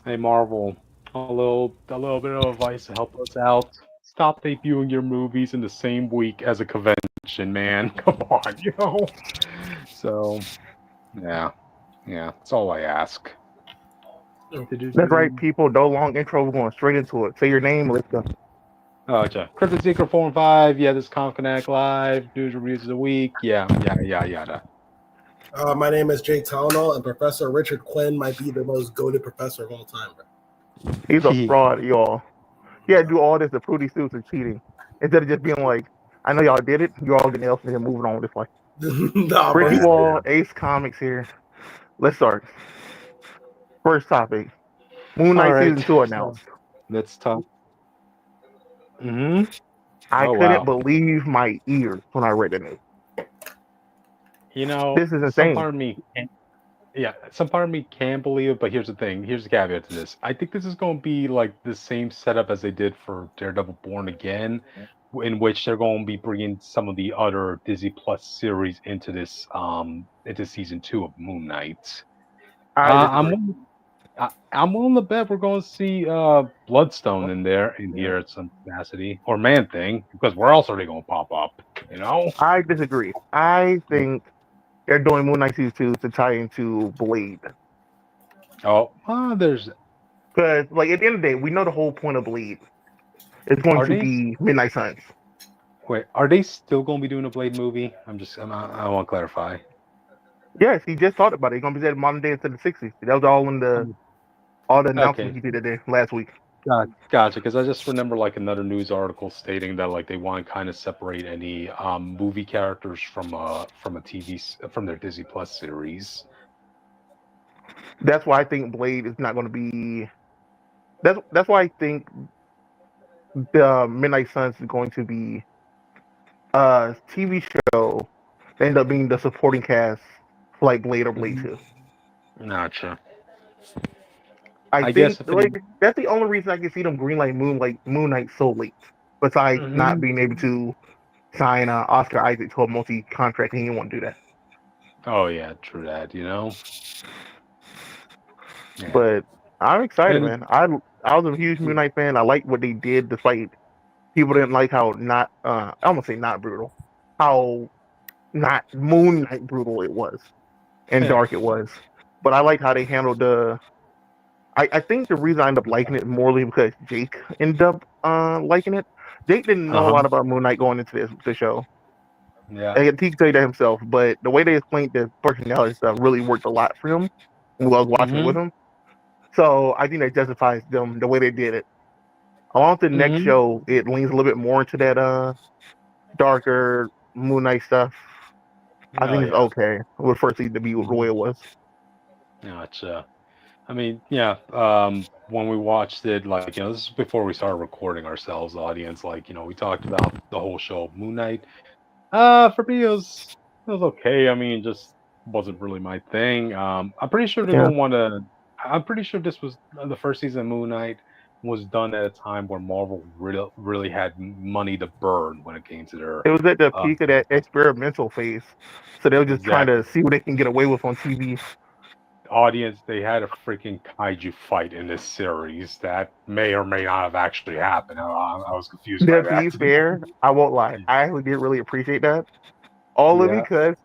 Hey Marvel, a little bit of advice to help us out. Stop debuting your movies in the same week as a convention, man. Come on, So yeah, yeah, that's all I ask. That's right, Do-do-do. people. No long intro. We're going straight into it. Say your name. Let's go. Oh, okay. Cryptid Seeker 4 and 5. Yeah, this Comic Connect Live. News reviews of the week. Yeah, yada yada yada. My name is Jake Talonal, and Professor Richard Quinn might be the most goated professor of all time. He's a fraud, y'all. Yeah, do all this to prove these suits are cheating instead of just being like, I know y'all did it. You all getting else and then moving on with this way. Nah, bro. Ricky Wall, Ace Comics here. Let's start. First topic: Moon All Knight right, season 2 so announced. let's talk. Mm-hmm. I Oh couldn't wow. believe my ears when I read the news. This is Some insane. part of me Yeah, some part of me can believe it, but here's the thing. Here's the caveat to this. I think this is going to be like the same setup as they did for Daredevil Born Again, in which they're going to be bringing some of the other Disney Plus series into season 2 of Moon Knight. I Uh, I'm disagree. willing- I'm willing to bet we're going to see Bloodstone in here at some capacity, or Man Thing, because where else are they going to pop up? You know? I disagree. I think they're doing Moon Knight season 2 to tie into Blade. Oh, there's Because, like, at the end of the day, we know the whole point of Blade is going are to they? be Midnight Suns. Wait, are they still going to be doing a Blade movie? I want to clarify. Yes, he just talked about it. He's gonna be set in modern day instead of the 60s. That was all in the all the announcement Okay, he did today last week. gotcha. Because I just remember like another news article stating that like they want to kind of separate any movie characters from a from their Disney Plus series. That's why I think Blade is not going to be. That's why I think the Midnight Suns is going to be a TV show that end up being the supporting cast for like Blade or Blade Hmm. 2. Gotcha. I I think guess if like any. that's the only reason I can see them greenlight Moon Knight so late. Besides not Mhm. being able to sign Oscar Isaac to a multi contract, he didn't want to do that. Oh yeah, true that. Yeah. But I'm excited, And man. I was a huge Moon Knight fan. I liked what they did, despite people didn't like how not I almost say not brutal, how not Moon Knight brutal it was and dark it was. But I liked how they handled the. I think the reason I ended up liking it morely because Jake ended up liking it. Jake didn't know a uh-huh. lot about Moon Knight going into the show. Yeah. And he could tell you that himself, but the way they explained the personality stuff really worked a lot for him when I was watching it with Mhm. him. So I think that justifies them the way they did it. I want the next Mhm. show it leans a little bit more into that darker Moon Knight stuff. I Oh think it's yeah. okay with first season to be the way Mhm. it was. Gotcha. I mean, yeah, when we watched it, like, this is before we started recording ourselves, audience, like, we talked about the whole show of Moon Knight. For me, it was okay. I mean, just wasn't really my thing. Yeah, I'm pretty sure this was the first season of Moon Knight was done at a time where Marvel really had money to burn when it came to their, it was at the uh, peak of that experimental phase, so they were just trying to exactly. see what they can get away with on TV. Audience, they had a freaking kaiju fight in this series that may or may not have actually happened. I was confused by To that. be fair, I won't lie, I actually did really appreciate that. All of it Yeah. because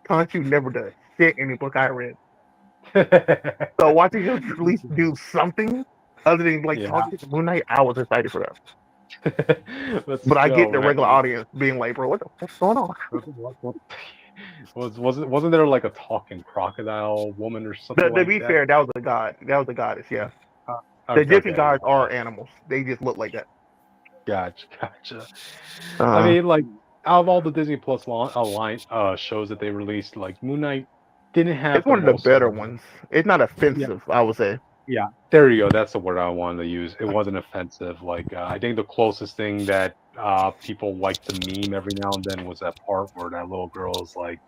Conchu never does shit in the book I read. So watching him at least do something other than like Yeah. talking to Moon Knight, I was excited for that. But Let's I get go, the man. regular audience being like, "Bro, what the fuck's going on?" What wasn't there like a talking crocodile woman or something To like be that? fair, that was a god. That was a goddess. Yeah, the Okay, Egyptian okay, gods are animals. They just look like that. gotcha. I Uh, mean, like out of all the Disney Plus line shows that they released, like Moon Knight didn't have it's the one of the most. better ones. It's not Yeah, offensive, I would say. yeah. There you go. That's the word I wanted to use. It wasn't offensive. Like I think the closest thing that people like to meme every now and then was that part where that little girl is like,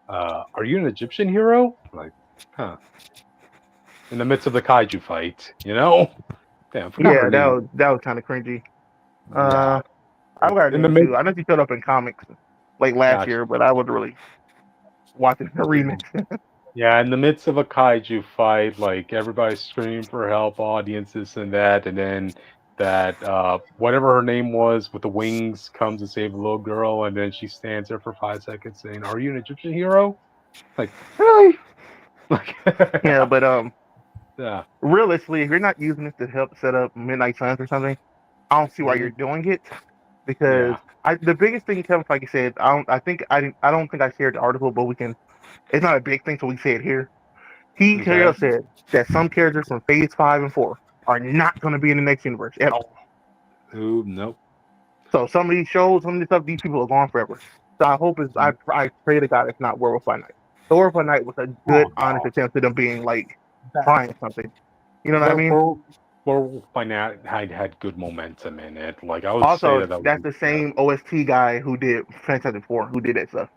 "Are you an Egyptian hero?" Like, huh? In the midst of the kaiju fight, you know? Damn, I forgot her Yeah, name. that was kind of cringy. Yeah, Uh, I forgot her in the name mid. too. I know she showed up in comics like last Gotcha. year, but I wasn't really watching the remix. Yeah, in the midst of a kaiju fight, like everybody's screaming for help, audiences and that, and then that whatever her name was with the wings comes to save a little girl, and then she stands there for 5 seconds saying, "Are you an Egyptian hero?" Like, really? Like, Yeah, but yeah, realistically, if you're not using it to help set up Midnight Suns or something, I don't see why you're mhm, doing it. Because yeah, the biggest thing, Kevin, like you said, I don't think I shared the article, but we can. It's not a big thing, so we say it here. He okay. clearly said that some characters from Phase 5 and 4 are not going to be in the next universe at all. Ooh, nope. So some of these shows, some of this stuff, these people are gone forever. So I hope I pray to God it's not Werewolf by Night. The Werewolf by Night was a good, Oh honest no, attempt at them being like that trying something. You know what I we're mean? we're we're Finat had good momentum in it. Like I would say Also, that was that's the same OST guy who did Fantastic Four, who did that stuff.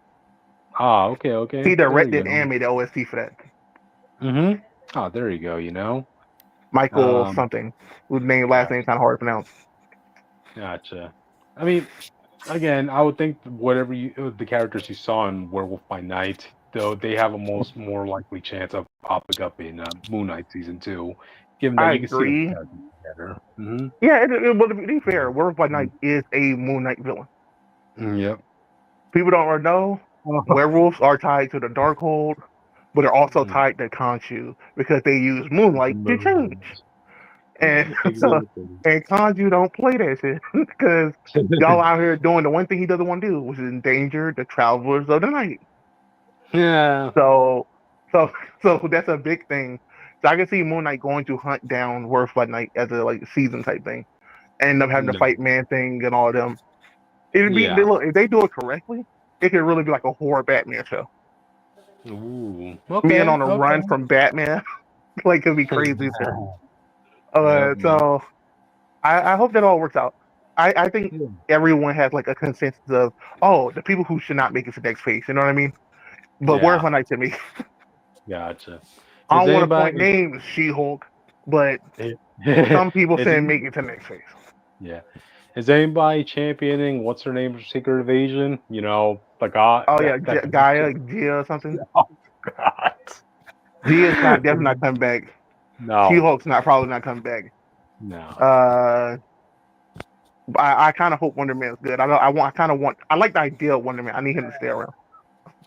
okay, He okay. There you directed go. and made the OST for that. Mm-hmm. Oh, there you go. Michael Um, something, whose name last gotcha, name kind of hard to pronounce. gotcha. I mean, again, I would think whatever the characters you saw in Werewolf by Night, though, they have a more likely chance of popping up in Moon Knight season 2, given that I you can see those agree. characters together. Mm-hmm. Yeah, well, to be fair, Werewolf by Night is a Moon Knight villain. Yep. People don't know werewolves are tied to the Darkhold, but they're also tied to Khonshu because they use moonlight to change. And so, Exactly. and Khonshu don't play that shit because y'all out here doing the one thing he doesn't want to do, which is endanger the travelers of the night. Yeah. So, so, so that's a big thing. So I can see Moon Knight going to hunt down Werewolf by Night as a like season type thing, and end up having to No. fight Man Thing and all of them. It'd be Yeah. look if they do it correctly, it could really be like a horror Batman show. Ooh. Being Okay. on a Okay. run from Batman, like could be crazy. Yep. Yep. So I hope that all works out. I think Yeah. everyone has like a consensus of the people who should not make it to the next phase. You know what I mean? But where's Yeah. my night to me? Gotcha. I Is don't want to point anybody? names, She-Hulk, but some people Is saying any, make it to the next phase. yeah. Is anybody championing what's her name for Secret Invasion? The god Oh yeah, that Gaia, Gia, or something. oh god. Gia's not definitely not coming back. No. She-Hulk's not probably not coming back. No. Uh, I kind of hope Wonder Man's good. I like the idea of Wonder Man. I need him to stay around.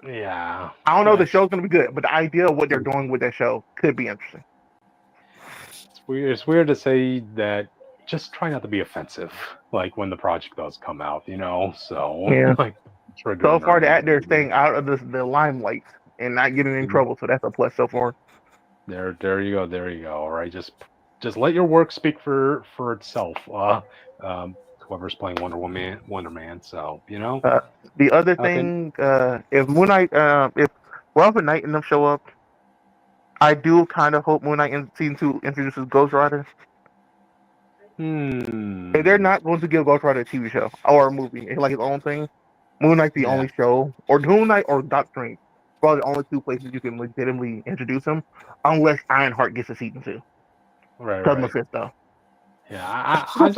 Yeah. I don't know if the That's show's gonna be good, but the idea of what they're doing with that show could be interesting. it's weird. It's weird to say that. Just try not to be offensive, like when the project does come out, So, Yeah. like triggering So or far, the anything. actor is staying out of the limelight and not getting in trouble, so that's a plus so far. There you go. There you go. All right, just let your work speak for itself. Whoever's playing Wonder Man. So Uh, the other okay. thing, if Moon Knight, if Robert Knight and them show up, I do kind of hope Moon Knight in season 2 introduces Ghost Rider. If they're Hmm. not going to give Ghost Rider a TV show or a movie, like his own thing, Moon Knight's the Yeah. only show, or Moon Knight or Doctor Strange, probably the only two places you can legitimately introduce him, unless Ironheart gets a season 2. Right. Because Right. Mephisto. Yeah. I'm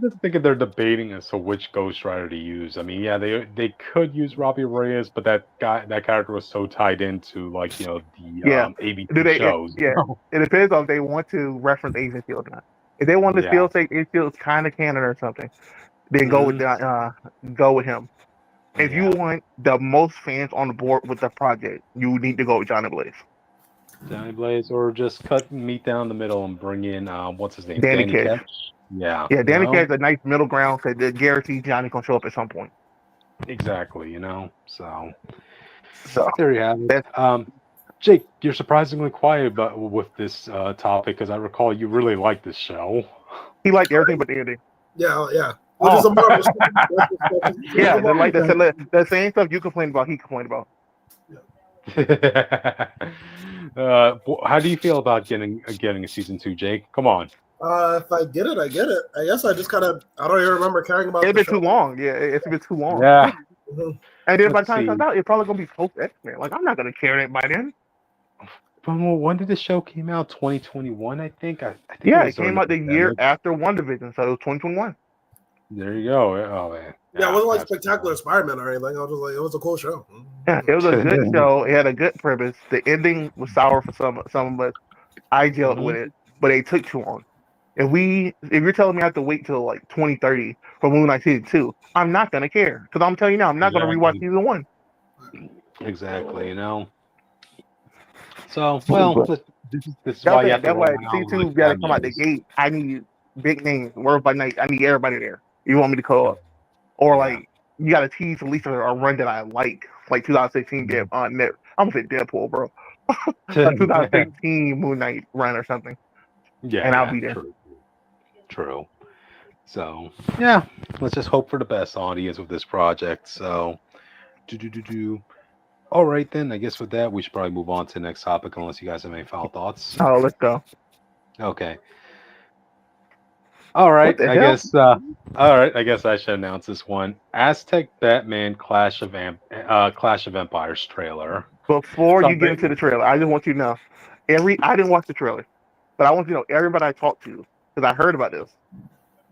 just thinking they're debating as to which Ghost Rider to use. I mean, yeah, they could use Robbie Reyes, but that character was so tied into the Yeah. Do ABC they? shows. Yeah. It depends on if they want to reference Agent Shield or not. If they want to Yeah. still say Agent Shield's kind of canon or something, then Hmm. go with him. If you Yeah. want the most fans on the board with the project, you need to go with Johnny Blaze. Johnny Blaze, or just cut meat down the middle and bring in what's his name, Danny Danny Cash. Ketch. Yeah, Yeah, Danny Cash is a nice middle ground because the guarantee Johnny gonna show up at some point. exactly. So So there you have it. that's Jake, you're surprisingly quiet about with this topic because I recall you really like this show. he liked everything but the ending. Yeah, yeah. Which is a Marvel. Yeah, the same stuff you complained about, he complained about. How do you feel about getting a season 2, Jake? Come on. If I get it, I get it. I guess I just kind of I don't even remember caring about It's the been show. too long. Yeah, it's been too long. Yeah. Mhm. And then by the Let's time it see. comes out, it's probably gonna be post X-Men. Like I'm not gonna care that by then. When did the show came out? 2021, I think. I think it Yeah, was it came during the out the year pandemic. after WandaVision, so it was 2021. There you go. Oh man. Yeah, it wasn't like that's spectacular Spider-Man or anything. I was just like, it was a cool show. Yeah, it was a good show. It had a good premise. The ending was sour for some of us. I gelled with it, but it took too long. If you're telling me I have to wait till like 2030 for Moon Knight season 2, I'm not gonna care because I'm telling you now, I'm not gonna rewatch season 1. Exactly. So, well, But this is why you have to that's rely why season on 2 like got to come out the cameos. gate. I need big names, word by night. I need everybody there. You want me to call up, or Yeah. like you got to tease at least a run that I like 2016 get on net. I'm gonna say Deadpool, bro. A 2016 Moon Knight run or something, and I'll Yeah. be there. True. So, yeah, let's just hope for the best audience with this project. So, do. All right, then. I guess with that, we should probably move on to the next topic, unless you guys have any final thoughts. Oh, let's go. Okay. All right. What the hell? All right. I guess I should announce this one: Aztec Batman Clash of Empires trailer. Before you get into Something. the trailer, I just want you to know, I didn't watch the trailer, but I want you to know everybody I talked to, because I heard about this,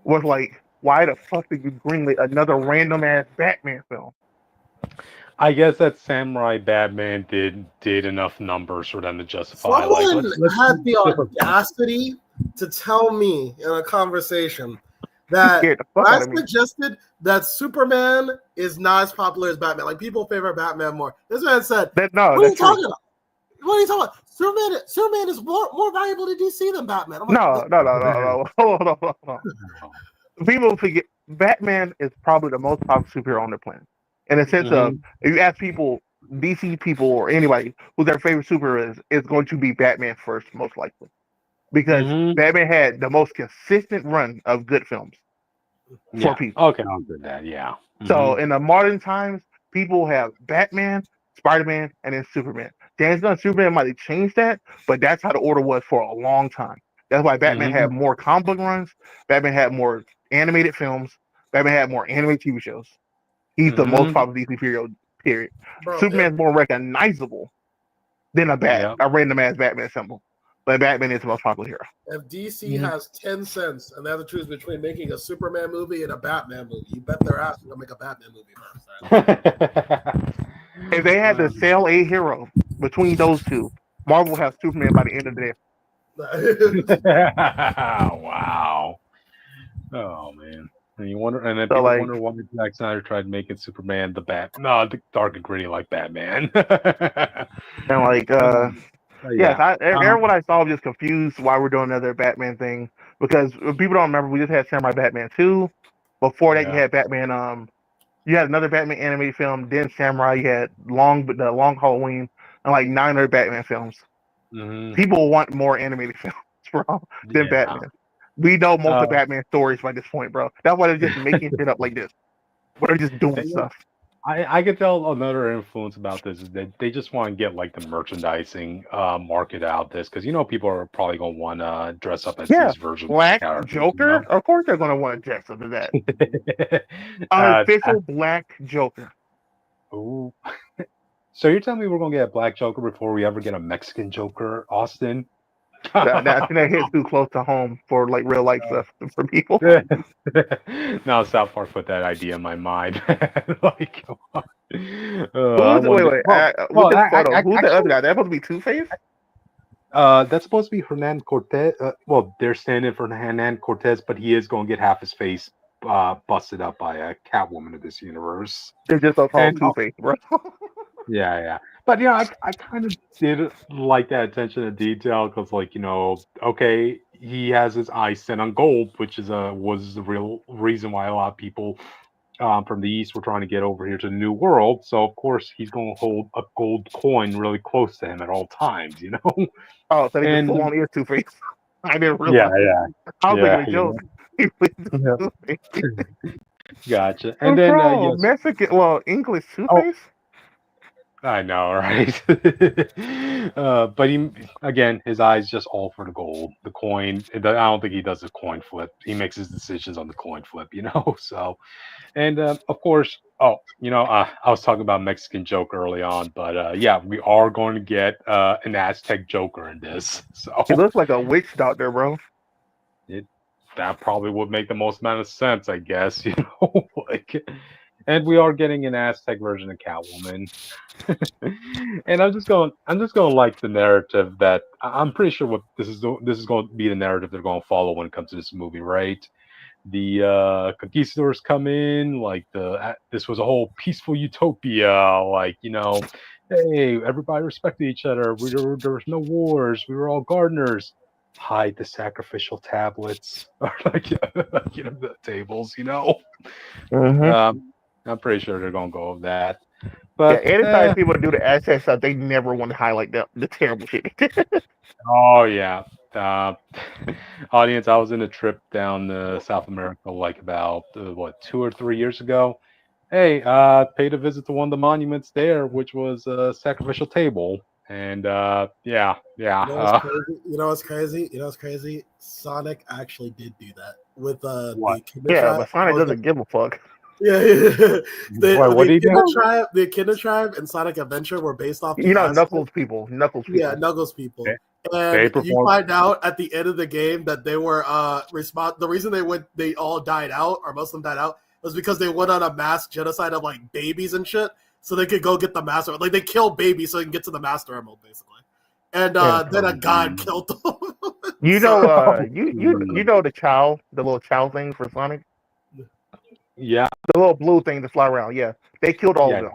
was like, why the fuck did you greenlit another random ass Batman film? I guess that Samurai Batman did enough numbers for them to justify. Like, Someone let's had the different. audacity to tell me in a conversation You that scared the fuck I out of me. suggested that Superman is not as popular as Batman. Like, people favor Batman more. This man said, No, "What are you that's true. talking about? What are you talking about? Superman is more valuable to DC than Batman." I'm like, No. Hold on. People forget Batman is probably the most popular superhero on the planet. In the sense of, if you ask people, DC people or anybody who their favorite superhero is, it's going to be Batman first, most likely. Because Batman had the most consistent run of good films for people. Okay, I'll do that. Yeah. So in the modern times, people have Batman, Spider-Man, and then Superman. James Gunn Superman might have changed that, but that's how the order was for a long time. That's why Batman had more comic book runs. Batman had more animated films. Batman had more animated TV shows. He's the most popular DC hero, period. bro, Superman's more recognizable than a random ass Batman symbol. But Batman is the most popular hero. if DC has 10 cents and they have to choose between making a Superman movie and a Batman movie, you bet their ass they're gonna make a Batman movie first. If they had to sell a hero between those two, Marvel will have Superman by the end of the day. Wow. Oh man. And you wonder, and then people wonder why Zack Snyder tried making Superman the dark and gritty like Batman. And like, everyone I saw was just confused why we're doing another Batman thing, because people don't remember we just had Samurai Batman 2. Before that, you had Batman. You had another Batman animated film. Then Samurai. You had the Long Halloween, and like 9 other Batman films. People want more animated films, bro, than Batman. We know most of Batman stories by this point, bro. That's why they're just making shit up like this. They're just doing stuff. I could tell another influence about this is that they just want to get like the merchandising market out this, because people are probably gonna want to dress up as these versions. Black Joker, of course they're gonna want to dress up as that. Official Black Joker. Ooh. So you're telling me we're gonna get a Black Joker before we ever get a Mexican Joker, Austin? I think that hits too close to home for like real life stuff for people. No, South Park put that idea in my mind. Like, come on. Wait. Who's the other guy? That's supposed to be Two-Face? That's supposed to be Hernan Cortez. They're standing for Hernan Cortez, but he is going to get half his face busted up by a Catwoman of this universe. It's just a called Two-Face, bro. Yeah. But I kind of did like that attention to detail, because, like, okay, he has his eyes set on gold, which was the real reason why a lot of people from the East were trying to get over here to the New World. So of course he's going to hold a gold coin really close to him at all times. Oh, so they just full on ear Two-Face. I didn't realize. Yeah. I was thinking a joke. Gotcha. And then Mexican, English Two-Face. I know, right? But his eyes just all for the gold, the coin. I don't think he does a coin flip. He makes his decisions on the coin flip, So, and of course, I was talking about Mexican Joker early on, but we are going to get an Aztec Joker in this. So he looks like a witch doctor, bro. that probably would make the most amount of sense, I guess. Like, and we are getting an Aztec version of Catwoman. And I'm just going to like the narrative that I'm pretty sure what this is going to be the narrative they're going to follow when it comes to this movie, right? The conquistadors come in, like this was a whole peaceful utopia, like hey, everybody respected each other. There was no wars. We were all gardeners. Hide the sacrificial tablets or like the tables. I'm pretty sure they're gonna go with that. Yeah, But anytime people do the Aztec stuff, they never want to highlight the terrible shit. oh yeah, uh, audience, I was in a trip down to South America like about 2 or 3 years ago. Hey, paid a visit to one of the monuments there, which was a sacrificial table, and yeah, You know what's yeah. crazy? You know what's crazy? You know what's crazy? Sonic actually did do that with the What? Kinder Yeah, Tribe. but Sonic doesn't give a fuck. Yeah, What did he do? The Kinder Tribe and Sonic Adventure were based off the You know, Aztec. Knuckles people. Yeah, Knuckles people. They And you performed. find out at the end of the game that they were the reason they all died out, or most of them died out, was because they went on a mass genocide of like babies and shit, so they could go get the master. Like they kill babies so they can get to the Master Emerald, basically. And then a god killed them. You So- know, you know the little chow thing for Sonic, Yeah. the little blue thing to fly around. Yeah, they killed all Yeah. of them.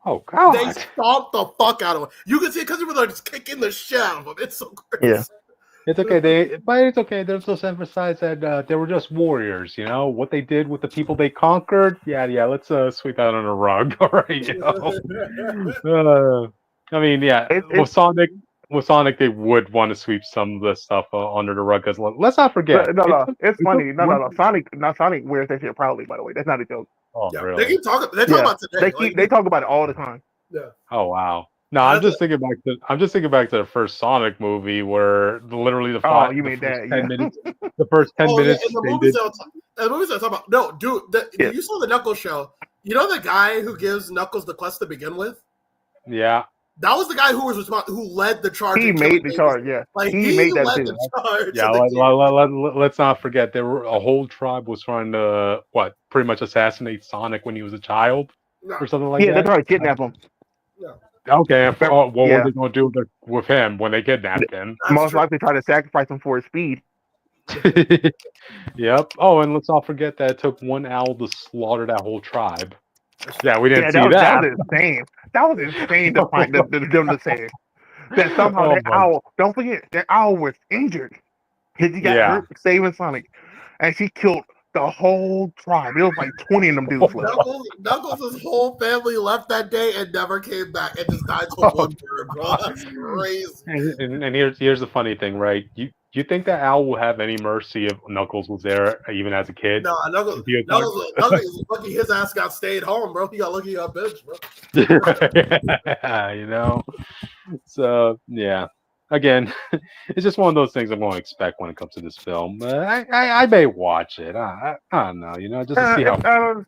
Oh they God. stomped the fuck out of him. You can see it because they were like just kicking the shit out of them. It's so crazy. Yeah. It's okay. But it's okay. There's just emphasize that they were just warriors. What they did with the people they conquered. Yeah. Let's sweep that under the rug. All right. I mean, yeah. With Sonic, they would want to sweep some of the stuff under the rug. Because let's not forget. No, it's funny. took No, one- Sonic wears that shit proudly. By the way, that's not a joke. Oh, Yeah, really? they keep talking. They talk about today. They talk about it all the time. Yeah. Oh wow. No, I'm just thinking back to the first Sonic movie where literally the Oh, five, you the mean first that? 10 Yeah. minutes, the first 10 Oh, minutes yeah, in the they movies did. the movies I talk about. No, dude, Yeah. you saw the Knuckles show. You know the guy who gives Knuckles the quest to begin with? Yeah. That was the guy who was who led the charge. He in made killing the babies. charge. Yeah, Like he made that led decision. the charge. Yeah, of the game. let's not forget there were a whole tribe was trying to pretty much assassinate Sonic when he was a child No, or something like Yeah, they that. tried to kidnap him. no. Okay, what were Yeah. they going to do with him when they kidnapped him? That's Most true. likely try to sacrifice him for his speed. Yep. Oh, and let's not forget that it took one owl to slaughter that whole tribe. Yeah, we didn't Yeah, see that was insane. That was insane to find them to say that somehow Oh that my- owl. Don't forget that owl was injured because he got Yeah. hurt saving Sonic, and she killed the whole tribe. It was like 20 of them dudes left. Knuckles' whole family left that day and never came back and just died to one bird, bro. That's crazy. And here's the funny thing, right? You think that Owl will have any mercy if Knuckles was there even as a kid? No, Knuckles was lucky his ass got stayed home, bro. He got lucky he got bitch, bro. So yeah. Again, it's just one of those things I'm going to expect when it comes to this film. I may watch it. I don't know, just to see how.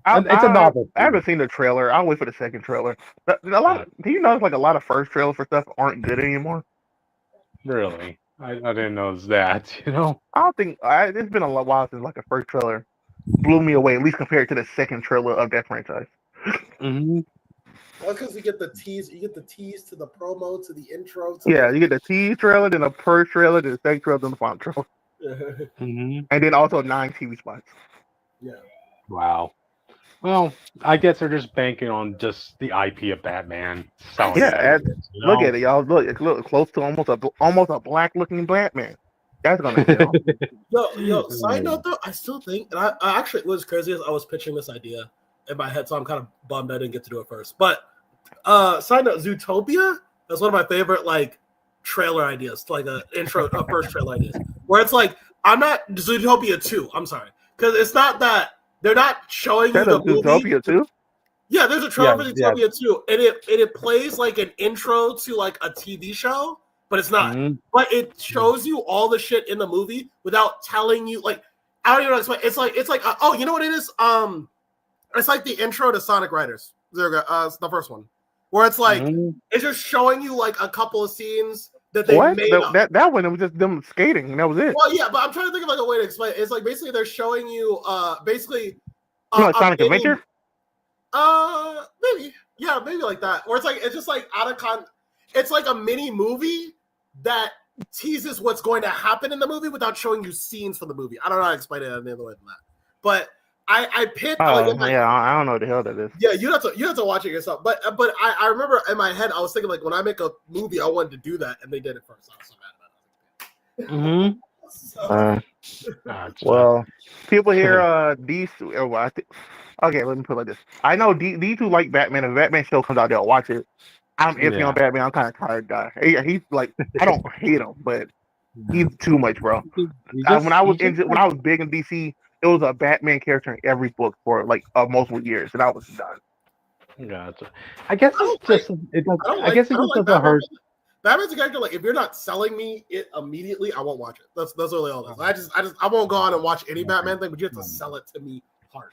It's a novel. I haven't seen the trailer. I'll wait for the second trailer. Do you notice like a lot of first trailers for stuff aren't good anymore? Really, I didn't notice that. I don't think it's been a while since like a first trailer blew me away. At least compared to the second trailer of that franchise. Mm-hmm. Well, because you get the tease to the promo, to the intro. You get the tease trailer, then the first trailer, then the second trailer, then the final trailer, Mm-hmm. and then also 9 TV spots. Yeah. Wow. Well, I guess they're just banking on just the IP of Batman. Yeah, look at it, y'all. Look close to almost a black looking Batman. That's gonna kill. Yo. Side note though, I still think, and I actually, it was crazy as I was pitching this idea in my head, so I'm kind of bummed I didn't get to do it first. But side note, Zootopia, that's one of my favorite like trailer ideas, like a first trailer ideas, where it's like Zootopia 2. I'm sorry, because it's not that they're not showing you the movie. Zootopia too? Yeah, there's a trailer for Zootopia 2, and it plays like an intro to like a TV show, but it's not. Mm-hmm. But it shows you all the shit in the movie without telling you. Like, I don't even know how to explain. It's like oh, you know what it is? It's like the intro to Sonic Riders. It's the first one, where it's like it's just showing you like a couple of scenes that they What? made up. That one, it was just them skating, and that was it. Well, yeah, but I'm trying to think of like a way to explain it. It's like basically they're showing you basically Like Sonic Adventure? Maybe. Yeah, maybe like that. Or it's just like it's like a mini movie that teases what's going to happen in the movie without showing you scenes from the movie. I don't know how to explain it any other way than that. But I picked I don't know what the hell that is. Yeah, you have to watch it yourself. But I remember in my head I was thinking like when I make a movie I wanted to do that and they did it first. I was so mad about it. Well, people here these okay, let me put it like this. I know these two like Batman. If the Batman show comes out, they'll watch it. I'm iffy on Batman. I'm kind of tired guy. He's like, I don't hate him, but he's too much, bro. When I was big in DC, it was a Batman character in every book for like multiple years, and I was done. Gotcha. I guess it's just doesn't hurt. Batman's a character like if you're not selling me it immediately, I won't watch it. That's really all it is. I won't go on and watch any Batman thing, but you have to sell it to me hard.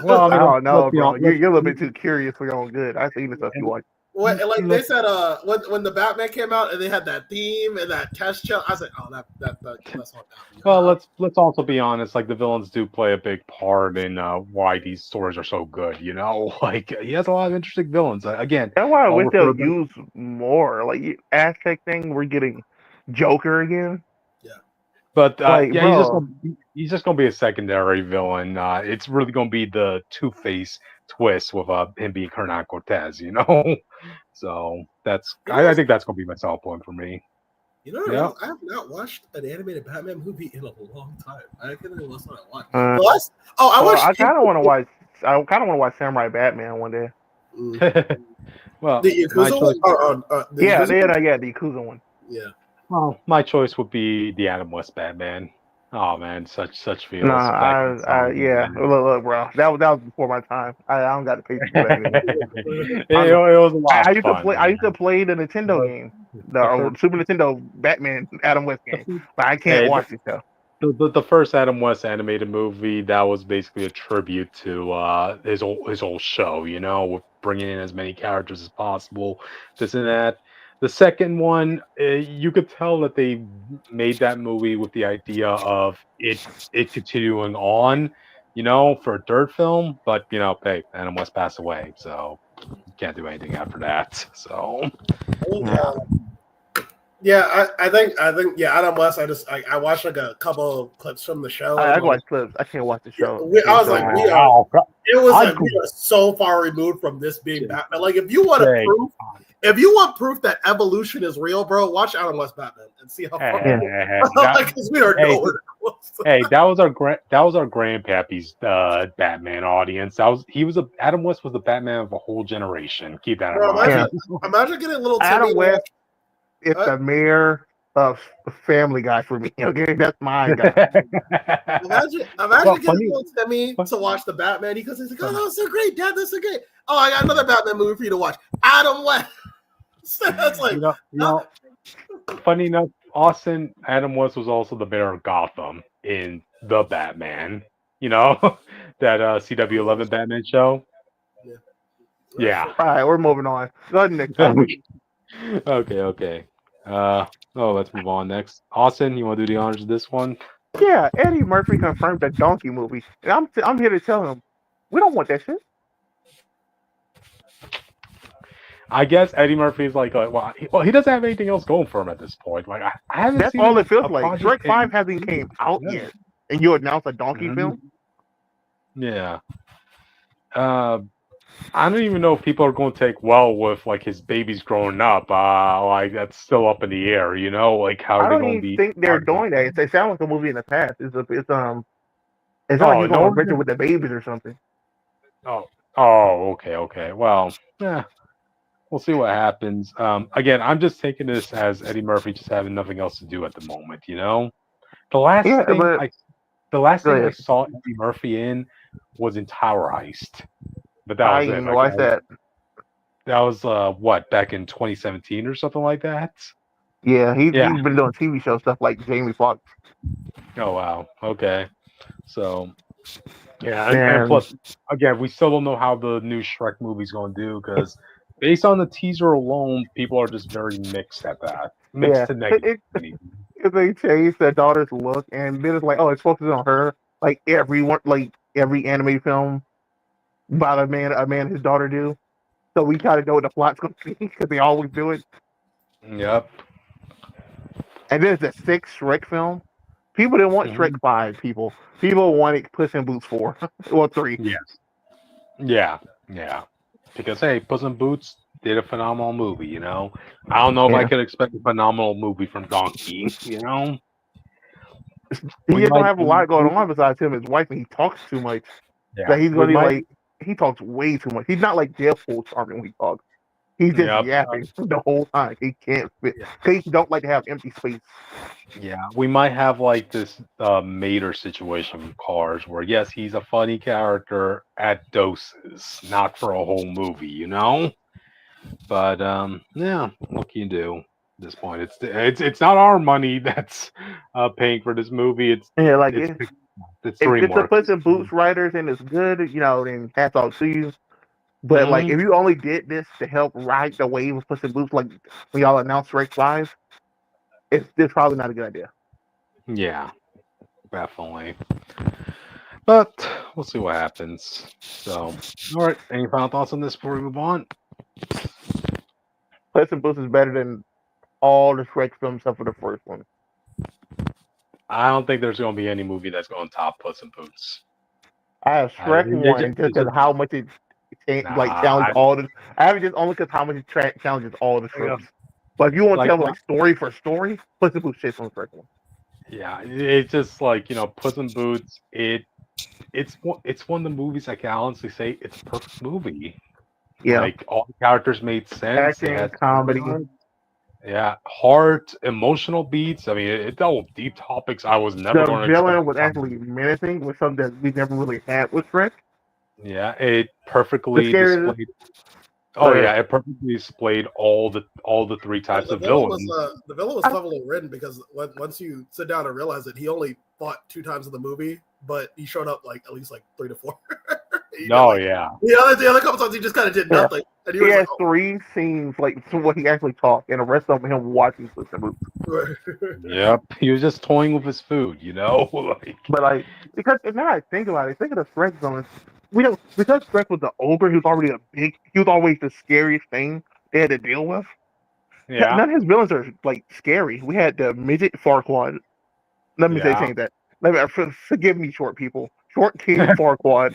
Well, I don't know, bro. You're a little bit too curious for your own good. I've seen the stuff you watch. Like they said, when the Batman came out and they had that theme and that test show, I was like, oh, that's all down. Well, let's also be honest. Like the villains do play a big part in why these stories are so good. You know, like he has a lot of interesting villains. Again, that's why I wish they'll use more. Like Aztec thing, we're getting Joker again. But he's just gonna be a secondary villain. It's really gonna be the Two-Face twist with him being Hernan Cortez, you know. So I think that's gonna be my sell point for me. You know, I have not watched an animated Batman movie in a long time. I can't think of what I watched. I kind of want to watch. I kind of want to watch Samurai Batman one day. Well, the Yakuza one. The Yakuza one. Yeah. Well, my choice would be the Adam West Batman. Oh man, such feels. Look, bro, that was before my time. I don't got the patience for that anymore. it was a lot of fun. I used to play the Nintendo game, the Super Nintendo Batman Adam West game, but I can't watch it though. The first Adam West animated movie that was basically a tribute to his old show, you know, with bringing in as many characters as possible, this and that. The second one, you could tell that they made that movie with the idea of it continuing on, you know, for a third film. But you know, hey, Adam West passed away, so you can't do anything after that. So, I think Adam West. I watched like a couple of clips from the show. I watched clips. I can't watch the show. I was like, we are so far removed from this being Batman. Like, if you want proof. If you want proof that evolution is real, bro, watch Adam West Batman and see how far. Because we are nowhere close. Hey, that was our grandpappy's Batman audience. Adam West was the Batman of a whole generation. Keep that in mind. Imagine getting a little Adam West is the mayor of Family Guy for me. Okay, that's my guy. Imagine getting little Timmy to watch the Batman. He's like, "Oh, that was so great, Dad. That's so great. Oh, I got another Batman movie for you to watch. Adam West." That's like, you know, funny enough, Adam West was also the mayor of Gotham in the Batman. You know, that CW11 Batman show. Yeah. All right, we're moving on. Go ahead next time. Okay. Let's move on next. Austin, you want to do the honors of this one? Yeah, Eddie Murphy confirmed the Donkey movie, and I'm here to tell him we don't want that shit. I guess Eddie Murphy's like he doesn't have anything else going for him at this point. Like I haven't. That's all it feels like. Shrek 5 hasn't came out yet, and you announce a Donkey film. Yeah. I don't even know if people are going to take well with like his babies growing up. Like that's still up in the air, you know. Like how are they going to be? I don't even think they're doing that. It sounds like a movie in the past. It's not like he's going to adventure with the babies or something. Okay. Well, yeah. We'll see what happens. Again, I'm just taking this as Eddie Murphy just having nothing else to do at the moment. You know, the last thing I saw Eddie Murphy in was in Tower Heist, but that was it. Why is that? That was what, back in 2017 or something like that. Yeah, he's been doing TV show stuff like Jamie Foxx. Oh wow. Okay. So. Yeah, and plus, again, we still don't know how the new Shrek movie's going to do because. Based on the teaser alone, people are just very mixed at that. mixed to negative. If they change the daughter's look, and then it's like, oh, it's focused on her, like every anime film about a man and his daughter do. So we kind of know what the plot's going to be because they always do it. Yep. And then it's the sixth Shrek film. People didn't want Mhm. Shrek 5, people wanted Puss in Boots 4. Well, 3. Yes. Yeah. Yeah. Because hey, Puss in Boots did a phenomenal movie. You know, I don't know if I Yeah. could expect a phenomenal movie from Donkey. You know, He we just don't might. have a lot going on besides him and his wife, and he talks too much. Yeah, That he's we going to be might. like, he talks way too much. He's not like Deadpool charming when he talks. He's just Yep. yapping the whole time. He can't fit. Yeah. He don't like to have empty space. Yeah, we might have like this Mater situation with Cars, where yes, he's a funny character at doses, not for a whole movie, you know. But yeah, what can you do at this point? It's not our money that's paying for this movie. Yeah, like It's it's if it's a DreamWorks. Puss in Boots writers and it's good, then hats off to you. But like, Hmm. if you only did this to help ride the wave of Puss in Boots, like when y'all announced Shrek 5, it's probably not a good idea. Yeah, definitely. But we'll see what happens. So, all right. Any final thoughts on this before we move on? Puss in Boots is better than all the Shrek films except for the first one. I don't think there's going to be any movie that's going to top Puss in Boots. I have Shrek It 1 just it's because just of how much it challenged nah. all the. I have it just only because how much it challenges all the Yeah, tropes. But if you want to like tell me like story for story, Puss in Boots shits on Shrek 1. yeah, it's just like Puss in Boots. It's one of the movies I can honestly say it's a perfect movie. Yeah, Like all the characters made sense. They acting, had story comedy. arcs. Yeah, heart, emotional beats. I mean, it dealt with deep topics I was never The going to expect. villain was actually menacing, with something that we never really had with Shrek. Yeah, it The perfectly scary. displayed. Oh yeah, it perfectly displayed all the three types The of villain was villains. the villain was cleverly written because once you sit down and realize that he only fought 2 times in the movie, but he showed up like at least like 3 to 4. Oh yeah, The other couple times he just kind of did Yeah. nothing, and he He was has like, 3 scenes like to what he actually talked, and the rest of them him watching Puss in Boots. oh. yep. He was just toying with his food, like But like, because now I think about it, think of the Shrek villains. We don't because Shrek was the ogre. He was already he was always the scariest thing they had to deal with. yeah, None of his villains are like scary. We had the midget Farquaad. Let me say yeah. change that. Forgive me, short people. Short King Farquaad,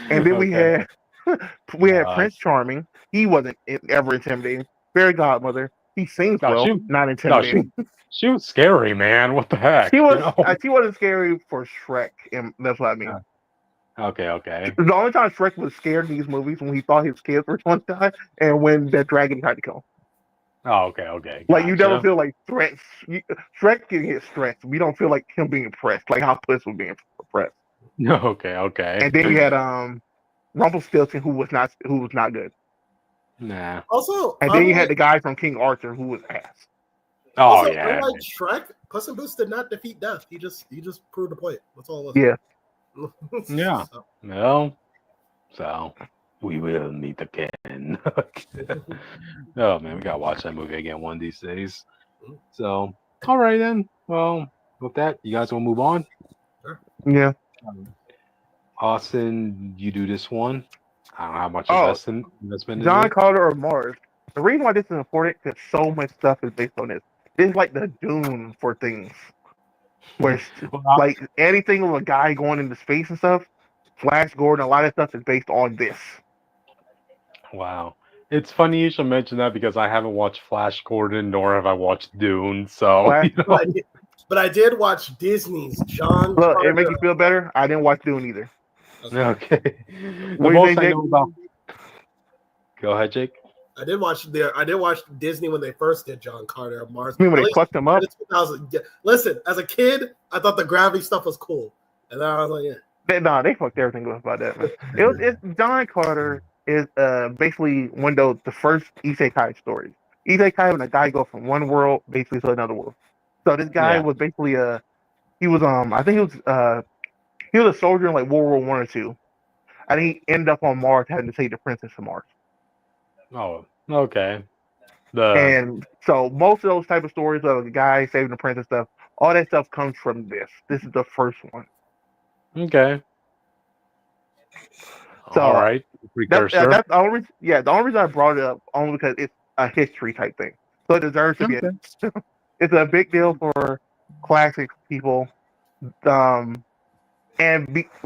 and then we Okay. had we had Uh, Prince Charming. He wasn't ever intimidating. Fairy Godmother. He sings no, well, she not no intimidating. she was scary, man. What the heck, She was she wasn't scary for Shrek, and that's what I mean. Okay. The only time Shrek was scared in these movies when he thought his kids were going to die, and when the dragon tried to kill him. Oh, okay. Like you never Gotcha. feel like threats. Shrek can get stressed. We don't feel like him being impressed, like how Puss was being impressed. Okay. And then you had Rumpelstiltskin, who was not good. Nah. Also, And then you had the guy from King Arthur, who was ass. Oh yeah. unlike Shrek, Puss in Boots did not defeat death. He just proved a point. That's all it was. Yeah. Yeah. So, No. So we will meet again. Oh man, we gotta watch that movie again one of these days. So, all right then. Well, with that, you guys want to move on? Yeah. Austin, you do this one. I don't know how much Oh, investment is John it. Carter of Mars. The reason why this is important because so much stuff is based on this. This is like the Dune for things. Where Well, like anything with a guy going into space and stuff, Flash Gordon, a lot of stuff is based on this. wow. It's funny you should mention that because I haven't watched Flash Gordon nor have I watched Dune. So, Flash, but I did watch Disney's John look, Carter. it make you feel better. I didn't watch Dune either. Okay. What The do you most think, I Jake? know about. Go ahead, Jake. I did watch Disney when they first did John Carter of Mars. I mean, when At they least fucked him up. in 2000. Yeah. Listen, as a kid, I thought the gravity stuff was cool, and then I was like, yeah. They fucked everything up about that. Man. It's John Carter is basically one of the first isekai stories. Isekai when a guy go from one world basically to another world. So this guy Yeah. was basically he was I think he was a soldier in like World War One or two, and he ended up on Mars having to save the princess to Mars. Oh, okay. And so most of those type of stories of the guy saving the prince and stuff, all that stuff comes from this. This is the first one. Okay. So All right. Precursor. that's the only reason, the only reason I brought it up only because it's a history type thing. So it deserves to be it's a big deal for classic people. And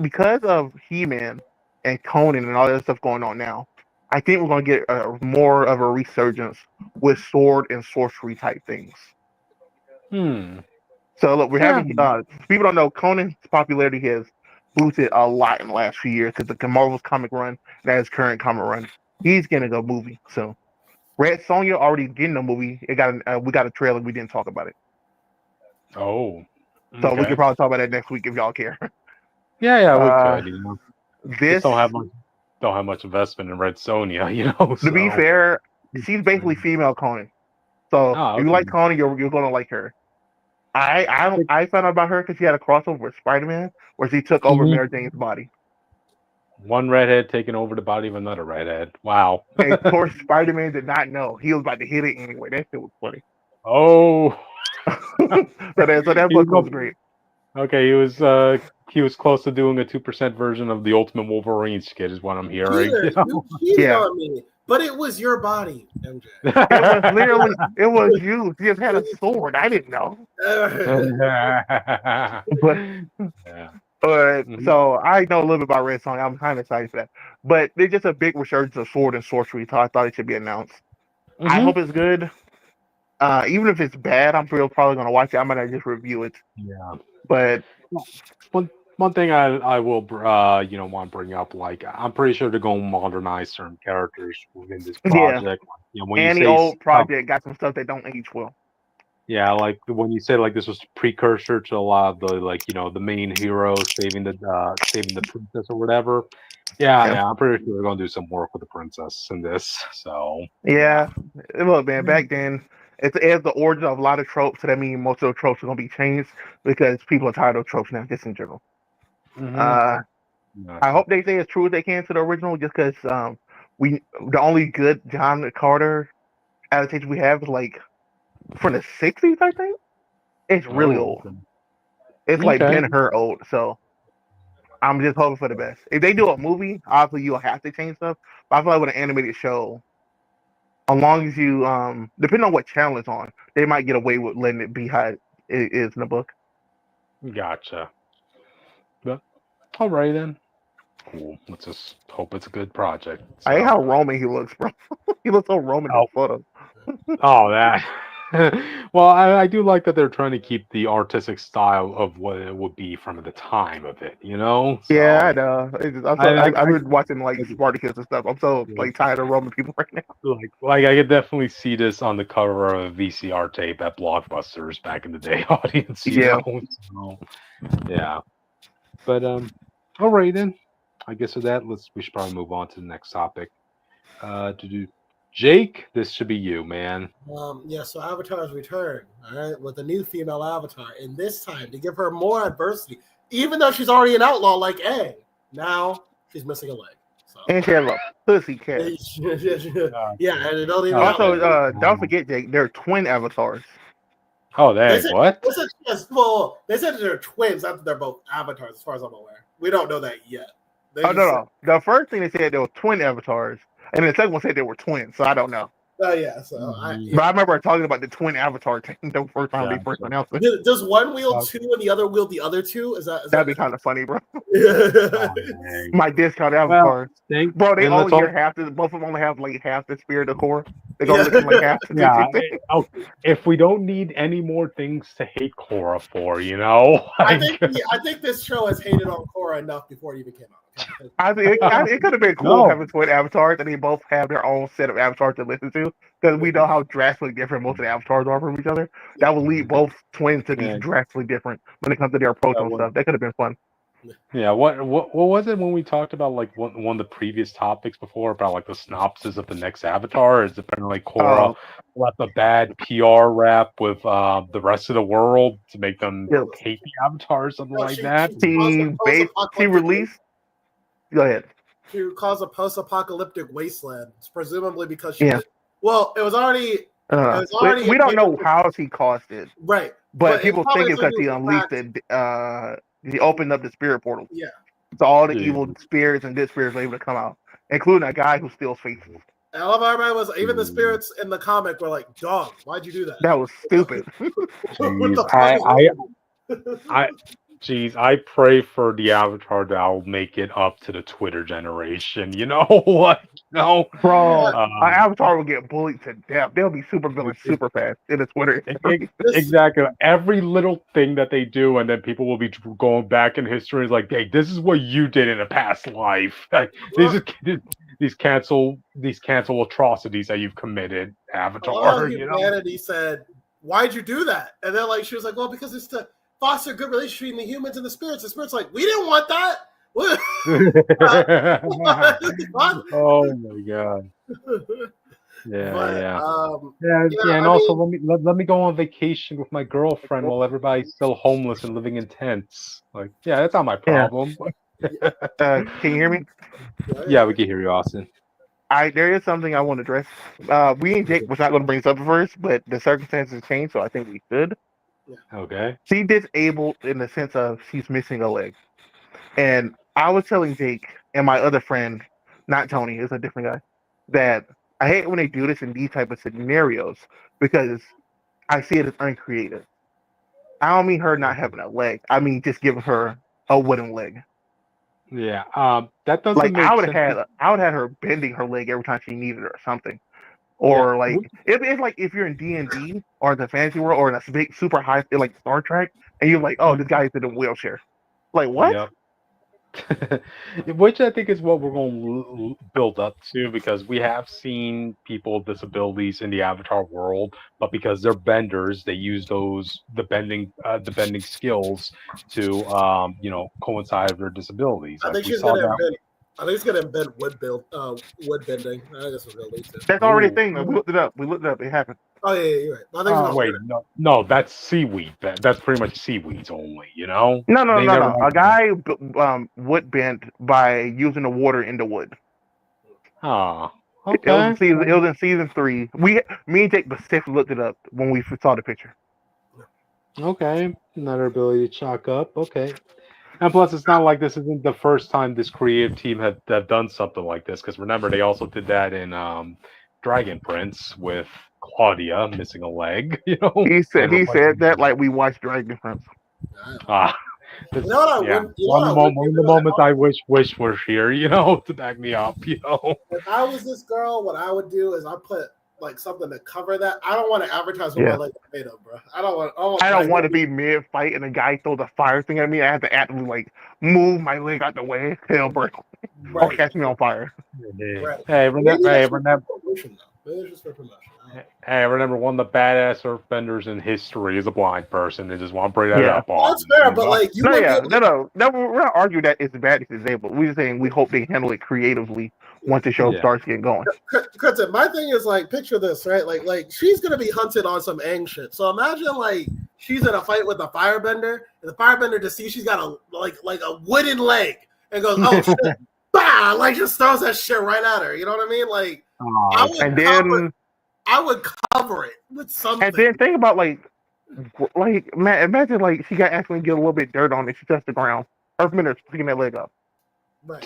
because of He-Man and Conan and all that stuff going on now, I think we're going to get more of a resurgence with sword and sorcery type things. So look, we're having people don't know Conan's popularity has boosted a lot in the last few years because the Marvel's comic run and his current comic run. He's getting a movie soon. Red Sonja already getting a movie. We got a trailer. We didn't talk about it. Oh, so we could probably talk about that next week if y'all care. Yeah, we could. You know, this don't have much investment in Red Sonja. You know, to be fair, she's basically female Conan. So if you like Conan, you're gonna like her. I found out about her because she had a crossover with Spider-Man where she took over Mary Jane's body. One redhead taking over the body of another redhead. Wow. And of course, Spider-Man did not know. He was about to hit it anyway. That shit was funny. Oh. so that book was great. Okay, he was close to doing a 2% version of the Ultimate Wolverine skit, is what I'm hearing. Peter, you cheated on me, but it was your body, MJ. It was you. You just had a sword. I didn't know. So I know a little bit about Red Sonja. I'm kind of excited for that. But there's just a big resurgence of sword and sorcery, so I thought it should be announced. I hope it's good. Even if it's bad, I'm probably going to watch it. I might not just review it. Yeah. But one thing I will want to bring up, like I'm pretty sure they're going to modernize certain characters within this project. Yeah. When the old project got some stuff that don't age well. Yeah, like when you said like this was precursor to a lot of the the main hero saving the princess or whatever. Yeah, I'm pretty sure they're gonna do some work with the princess in this. So look, man, back then it's the origin of a lot of tropes, so that means most of the tropes are gonna be changed because people are tired of tropes now, just in general. I hope they stay as true as they can to the original, just because the only good John Carter adaptation we have is like from the 60s, I think. It's really old. It's like Ben-Hur old, so I'm just hoping for the best. If they do a movie, obviously you'll have to change stuff. But I feel like with an animated show, as long as you depending on what channel it's on, they might get away with letting it be how it is in the book. Gotcha. But all right then. Cool. Let's just hope it's a good project. So. I hate how Roman he looks, bro. He looks so Roman in the photo. That. Well, I do like that they're trying to keep the artistic style of what it would be from the time of it, you know? So, yeah, I know. I've been watching like Spartacus and stuff. I'm so like tired of Roman people right now. Like I could definitely see this on the cover of a VCR tape at Blockbusters back in the day, audience. You know? So, yeah. But all right then. I guess with that, we should probably move on to the next topic. Jake, this should be you, man. So Avatar's return, all right, with a new female Avatar, and this time to give her more adversity, even though she's already an outlaw like Aang. Now she's missing a leg. So. And she has a pussy cat. Yeah, and also, don't forget, Jake, they're twin avatars. Oh, what? They said they're twins after they're both avatars, as far as I'm aware. We don't know that yet. No. The first thing they said they were twin avatars. And the second one said they were twins, so I don't know. Oh, yeah. So But I remember talking about the twin avatar thing the first time they first announced it. Does one wield two and the other wield the other two? That'd be kind of funny, bro. My discount avatar. Bro, they only hear half both of them only have like half the spirit of Korra. They go looking like half the if we don't need any more things to hate Korra for, you know? I think this show has hated on Korra enough before it even came out. I think it could have been cool having twin avatars and they both have their own set of avatars to listen to, because we know how drastically different most of the avatars are from each other. That would lead both twins to be drastically different when it comes to their approach on stuff. That could have been fun. Yeah, what was it when we talked about like one of the previous topics before about like the synopsis of the next Avatar? Is apparently Korra left a bad PR rap with the rest of the world to make them hate the Avatar or something like that? She released. Go ahead. To cause a post-apocalyptic wasteland, presumably because she. Well, it was already It's already We don't know admitted- how she caused it, right, but it people probably think it's has because something he to do with the unleashed fact- it. He opened up the spirit portal, Yeah. so all the Yeah. evil spirits and good spirits were able to come out, including a guy who steals faces. And all of our everybody was even the spirits in the comic were like, "Dog, why'd you do that?" That was stupid. What the Jeez, I pray for the Avatar that I'll make it up to the Twitter generation. You know what? No, Bro, um, our Avatar will get bullied to death. They'll be super villains super fast in the Twitter. exactly. Every little thing that they do, and then people will be going back in history. Is like, hey, this is what you did in a past life. Like, these cancel atrocities that you've committed, Avatar. You know. humanity said, "Why'd you do that?" And then like she was like, "Well, because it's to foster a good relationship between the humans and the spirits." The spirits like, "We didn't want that." What? Oh my god. Yeah, But, yeah, and also let me go on vacation with my girlfriend while everybody's still homeless and living in tents. Like, yeah, that's not my problem. Can you hear me? Yeah, we can hear you, Austin. There is something I want to address. We and Jake was not going to bring this up at first, but the circumstances changed, so I think we should. Okay. She disabled in the sense of she's missing a leg, and I was telling Jake and my other friend, not Tony, it's a different guy, that I hate when they do this in these type of scenarios because I see it as uncreative. I don't mean her not having a leg. I mean just giving her a wooden leg. Yeah. That doesn't Like make I would sense. have had her bending her leg every time she needed it or something. Yeah. Or like it's like if you're in D&D or the fantasy world or in a big super high like Star Trek and you're like, oh, this guy's in a wheelchair. Like what? Yep. Which I think is what we're going to build up to, because we have seen people with disabilities in the Avatar world, but because they're benders, they use the bending skills to coincide with their disabilities. I Like think we she's saw gonna that. invent. I think she's gonna invent wood bending. I think that's what it'll lead to. That's already a Ooh. thing. We looked it up. It happened. Oh yeah, you're right. I think she's gonna Wait, no, that's seaweed. That's pretty much seaweeds only. You know? No. They never A guy wood bent by using the water in the wood. Ah, It was okay. it was in season 3. Me and Jake specifically looked it up when we saw the picture. Okay, another ability to chalk up. Okay, and plus, it's not like this isn't the first time this creative team have done something like this. Because remember, they also did that in Dragon Prince with Claudia missing a leg. You know, He and said that like we watched Dragon Prince. ah, You know what I yeah. would? You know what I would One of do? the moments I wish were here. You know, to back me up. You know. If I was this girl, what I would do is I put like something to cover that. I don't want to advertise what my leg is made of, bro. I don't want to be mid fight and the guy throws a fire thing at me. I have to actively like move my leg out the way. Hell, bro. Or catch me on fire. Right. Hey, remember. Maybe it's just for promotion. Hey, remember, one of the badass earthbenders in history is a blind person. They just want to bring that up. That's fair, but like you No, we're not arguing that it's bad if it's disabled. We're just saying we hope they handle it creatively once the show starts getting going. Kristen, my thing is like picture this, right? Like she's gonna be hunted on some Aang shit. So imagine like she's in a fight with a firebender, and the firebender just sees she's got a like a wooden leg and goes, "Oh shit!" Bah! Like just throws that shit right at her. You know what I mean? Like I would cover it with something. And then think about like imagine like she got accidentally get a little bit dirt on it. She touched the ground. Earthbender's picking that leg up. Right.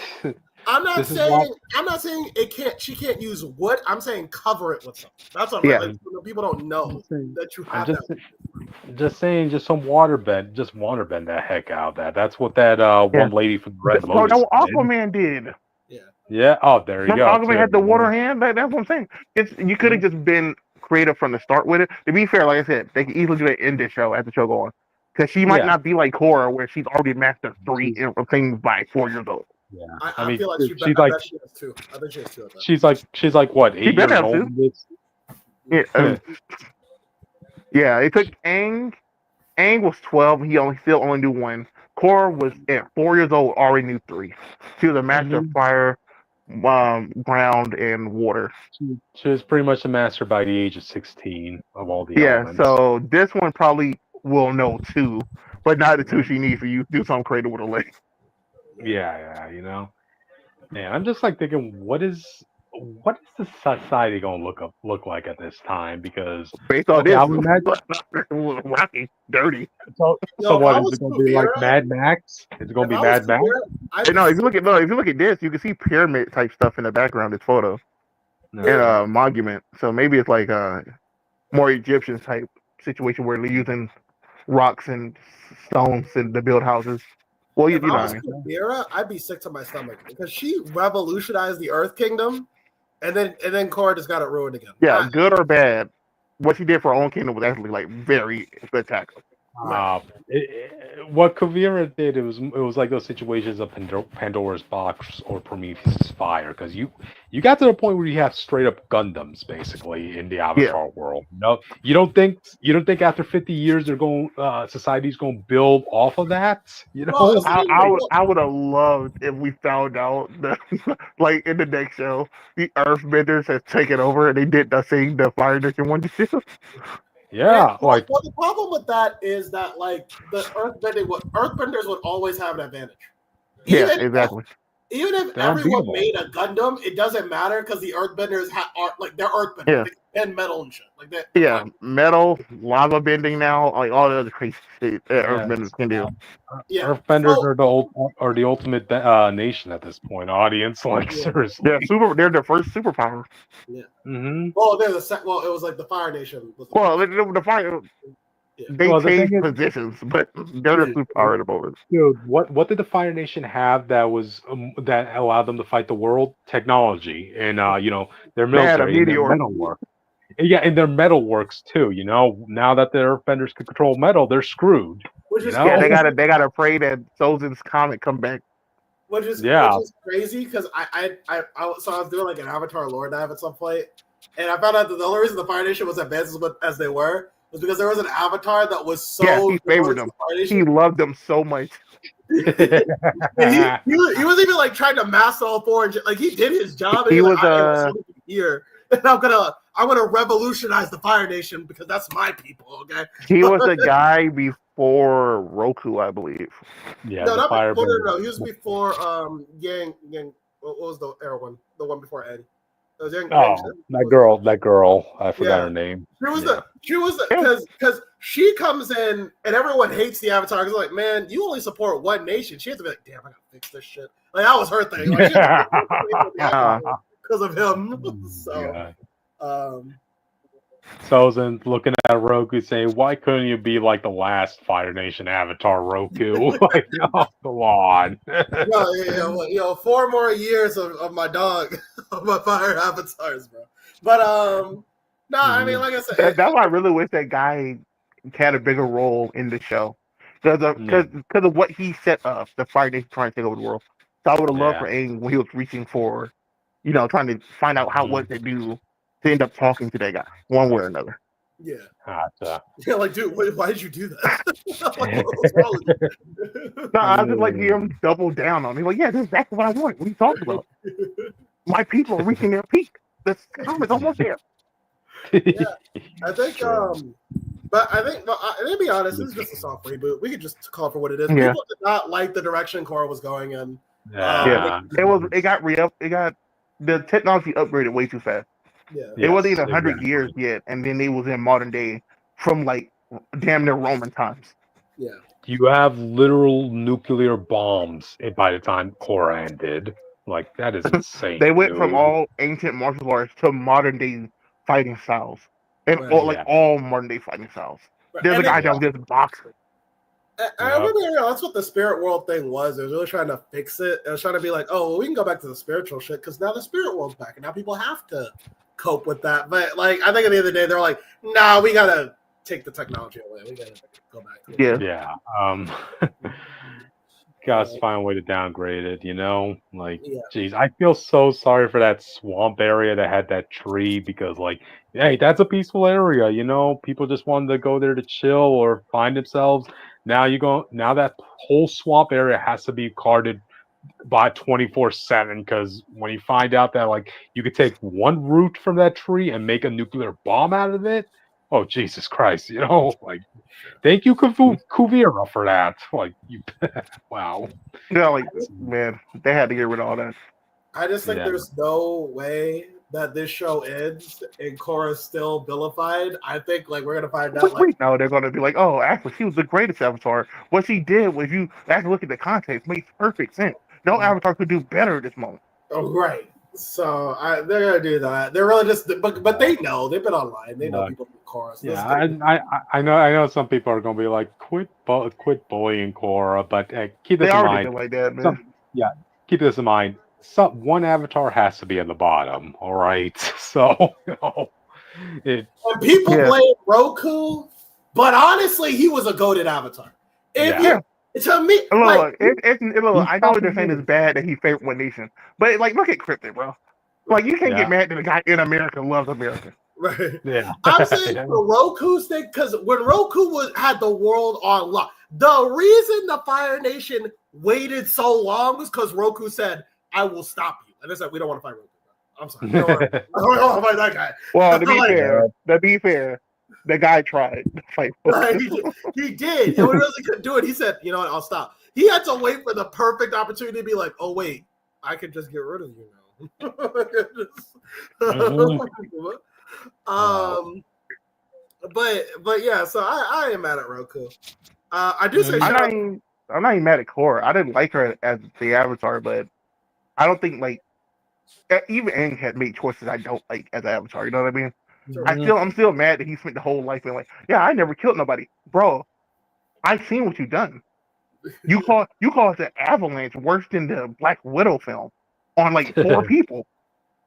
I'm not saying it can't. She can't use wood. I'm saying cover it with something. That's what I'm like, people don't know that you have that. Just saying, just water bend that heck out of that. That's what that one lady from Red Lotus did. Aquaman did. Yeah. Oh, there you go. Aquaman had the water hand. That's what I'm saying. You could have just been creative from the start with it. To be fair, like I said, they could easily do it in this show as the show goes on. Because she might not be like Korra, where she's already mastered 3 things by 4 years old. Yeah, I mean, feel like she's like she has 2. I think she has 2 of them. She's like what, 8 years old? Yeah, it took Aang. Aang was 12. He still only knew 1. Korra was at 4 years old, already knew 3. She was a master of fire, ground, and water. She was pretty much a master by the age of 16 of all the elements. So this one probably will know 2, but not the 2 she needs for you to do something creative with her leg. Yeah, you know. Man, I'm just like thinking, what is what is the society gonna look like at this time? Because Based on okay, this, I would imagine. rocky, dirty. So Yo, if what I is was it gonna be like? Kuvira, Mad Max? Is it gonna if be I was Mad Max? Kuvira, I'd Hey, be no, if you look at this, you can see pyramid type stuff in the background. This photo and No. a monument. So maybe it's like a more Egyptian type situation where they're using rocks and stones to build houses. Well, you if I know what I was mean. Kuvira, I'd be sick to my stomach because she revolutionized the Earth Kingdom, and then Korra just got it ruined again. Yeah, good or bad, what she did for her own kingdom was actually like very spectacular. Uh, what Kavira did, it was like those situations of Pandora's box or Prometheus' fire, because you got to the point where you have straight up Gundams basically in the Yeah, Avatar world. No, you don't think after 50 years they're going society's going to build off of that? Well, it's not even like, I would have loved if we found out that like in the next show the Earthbenders has taken over and they did the thing the Fire Nation wanted to do. Yeah, like well, the problem with that is that like the Earthbenders would always have an advantage. Yeah, Even exactly. even if they're everyone unbeatable. made a Gundam, it doesn't matter because the Earthbenders are like they're Earthbenders. Yeah. They can bend metal and shit. Like that. Yeah, metal, lava bending now, like all the other crazy shit that Yeah. Earthbenders can do. Yeah. Earthbenders So- are the ultimate nation at this point. Audience, like Yeah. seriously. They're the first superpower. Mm-hmm. Well, they're well, it was like the Fire Nation. Was the Well, the Fire Yeah. they Well, the changed thing is- positions, but they're the Yeah. superpower at the moment. Dude, what did the Fire Nation have that was that allowed them to fight the world? Technology and their They had a military and their meteor. metalwork. Yeah, and their metalworks too. Now that the Earthbenders can control metal, they're screwed. which is Yeah, No. they gotta pray that Sozin's comet come back. which is Yeah. crazy because I was doing like an Avatar lore dive at some point, and I found out that the only reason the Fire Nation was advanced as they were was because there was an Avatar that was so Yeah, he favored devoted to them. the Fire He Nation. loved them so much. And he was even like trying to master all four and shit. Like he did his job. And He he's was, like, I am here, and I'm gonna revolutionize the Fire Nation because that's my people. Okay. He was the guy before Roku, I believe. Yeah, No, the not Fire before. No, he was before Yang. What was the era one? The one before Ed. It was Yang. Oh, that girl. I forgot Yeah. her name. She was the because she comes in and everyone hates the Avatar because like, man, you only support one nation. She has to be like, damn, I gotta fix this shit. Like that was her thing. Like, because of him. So, Yeah. Sozen looking at Roku saying, "Why couldn't you be like the last Fire Nation Avatar, Roku?" Like, oh, come on. yo, 4 more years of my dog, of my fire avatars, bro. But no, I mean, like I said, That's why I really wish that guy had a bigger role in the show because of what he set up. The Fire Nation trying to take over the world. So I would have loved for Aang when he was reaching for, trying to find out what to do to end up talking to that guy one way or another. yeah, Gotcha. yeah, like, dude, why did you do that? Like, what was wrong with you? No, I just like hear him double down on me. Like, yeah, this is exactly what I want. What are you talking about? My people are reaching their peak. The comet's almost there. I think, but I think, to be honest, this is just a soft reboot. We could just call it for what it is. Yeah. People did not like the direction Korra was going in. Yeah. It got re-up. It got the technology upgraded way too fast. Yeah, It wasn't even Yes, 100 exactly. years yet, and then it was in modern day from like damn near Roman times. yeah. You have literal nuclear bombs by the time Korra ended. Like, that is insane. They went from dude. all ancient martial arts to modern day fighting styles, and Right. all modern day fighting styles. There's a guy that was just boxing. I remember that's what the spirit world thing was. It was really trying to fix it. It was trying to be like, oh, well, we can go back to the spiritual shit because now the spirit world's back, and now people have to cope with that. But like, I think at the end of the day, they're like, nah, we gotta take the technology away. We gotta go back to it. Yeah. Gotta find a way to downgrade it, Like, Yeah. geez, I feel so sorry for that swamp area that had that tree because, like, hey, that's a peaceful area, People just wanted to go there to chill or find themselves. Now that whole swamp area has to be guarded by 24/7 because when you find out that like you could take one root from that tree and make a nuclear bomb out of it, oh Jesus Christ, like thank you Kuvira for that. Like you wow. Like man, they had to get rid of all that. I just think Yeah. there's no way that this show ends and Korra's still vilified. I think like we're gonna find out like We know they're gonna be like, oh, actually, she was the greatest Avatar. What she did, if you actually look at the context, makes perfect sense. No Avatar could do better at this moment. oh, right. So they're gonna do that. They're really just, but they know they've been online. They know people with Korra. So Yeah, I know some people are gonna be like, quit bullying Korra, but keep this They in already mind. did like that, man. Keep this in mind. One Avatar has to be in the bottom. All right, so it. And people blame Roku, but honestly, he was a goated Avatar. If you to me, look, I know they're saying it's bad that he favored one nation, but like, look at Cryptid, bro. Like, you can't get mad that a guy in America loves America. Right. Yeah. I'm saying for Roku's thing, because when Roku had the world on lock, the reason the Fire Nation waited so long was because Roku said, "I will stop you," and they said, "We don't want to fight Roku." I'm sorry, we don't want to fight that guy. Well, to be fair, the guy tried to fight. Right, he did. And when he really couldn't do it, he said, "You know what? I'll stop." He had to wait for the perfect opportunity to be like, "Oh wait, I could just get rid of you now." But yeah, so I am mad at Roku. I do say I'm not even mad at Korra. I didn't like her as the Avatar, but I don't think like even Aang had made choices I don't like as an Avatar. You know what I mean? I'm still mad that he spent the whole life being like, yeah, I never killed nobody, bro. I've seen what you've done. You call it the Avalanche worse than the Black Widow film on like 4 people.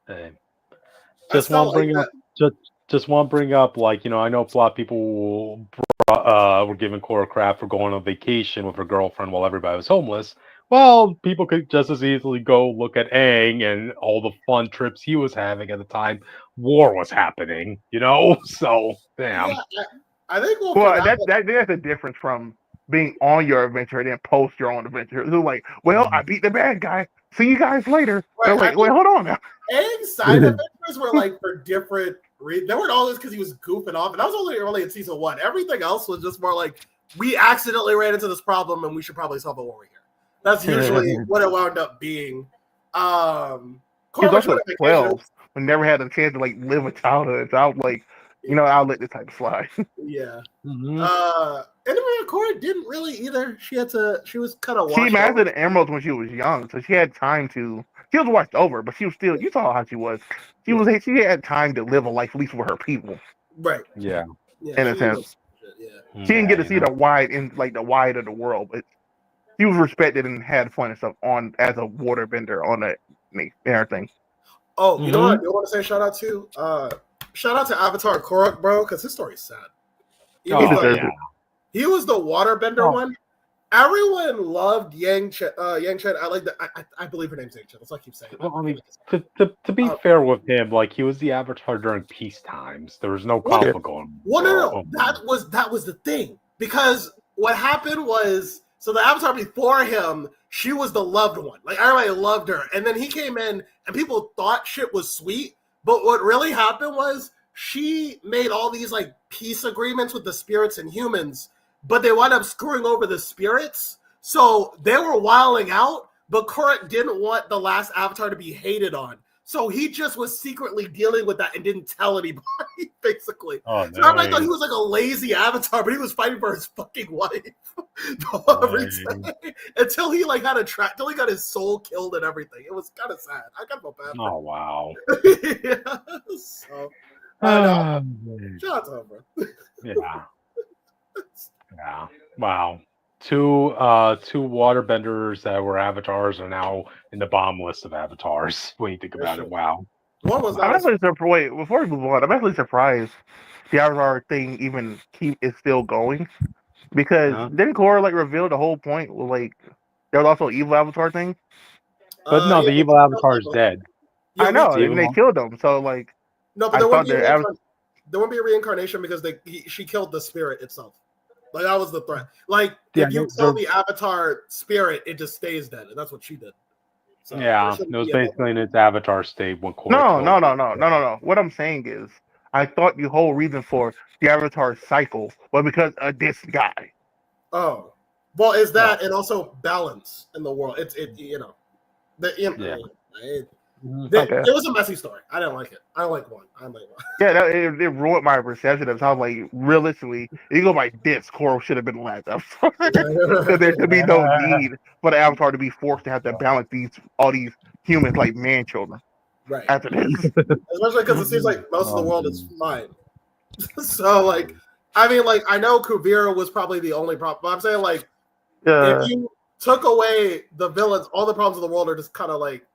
Hey. Just want to bring up, like, you know, I know a lot of people were giving Korra crap for going on vacation with her girlfriend while everybody was homeless. Well, people could just as easily go look at Aang and all the fun trips he was having at the time. War was happening, you know? So, damn. Yeah, I think that's a difference from being on your adventure and then post your own adventure. They're like, well, I beat the bad guy. See you guys later. They're like, wait, hold on now. Aang's side adventures were like for different reasons. They weren't all just because he was goofing off, and that was only early in season 1. Everything else was just more like, we accidentally ran into this problem and we should probably solve it while we're here. That's usually what it wound up being. He was also 12 and never had a chance to like live a childhood. So I was like, you know, I'll let this type slide. Yeah. Anyway, Korra didn't really either. She was kind of She mastered the emeralds when she was young, so she had time to. She was washed over, but she was still. You saw how she was. She had time to live a life at least with her people. Right. Yeah. In a sense. She didn't get to see the wide of the world, but she was respected and had fun and stuff as a waterbender on that everything. Oh, you know what? You want to say shout out to Avatar Korra, bro, because his story's sad. He was the waterbender one. Everyone loved Yang Chen. I believe her name's Yang Chen. That's what I keep saying. Well, I mean, to be fair with him, like, he was the Avatar during peace times. There was no conflict going on. Well, no. That was the thing. Because what happened was, so the Avatar before him, she was the loved one. Like, everybody loved her. And then he came in, and people thought shit was sweet. But what really happened was, she made all these, like, peace agreements with the spirits and humans, but they wound up screwing over the spirits. So they were wilding out, but Korra didn't want the last Avatar to be hated on. So he just was secretly dealing with that and didn't tell anybody, basically. So everybody thought he was like a lazy Avatar, but he was fighting for his fucking wife until he like until he got his soul killed and everything. It was kind of sad. I kind of felt bad. Oh wow. So, shout out to him, bro. Yeah. Wow. Two waterbenders that were avatars are now in the bomb list of avatars. When you think about it, wow. One was I'm actually surprised. Before we move on, I'm actually surprised the avatar thing even is still going, because didn't Korra like reveal the whole point? Like, there was also an evil avatar thing. But no, the evil avatar is dead. I know, and they killed him. So like, no, but there wouldn't be a reincarnation because she killed the spirit itself. Like, that was the threat. Like, if you kill the avatar spirit, it just stays dead, and that's what she did. So, it was basically in its avatar state when Korra. No. What I'm saying is, I thought the whole reason for the avatar cycle was because of this guy. Oh, well, is that and also balance in the world? Okay. It was a messy story. I didn't like it. I don't like one. I don't like one. Yeah, it ruined my perception of how, like, realistically, you go by this, Coral should have been the last episode. So there should be no need for the Avatar to be forced to have to balance all these humans like man children. Right. After this, Especially because it seems like most of the world is fine. So, like, I mean, like, I know Kuvira was probably the only problem, but I'm saying, like, if you took away the villains, all the problems of the world are just kind of like,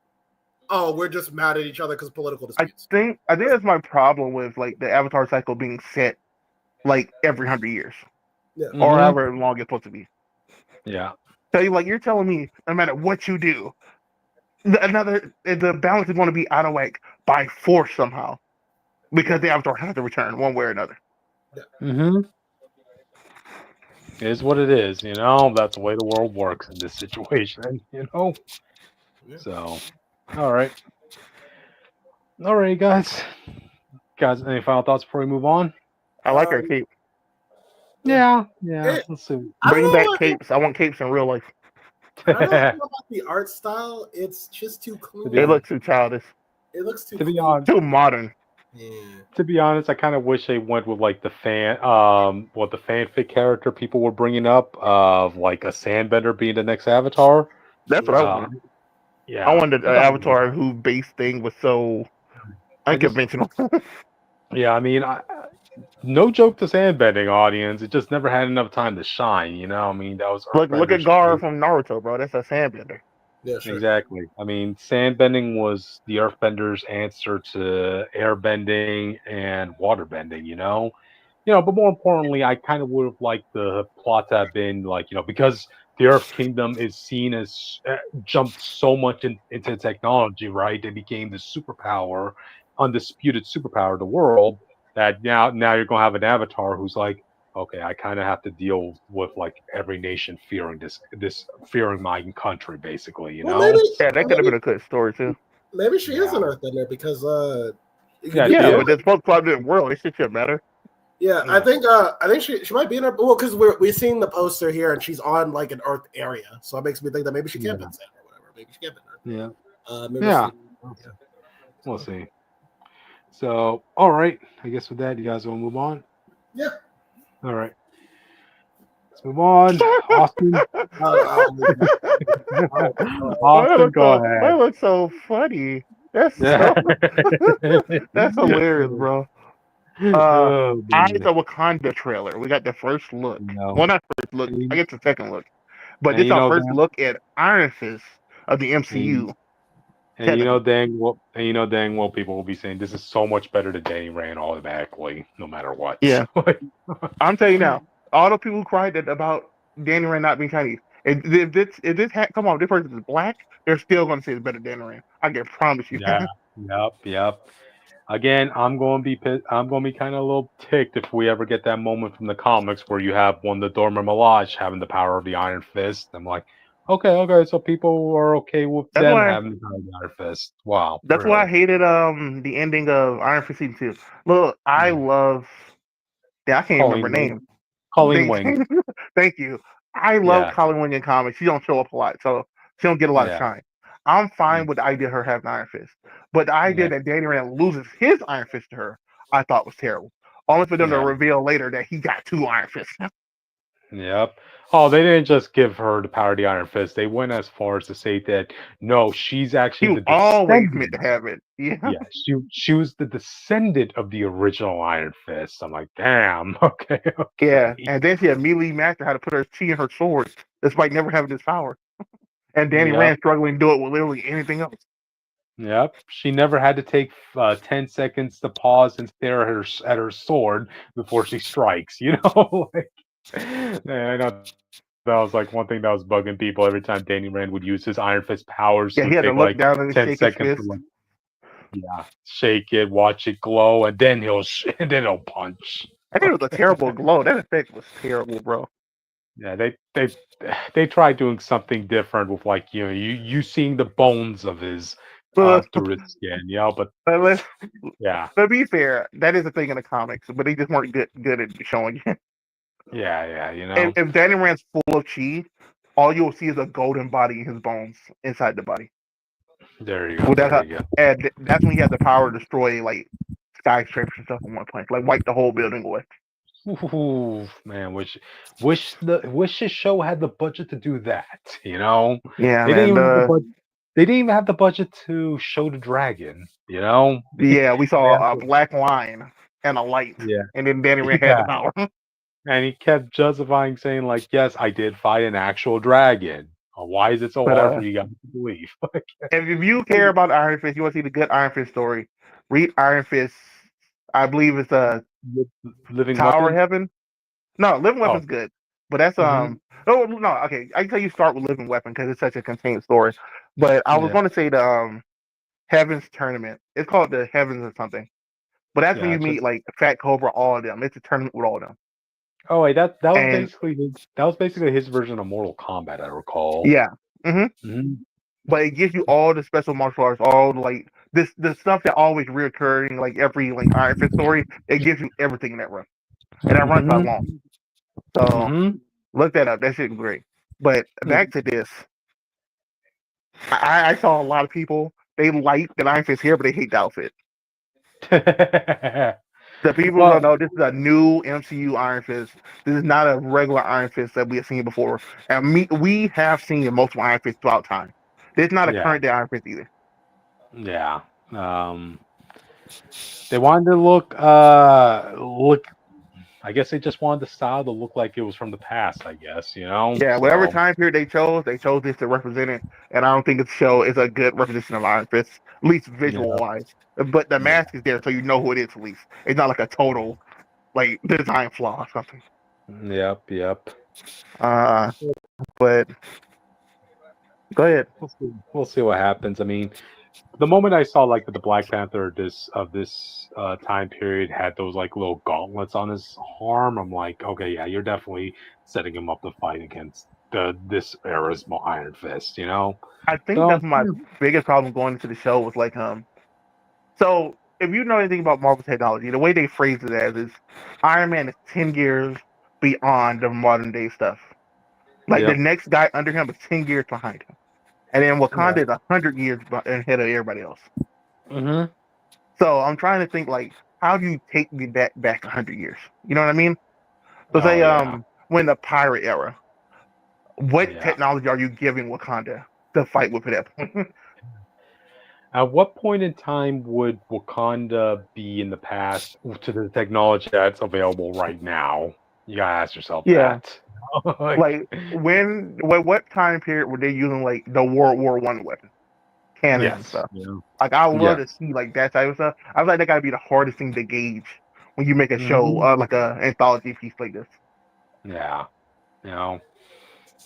oh, we're just mad at each other because of political disputes. I think that's my problem with, like, the Avatar cycle being set like every 100 years, or however long it's supposed to be. Yeah. So you're telling me no matter what you do, the balance is going to be out of whack by force somehow because the Avatar has to return one way or another. It is what it is, That's the way the world works in this situation, Yeah. So, all right, guys. Any final thoughts before we move on? I like our cape. Yeah. Let's see. Bring back capes. I want capes in real life. I don't know about the art style. It's just too clean. It looks too childish. It looks too be honest, too modern. Yeah. To be honest, I kind of wish they went with like the fanfic character people were bringing up of like a sandbender being the next Avatar. That's what I wanted. Yeah, I wanted an Avatar whose base thing was so unconventional. Yeah, I mean, no joke to sandbending audience. It just never had enough time to shine. I mean, that was look at Gar from Naruto, bro. That's a sandbender. Yeah, sure. Exactly. I mean, sandbending was the Earthbender's answer to airbending and waterbending. But more importantly, I kind of would have liked the plot to have been like, because the Earth Kingdom is seen as jumped so much into technology, right? They became the superpower, undisputed superpower of the world. That now you're gonna have an Avatar who's like, okay, I kind of have to deal with like every nation fearing this fearing my country, basically. Maybe, that could have been a good story too. Maybe she is an Earthbender because but this post-clouded world, it should matter. Yeah, I think she might be in her. Well, because we've seen the poster here, and she's on like an Earth area, so it makes me think that maybe she can't be insane or whatever. Maybe she can't be in Earth. We'll see. So, all right. I guess with that, you guys want to move on? Yeah. All right. Let's move on. Austin. Austin, go ahead. That looks so funny. That's that's hilarious, bro. Eyes of Wakanda trailer. We got the first look. Well, not first look. I guess the second look. But this is our first look at Iron Fist of the MCU. And dang well, people will be saying this is so much better than Danny Rand automatically, no matter what. Yeah. I'm telling you now, all the people who cried about Danny Rand not being Chinese, if this come on, this person is black, they're still going to say it's better than Danny Rand. I can promise you. Yeah. Yep. Again, I'm going to be kind of a little ticked if we ever get that moment from the comics where you have one of the Dormer Malaj having the power of the Iron Fist. I'm like, okay, so people are okay with them having the power of the Iron Fist. Wow. That's why I hated the ending of Iron Fist season 2. Look, I love. Yeah, I can't remember her name. Colleen Wing. Thank you. I love Colleen Wing in comics. She don't show up a lot, so she don't get a lot of shine. I'm fine with the idea of her having Iron Fist. But the idea that Danny Rand loses his Iron Fist to her, I thought was terrible. Only for them to reveal later that he got 2 Iron Fists. Yep. Oh, they didn't just give her the power of the Iron Fist. They went as far as to say that no, she's actually the always meant to have it. Yeah, she was the descendant of the original Iron Fist. I'm like, damn. Okay. Yeah, and then she immediately mastered how to put her chi in her sword, despite never having this power. And Danny Rand struggling to do it with literally anything else. Yep. She never had to take 10 seconds to pause and stare at her sword before she strikes. I know that was like one thing that was bugging people every time Danny Rand would use his Iron Fist powers. Yeah, he had to look down and 10 seconds to shake it, watch it glow, and then he'll punch. I think it was a terrible glow. That effect was terrible, bro. Yeah, they tried doing something different with like you seeing the bones of his through his skin, but let's be fair, that is a thing in the comics, but they just weren't good at showing it. Yeah, If Danny Rand's full of chi, all you'll see is a golden body in his bones inside the body. There you go. Well, There you and that's when he had the power to destroy like skyscrapers and stuff in one punch, like wipe the whole building away. go. Ooh, man, wish this show had the budget to do that. You know, Yeah, they didn't man. even have the budget. They didn't even have the budget to show the dragon. You know. Yeah, we They have saw a to- black line and a light, yeah. and then Danny Rand had the Yeah. power. And he kept justifying, saying like, "Yes, I did fight an actual dragon. Why is it so But hard for you guys to believe?" if you care about Iron Fist, you want to see the good Iron Fist story, read Iron Fist. I believe it's Living Tower weapon. Heaven. No, Living Oh. Weapon's good, but that's Mhm. Oh no, okay. I can tell you start with Living Weapon because it's such a contained story. But I was Yeah. going to say the Heaven's Tournament. It's called the Heavens or something. But that's when Yeah. you Just. meet like Fat Cobra, all of them. It's a tournament with all of them. Oh wait, that was And basically his version of Mortal Kombat. I recall. yeah, hmm Mhm. but it gives you all the special martial arts, all like this the stuff that always reoccurring like every like Iron Fist story. It gives you everything in that run, and that runs not long. Mhm. So Mhm. look that up. That shit's great. But back to this, I saw a lot of people they like the Iron Fist here, but they hate the outfit. The people who don't Well, know this is a new MCU Iron Fist. This is not a regular Iron Fist that we have seen before. And we have seen multiple Iron Fists throughout time. This is not a yeah, current day Iron Fist either. yeah. They wanted to look. I guess they just wanted the style to look like it was from the past. I guess you know. Yeah, whatever So time period they chose this to represent it. And I don't think the show is a good representation of Iron Fist, at least visual yeah, wise. But the yeah. mask is there, so you know who it is at least. It's not like a total like design flaw or something. Yep, yep. Uh, but go ahead. We'll see what happens. I mean, the moment I saw like that the Black Panther this time period had those like little gauntlets on his arm, I'm like, okay, yeah, you're definitely setting him up to fight against this era's Iron Fist, you know. I think So that's my biggest problem going into the show was like so if you know anything about Marvel technology, the way they phrase it as is Iron Man is 10 years beyond the modern day stuff. Like the yep, next guy under him is 10 years behind him. And then yeah, Wakanda is 100 years ahead of everybody else. mm-hmm. So I'm trying to think like, how do you take me back 100 years? You know what I mean? So Oh say yeah, when the pirate era, what yeah. technology are you giving Wakanda to fight with at that point? At what point in time would Wakanda be in the past to the technology that's available right now? You gotta ask yourself Yeah. that. Like, Like what time period were they using like the World War I weapon? Cannons and yes, stuff. yeah, Like I would love yeah. to see like that type of stuff. I was like that gotta be the hardest thing to gauge when you make a show Mhm. like a anthology piece like this. Yeah, you know,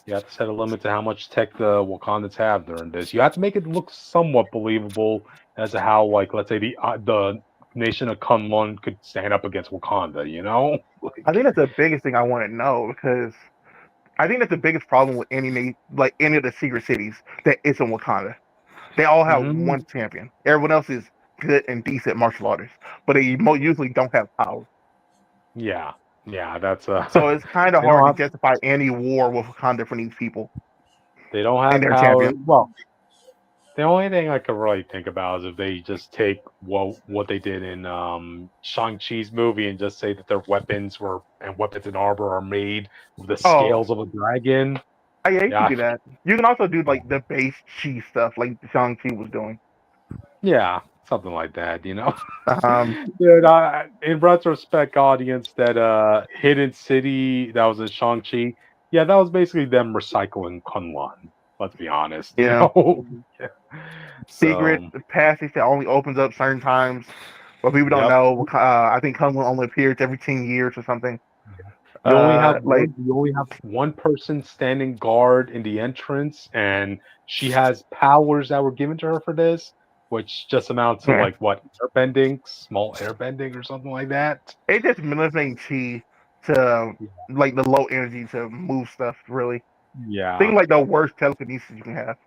you have to set a limit to how much tech the Wakandans have during this. You have to make it look somewhat believable as to how, like, let's say the nation of Kunlun could stand up against Wakanda. You know, I like, think that's the biggest thing I want to know because I think that's the biggest problem with like any of the secret cities that isn't Wakanda. They all have mhm. one champion. Everyone else is good and decent martial artists, but they usually don't have power. Yeah, yeah, that's So it's kind of they don't hard to have justify any war with Wakanda for these people they don't and have their power. champion. Well, the only thing I could really think about is if they just take what they did in Shang-Chi's movie and just say that their weapons and armor are made with the Oh, scales of a dragon. yeah, you can Yeah, do that. You can also do like the base chi stuff, like Shang-Chi was doing. yeah, something like that, you know. Um, Dude, in retrospect, audience, that hidden city that was in Shang-Chi, yeah, that was basically them recycling Kunlun. Let's be honest, you yeah, know. Yeah. secret So, passage that only opens up certain times, but people don't yep. know. I think Kung only appears every 10 years or something. Like You only have one person standing guard in the entrance, and she has powers that were given to her for this, which just amount to yeah, like what airbending, small airbending, or something like that. it just manipulating chi to Yeah, like the low energy to move stuff. Really, yeah, think like the worst telekinesis you can have.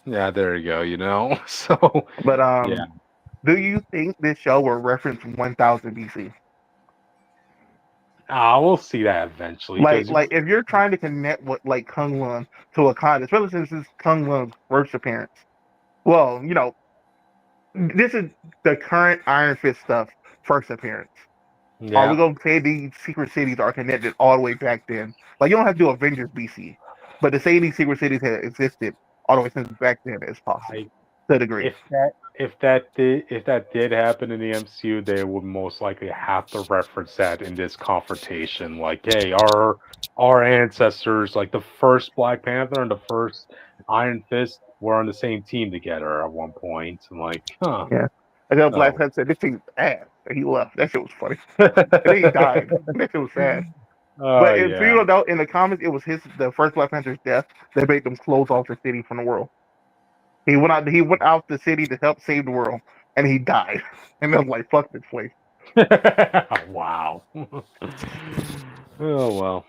yeah. There you go. You know, so But yeah, do you think this show will reference 1000 BC? we'll see that eventually Like, because like if you're trying to connect with like Kung Lun to Wakanda, especially since this is Kung Lun's first appearance, Well, this is the current Iron Fist stuff first appearance. Are we Yeah, gonna say these secret cities are connected all the way back then? Like you don't have to do Avengers BC, but to say these secret cities have existed all the way since back then is possible I to a degree. if that did happen in the MCU, they would most likely have to reference that in this confrontation. Like, hey, our ancestors, like the first Black Panther and the first Iron Fist, were on the same team together at one point. And like, huh? Yeah. And then Black Oh, Panther said, "This thing's ass," and he left. That shit was funny. And then he died. That shit was sad. oh But if yeah. you don't know, in the comics, it was the first Black Panther's death that made them close off the city from the world. He went out the city to help save the world, and he died. And then like, fuck this place. Wow. Oh well,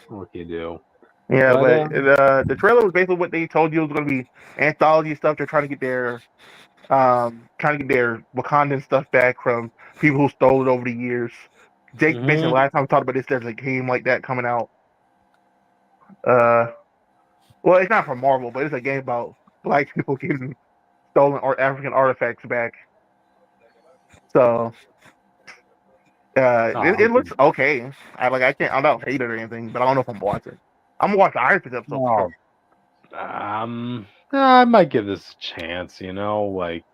what can you do? Yeah, But but the trailer was basically what they told you it was going to be anthology stuff. They're trying to get their Wakandan stuff back from people who stole it over the years. Jake mentioned mhm. last time we talked about this. There's a game like that coming out. Uh, well, it's not from Marvel, but it's a game about black people getting stolen or African artifacts back. So Oh, it okay. looks okay. I don't hate it or anything, but I don't know if I'm watching. I'm gonna watch the Iron Fist episode for Oh, sure. I might give this a chance. Like,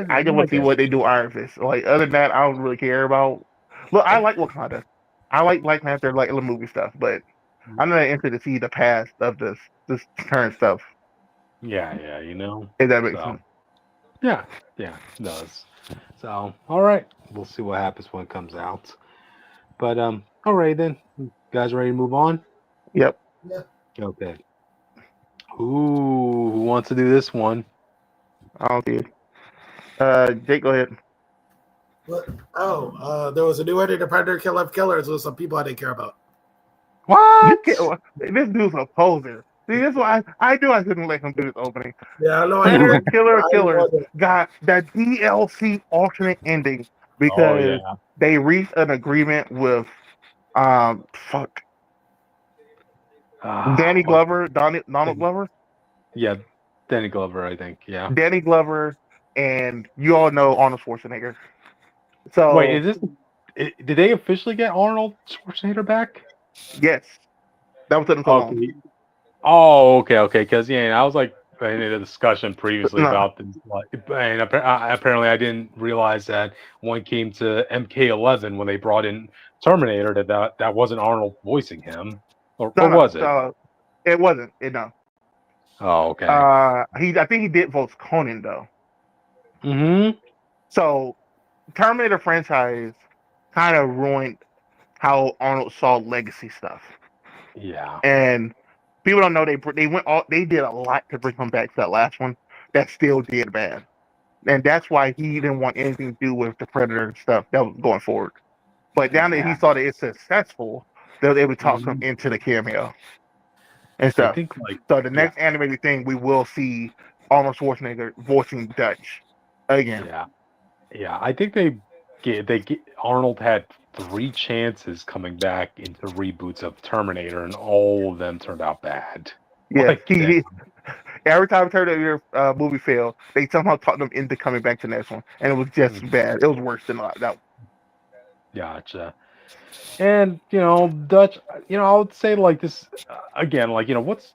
I just want might to see give it what they a do chance. Iron Fist. Like other than that, I don't really care about. Look, I like Wakanda. I like Black Panther, like the movie stuff, but I'm not interested to see the past of this current stuff. Yeah, yeah, If that makes So, sense. yeah, yeah, it does. So, all right, we'll see what happens when it comes out. But all right then, you guys ready to move on? Yep. Yeah. Okay. Ooh, who wants to do this one? I don't see it. Jake, go ahead. What? Oh, there was a new editor, Predator Kill Left Killers with some people I didn't care about. You What? can't. This dude's a poser. See, this is why I knew I couldn't let him do this opening. Yeah, I know I didn't Predator want to, Killer I didn't Killers want to. got that DLC alternate ending Oh because yeah. they reached an agreement with fuck Ah, Danny what? Glover, Donald Glover, Yeah, Danny Glover, I think. Yeah. Danny Glover, and you all know Arnold Schwarzenegger. Wait, So is this? Did they officially get Arnold Schwarzenegger back? yes, that was taking so long. Okay. Oh, okay, okay. Because I was like in a discussion previously No, about this, like, and apparently I didn't realize that when it came to MK11 when they brought in Terminator that wasn't Arnold voicing him, or no. was it? It wasn't. No. Oh, okay. I think he did voice Conan though. Mm-hmm. So Terminator franchise kind of ruined how Arnold saw legacy stuff, Yeah. and people don't know they did a lot to bring him back to that last one that still did bad, and that's why he didn't want anything to do with the Predator stuff that was going forward. But now that he Yeah. saw that it's successful, they were able to talk him Hmm. into the cameo and I stuff. think like So the yeah, next animated thing we will see Arnold Schwarzenegger voicing Dutch again. yeah, yeah. I think they get Arnold had three chances coming back into reboots of Terminator, and all of them turned out bad. Yes, Like, damn. every time Terminator movie failed, they somehow talked them into coming back to the next one, and it was just Mm, bad. It was worse than that. gotcha. And Dutch. I would say like this again. Like, what's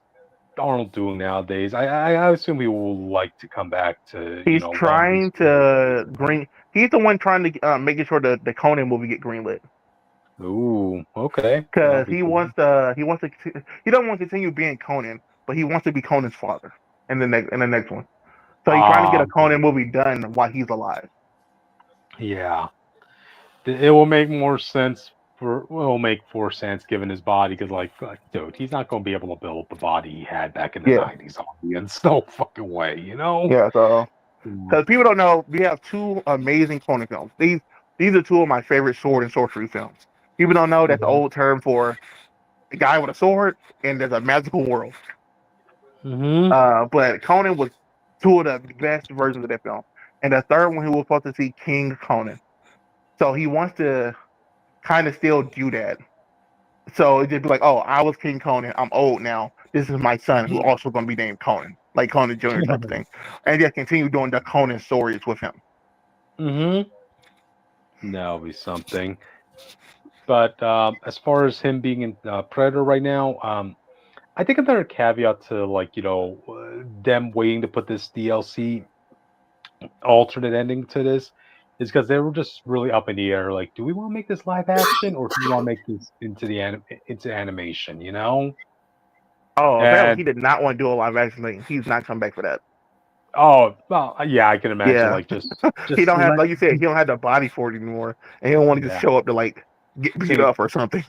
Arnold doing nowadays? I assume he will like to come back to He's one of his trying old to movies. green. He's the one trying to making sure the Conan movie get greenlit Ooh, okay, that'll because be cool. he doesn't want to continue being Conan, but he wants to be Conan's father in the next one. So he's trying to get a Um, Conan movie done while he's alive. yeah. It will make more sense will make more sense given his body because like dude, he's not going to be able to build the body he had back in the Yeah, 90s. In no fucking way. yeah. So Mm, because people don't know, we have two amazing Conan films. These are two of my favorite sword and sorcery films. People don't know that's the mhm, old term for a guy with a sword and there's a magical world. mhm. But Conan was two of the best versions of that film. And the third one, he was supposed to see King Conan. So he wants to kind of still do that. So it just be like, oh, I was King Conan. I'm old now. this is my son who also going to be named Conan, like Conan Jr. type of thing, and just continue doing the Conan stories with him. That'll be something. But as far as him being in Predator right now, I think another caveat to like them waiting to put this DLC alternate ending to this is because they were just really up in the air. Like, do we want to make this live action or do we want to make this into animation? Oh, apparently he And did not want to do a live action thing. He's not coming back for that. oh well, yeah, I can imagine. Yeah. Like just He don't have, let, like you said, he don't have the body for it anymore, and he don't want to just yeah, show up to like get beat same, up or something.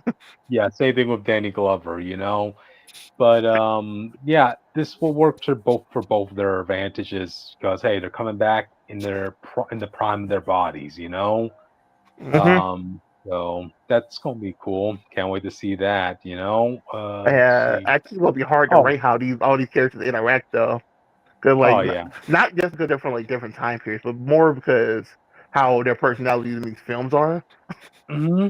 yeah, same thing with Danny Glover. But yeah, this will work for both their advantages because hey, they're coming back in in the prime of their bodies. So that's gonna be cool. Can't wait to see that. Let's see. Actually, it'll be hard to Oh, rate how all these characters interact though, because like oh yeah. not just because they're from like different time periods, but more because how their personalities in these films are. hmm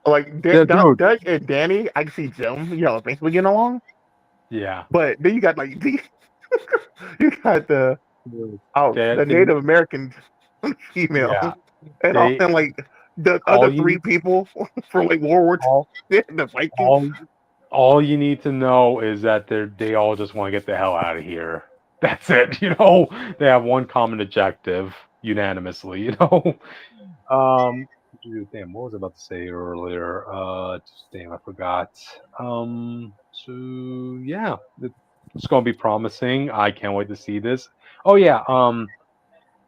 Like Dude. Doug and Danny, I can see them, basically getting along. Yeah. But then you got like you got the They, Native American female, yeah. They and like the all other you three people from like World War all II, the Vikings. all you need to know is that they all just want to get the hell out of here. That's it. They have one common objective unanimously. Damn, what was I about to say earlier? Damn, I forgot. So yeah, it's gonna be promising. I can't wait to see this. Oh yeah,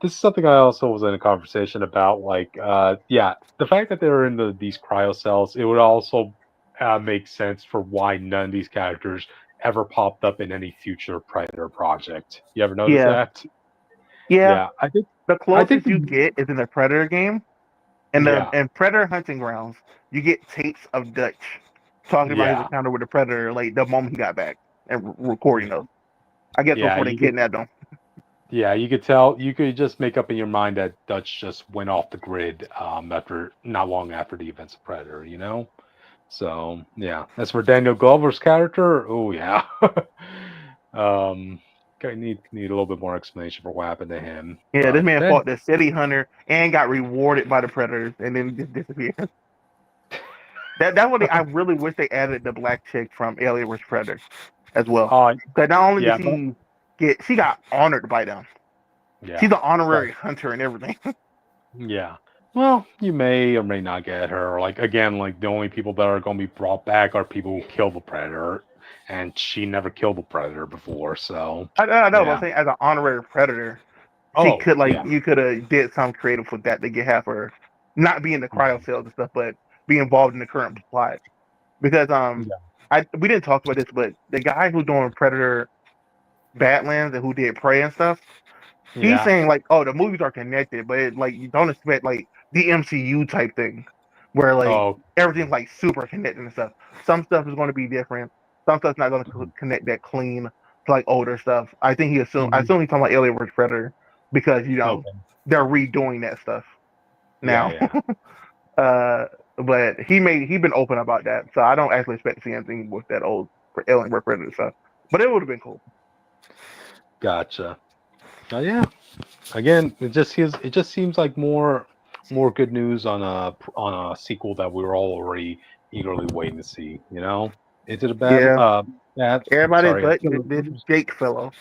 this is something I also was in a conversation about. Like, yeah, the fact that they're in these cryo cells, it would also make sense for why none of these characters ever popped up in any future Predator project. You ever notice Yeah, that? yeah. Yeah, The I think, closest you get is in the Predator game, and the yeah, and Predator Hunting Grounds. You get tapes of Dutch talking about his yeah, encounter with the Predator, like the moment he got back, and recording those. I guess yeah. before they kidnapped him. Yeah, you could tell. You could just make up in your mind that Dutch just went off the grid after not long after the events of Predator. So yeah, as for Daniel Glover's character, oh yeah, need a little bit more explanation for what happened to him. Yeah, this But man then, fought the city hunter and got rewarded by the predators, and then just disappeared. That's what I really wish they added the black chick from Alien vs Predator as well. uh, Because not only yeah, did she got honored by them. yeah, She's an but honorary hunter and everything. yeah. Well, you may or may not get her. Like again, like the only people that are going to be brought back are people who kill the predator, and she never killed the predator before. So I know, but I'm yeah. saying as an honorary predator, she Oh could yeah. you could have did something creative with that to get have her not be in the cryo cells and stuff, but be involved in the current plot. Because we didn't talk about this, but the guy who's doing Predator Badlands and who did Prey and stuff, he's Yeah. saying like, oh, the movies are connected, but like you don't expect like the MCU type thing, where like Oh. everything's like super connected and stuff. Some stuff is going to be different. Some stuff's not going to connect that clean to like older stuff. I think I assume he's talking about Alien vs Predator because Okay. they're redoing that stuff now. Yeah. But he been open about that, so I don't actually expect to see anything with that old Alien vs Predator stuff. But it would have been cool. Gotcha. Yeah. Again, it just seems like more good news on a sequel that we were all already eagerly waiting to see. Into the battle. Yeah. Yeah. Everybody Sorry. but this Jake fellow.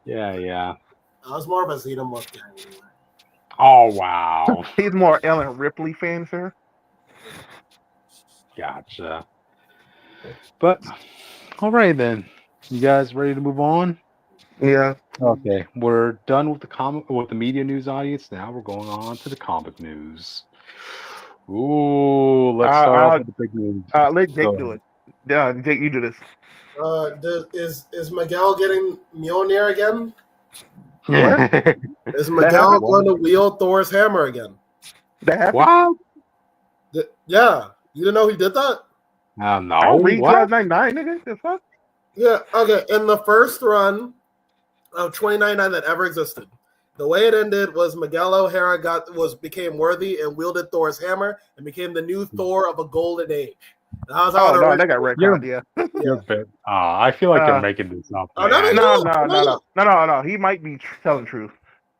Yeah. I was more of a Xenomorph guy anyway. Oh wow. He's more Ellen Ripley fan, sir. Gotcha. But all right then. You guys ready to move on? Yeah. Okay, we're done with the media news audience. Now we're going on to the comic news. Ooh, let's start off with the big news. Let Jake do it. Yeah, Jake, you do this. Is Miguel getting Mjolnir again? What? Is Miguel going to wield Thor's hammer again? That happened? Wow. Yeah, you didn't know he did that? No. I read What? 2099, nigga. The fuck? Yeah. Okay. In the first run of 2099 that ever existed, the way it ended was Miguel O'Hara became worthy and wielded Thor's hammer and became the new Thor of a golden age. I was Oh on no, original. that got retconned. Yeah. You're a bit. I feel like you're Uh, making this up, Oh, no, man. no. He might be telling the truth.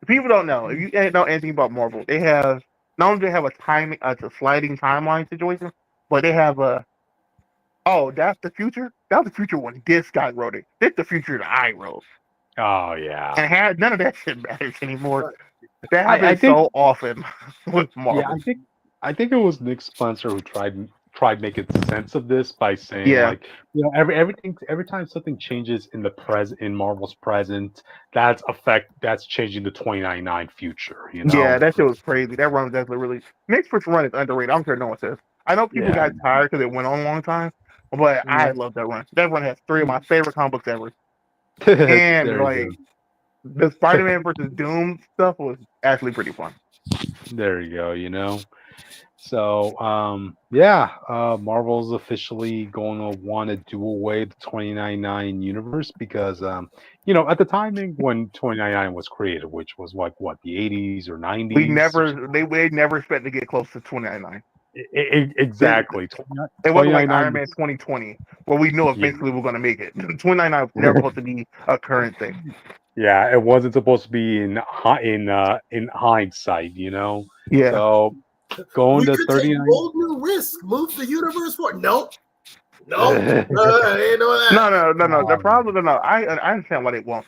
People don't know. If you ain't know anything about Marvel, they have not only do they have a timing, a sliding timeline situation, but they have a. Oh, that's the future. That was the future when this guy wrote it. This the future that I wrote, Oh yeah. and had none of that shit matters anymore. Right. That I happens think so often with yeah, Marvel. I think it was Nick Spencer who tried making sense of this by saying Yeah, like, every time something changes in the present in Marvel's present, that's changing the 2099 future, yeah, that shit was crazy. That run was definitely really. Nick's first run is underrated. I'm sure no one says. I know people Yeah. got tired because it went on a long time, but I Yeah. love that run. That run has three of my favorite comic books ever. And There like you the Spider-Man versus Doom stuff was actually pretty fun. go. There you go, So, yeah, Marvel's officially going to want to do away the 2099 universe because, at the timing when 2099 was created, which was like what, the 80s or 90s or something. They never expect to get close to 2099. Exactly. It wasn't like 2099 Iron Man 2020 where we knew yeah, eventually we're gonna make it. 2099 was never supposed to be a current thing. yeah, it wasn't supposed to be in hindsight. Yeah. So going We to could take 39. bold new risk, move the universe forward. Nope. Nope. I ain't doing that. No. The Um, problem, no. I understand why they won't.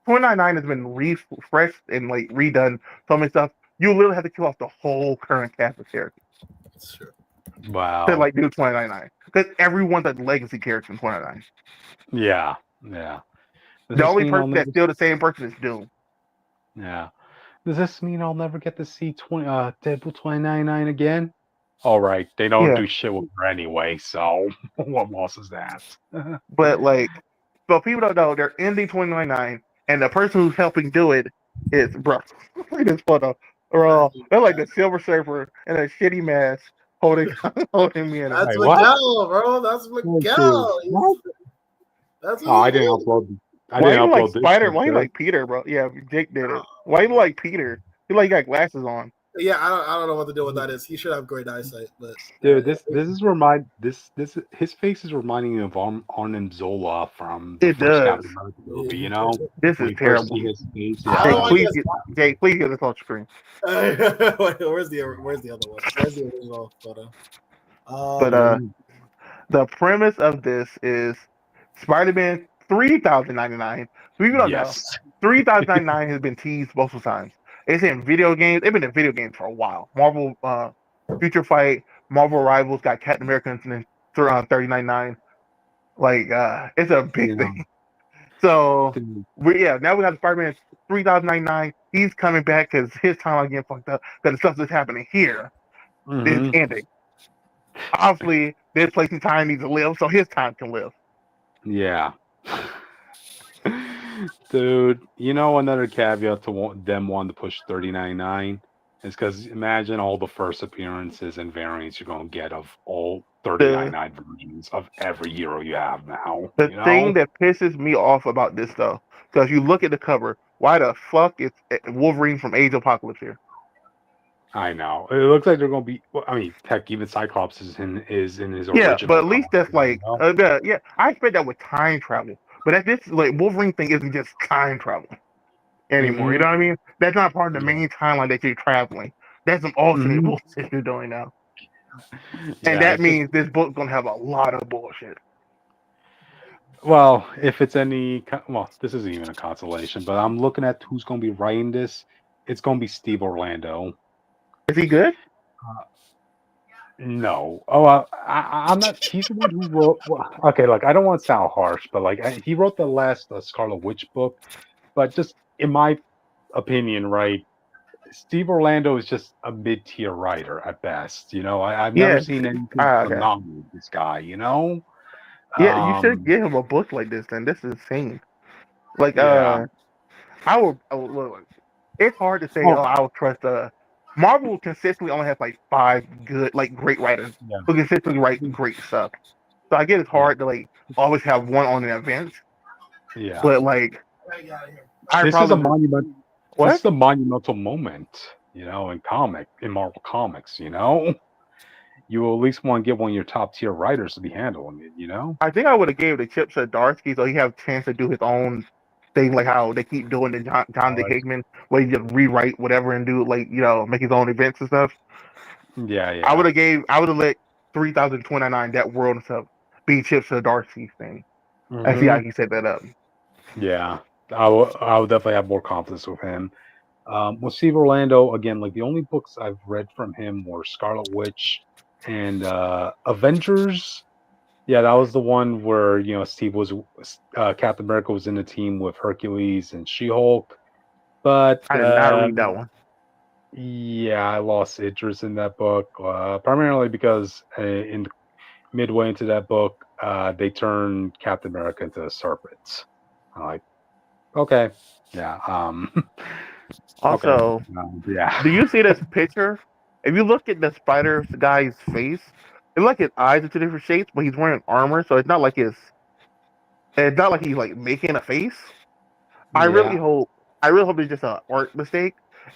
2099 has been refreshed and like redone so many stuff. You literally have to kill off the whole current cast of characters That's true. to wow. like do 2099 because everyone's a legacy character in 2099. Yeah. Yeah. Does The this only mean I'll person that's never? still the same person is Doom. Yeah. Does this mean I'll never get to see Deadpool 2099 again? All right, they don't Yeah, do shit with her anyway, so what loss is that? but like, so people don't know they're ending 2099, and the person who's helping do it is bro. Look at this photo. They're like the Silver Surfer and a shitty mask holding holding me in it. That's Wait, what? Miguel, bro. That's Miguel. What? That's Oh, I what didn't he is. upload. I Why didn't you like upload this Spider? Why you picture. like Peter, bro? Yeah, Jake did it. Why you like Peter? He like got glasses on. Yeah, I don't know what to do with that is. He should have great eyesight, but Dude, this his face is reminding me of Arnim Zola from the It first does. Captain America movie. You know, This when is you first terrible. see his face. I don't Jake, know Yeah. why he please has get Jake, please get this on screen. Wait, where's the other one? Where's the original photo? But Mhm. the premise of this is Spider-Man 3099. So you don't know. Yes. 3099 has been teased multiple times. It's in video games. It's been in video games for a while. Marvel Future Fight, Marvel Rivals got Captain America and 3099. Like it's a big Yeah. thing. So Dude. now we got Spider-Man 3099. He's coming back because his timeline getting fucked up. Because the stuff that's happening here is Mhm. ending. Obviously, this place in time needs to live, so his time can live. Yeah. Dude, another caveat to them wanting to push 3099 is because imagine all the first appearances and variants you're going to get of all The 3099 versions of every hero you have now. the thing that pisses me off about this though, because you look at the cover, why the fuck is Wolverine from Age of Apocalypse here? I know. It looks like they're going to be. Well, I mean, heck, even Cyclops is in his Yeah, but original at least that's like costume. I expect that with time travel, but that this like Wolverine thing isn't just time travel anymore. You Mm-hmm. know what I mean? That's not part of the Yeah. main timeline that you're traveling. That's some alternate Mm-hmm. bullshit you're doing now, and Yeah, that it's just. means this book's gonna have a lot of bullshit. Well, if it's well, this isn't even a consolation, but I'm looking at who's going to be writing this. It's going to be Steve Orlando. Is he good? No. Oh, I'm not. He's the one who wrote. Well, okay, look, I don't want to sound harsh, but like he wrote the last Scarlet Witch book. But just in my opinion, right, Steve Orlando is just a mid-tier writer at best. I've never Yeah. seen anything Okay. phenomenal with this guy. Yeah, you should Um, get him a book like this. Then this is insane. Like yeah. look, it's hard to say. Oh, Oh, I will trust. Marvel consistently only has like five good, like great writers yeah. who consistently write great stuff. So I get it's Yeah. hard to like always have one on an event, Yeah. but like I This is a probably monument. This what? is a monumental moment. In Marvel Comics. you will at least want to get one of your top tier writers to be handling it. You know? I think I would have gave the chips to Darsky so he have a chance to do his own thing, like how they keep doing the John D. Right. Hickman, where he just rewrite whatever and do like make his own events and stuff. Yeah, yeah. I would have let 3029 that world and stuff be chips to Darsky's thing. And see how he set that up. Yeah, I will definitely have more confidence with him. With Steve Orlando, again, like the only books I've read from him were Scarlet Witch and Avengers. Yeah, that was the one where Steve was Captain America was in the team with Hercules and She-Hulk. But I did not read that one. Yeah, I lost interest in that book primarily because in midway into that book, they turned Captain America into a serpent. I'm like, okay, yeah. Also, okay. Yeah. do you see this picture? If you look at the spider guy's face, it's like his eyes are two different shapes, but he's wearing armor, so it's not like he's like making a face. I really hope it's just an art mistake,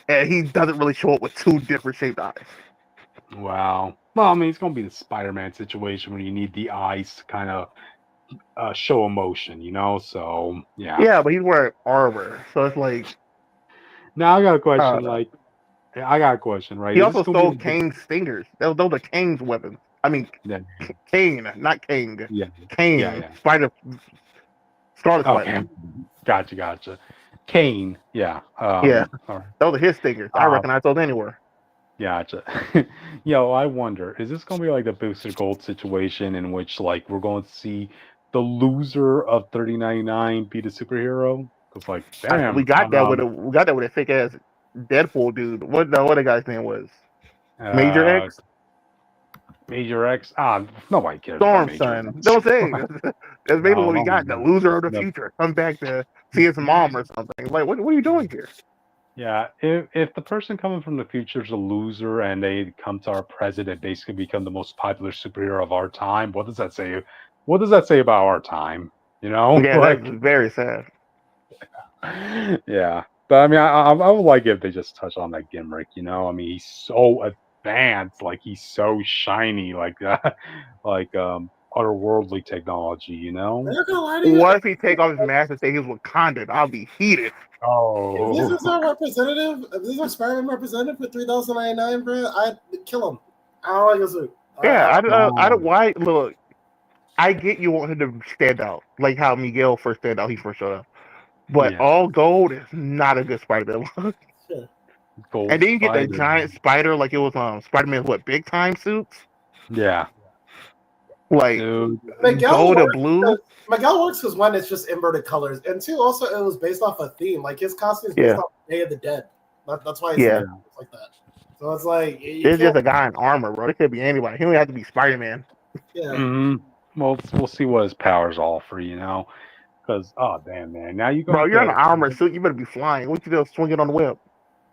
and he doesn't really show up with two different shaped eyes. Wow. Well, I mean, it's gonna be the Spider-Man situation where you need the eyes to kind of show emotion, So yeah. Yeah, but he's wearing armor, so it's like. Now I got a question. I got a question, right? He also stole Kane's stingers. Those are Kane's weapons. I mean, Kane, not Kang. Yeah. Kane, Yeah. Spider. Scarlet Spider. Okay. Gotcha. Kane, yeah. Yeah. Right. Those are his stingers. I recognize those anywhere. Gotcha. I wonder, is this gonna be like the Booster Gold situation in which like we're going to see the loser of 3099 be the superhero? Because like, damn, we got that with a fake ass Deadpool dude. What the guy's name was? Major X. Major X. Nobody cares. Storm Son. Don't say. That's maybe what we got. The loser of the future come back to see his mom or something. Like, what are you doing here? Yeah, if the person coming from the future is a loser and they come to our president, basically become the most popular superhero of our time, what does that say? What does that say about our time? Yeah, that's very sad. Yeah, but I mean, I would like if they just touch on that gimmick. I mean, he's so advanced, like he's so shiny, like that, like otherworldly technology. What if he take off his mask and say he's Wakanda? I'll be heated. Oh, if this is our representative, if this is our Spider-Man representative for 3099, bro, I'd kill him. I don't like this. Yeah, I don't. Why? Look, I get you want him to stand out, like how Miguel first stand out. He first showed up, but all gold is not a good Spider-Man look. Gold and then you get spider. the giant spider, like it was Spider-Man, big time suits? Yeah. Like gold or blue. Miguel works because one, it's just inverted colors, and two, also it was based off a theme. Like his costume is based off Day of the Dead. That's why it's like that. So it's like it's just a guy in armor, bro. It could be anybody. He don't have to be Spider-Man. Yeah. Mm-hmm. Well, we'll see what his powers offer, Because damn, man, now you go. Bro, you're in an armor suit. You better be flying. What you do? Swing it on the web.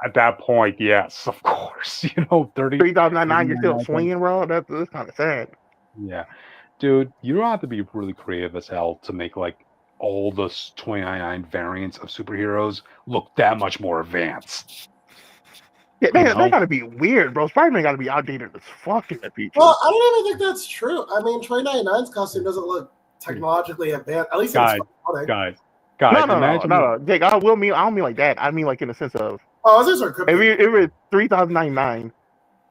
At that point, yes, of course. 3099, you're still swinging, bro. That's kind of sad. Yeah, dude, you don't have to be really creative as hell to make like all the 2099 variants of superheroes look that much more advanced. Yeah, they gotta be weird, bro. Spider-Man gotta be outdated as fuck in the future. Well, I don't even think that's true. I mean, 2099's costume doesn't look technologically advanced. At least guys. No, Jake, I don't mean like that. I mean like in the sense of if it's 3099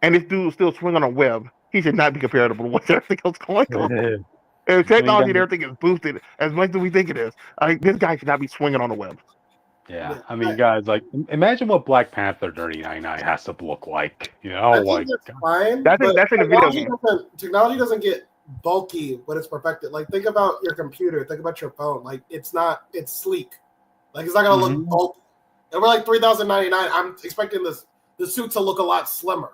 and this dude still swinging on a web, he should not be comparable to what everything else going on. If technology and everything is boosted as much as we think it is, this guy should not be swinging on the web. Yeah, I mean, guys, like, imagine what Black Panther 3099 has to look like. I think that's fine. That's in the video game. Technology doesn't get bulky when it's perfected. Like, think about your computer. Think about your phone. Like, it's sleek. Like, it's not gonna look bulky. And we're like 3099. I'm expecting the suit to look a lot slimmer.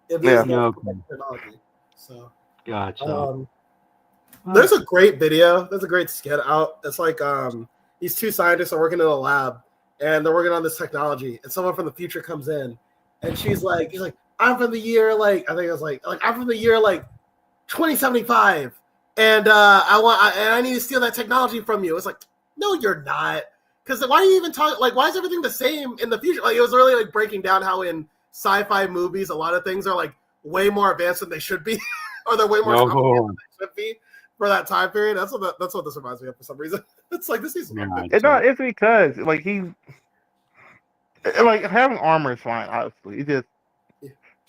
If there's technology. So gotcha. There's a great video. There's a great skit out. It's like these two scientists are working in a lab and they're working on this technology. And someone from the future comes in, and he's like, I'm from the year I'm from the year 2075, and I need to steal that technology from you. It's like, no, you're not. Because why are you even talking? Like, why is everything the same in the future? Like, it was really like breaking down how in sci-fi movies a lot of things are like way more advanced than they should be, or they're way more complicated than they should be for that time period. That's what this reminds me of for some reason. It's like this is it's because like having armor is fine, obviously. It just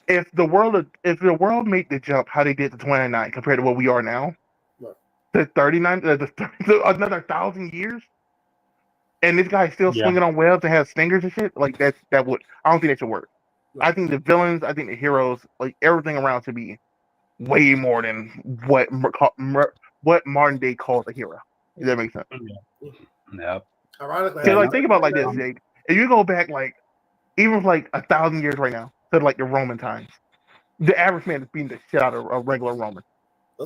if the world made the jump how they did to 29 compared to what we are now, the 39 another 1,000 years, and this guy's still swinging on webs and has stingers and shit, like that would I don't think that should work. I think the villains, I think the heroes, like everything around should be way more than what modern day calls a hero. Does that make sense? Yep. Ironically, like think about it like this, Jake. If you go back like even like 1,000 years right now to like the Roman times, the average man is beating the shit out of a regular Roman. I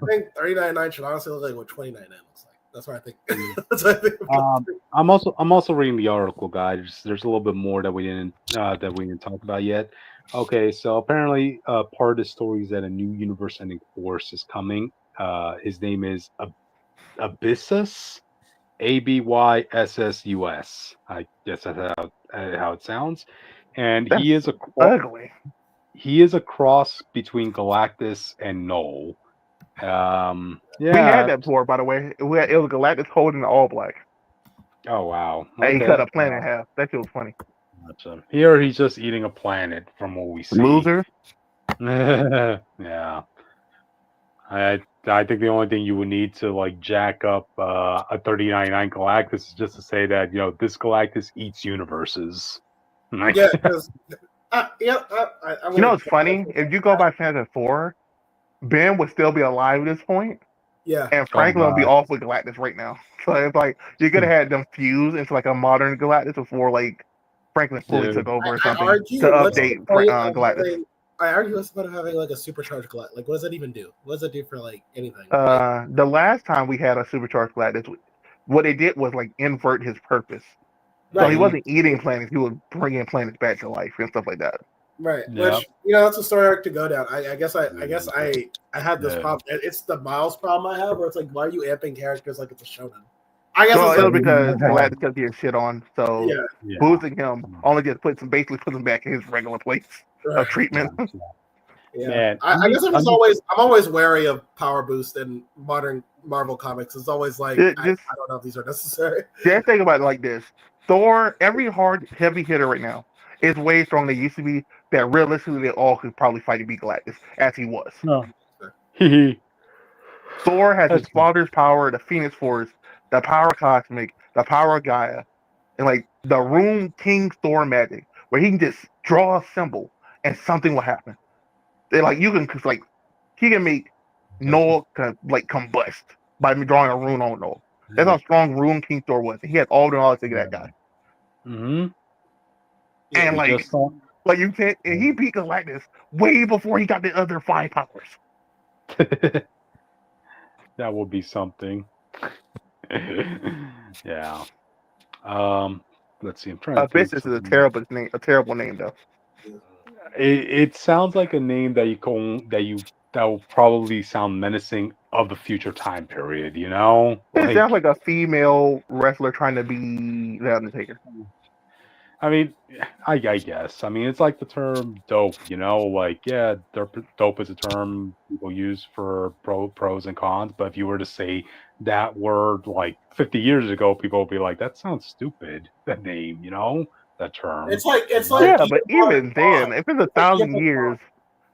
think 39.9 should honestly look like what 29.9 looks like. That's what I think. That's what I think. I'm also reading the article, guys. There's a little bit more that we didn't talk about yet. Okay, so apparently, part of the story is that a new universe-ending force is coming. His name is Abyssus, Abyss. I guess that's how it sounds. And That's he is ugly. He is a cross between Galactus and Null. We had that before, by the way. It was Galactus holding the All Black. Oh wow! And he cut a planet in half. That shit was funny. Gotcha. Here he's just eating a planet, from what we see. Loser. Yeah. I think the only thing you would need to like jack up a 39.9 Galactus is just to say that this Galactus eats universes. Yeah, because it's funny. If you go by Fantasy 4, Ben would still be alive at this point. Yeah, and Franklin would be off with Galactus right now. So it's like you could have had them fuse into like a modern Galactus before like Franklin fully took over or something to update Galactus. I argue what's about having like a supercharged Galactus. Like, what does that even do? What does it do for like anything? The last time we had a supercharged Galactus, what they did was like invert his purpose. Right. So he wasn't eating planets; he was bringing planets back to life and stuff like that. Right, which that's a story arc to go down. I guess I had this problem. It's the Miles problem I have, where it's like, why are you amping characters like it's a shonen? I guess it's because Galactus kept getting shit on, so boosting him only just puts him back in his regular place of treatment. Yeah, man, I guess I'm always wary of power boost in modern Marvel comics. It's always like I don't know if these are necessary. Just think about it like this: Thor, every heavy hitter right now is way stronger than they used to be. That realistically they all could probably fight to beat Galactus as he was. Thor has his father's power, the Phoenix Force, the power cosmic, the power of Gaia, and like the Rune King Thor magic, where he can just draw a symbol and something will happen. They're like he can make Null combust by drawing a rune on Null. That's how strong Rune King Thor was. He had all the knowledge to get that guy. Mm-hmm. And you can't. And he beat Galactus way before he got the other 5 powers. That would be something. Yeah. Let's see. I'm trying. Abyssus is a terrible name. A terrible name, though. It sounds like a name that will probably sound menacing of the future time period. It sounds like a female wrestler trying to be the Undertaker. I mean, I guess. I mean, it's like the term dope, dope is a term people use for pros and cons. But if you were to say that word like 50 years ago, people would be like, that sounds stupid, that name, that term. It's like yeah, but even then, if it's 1,000 years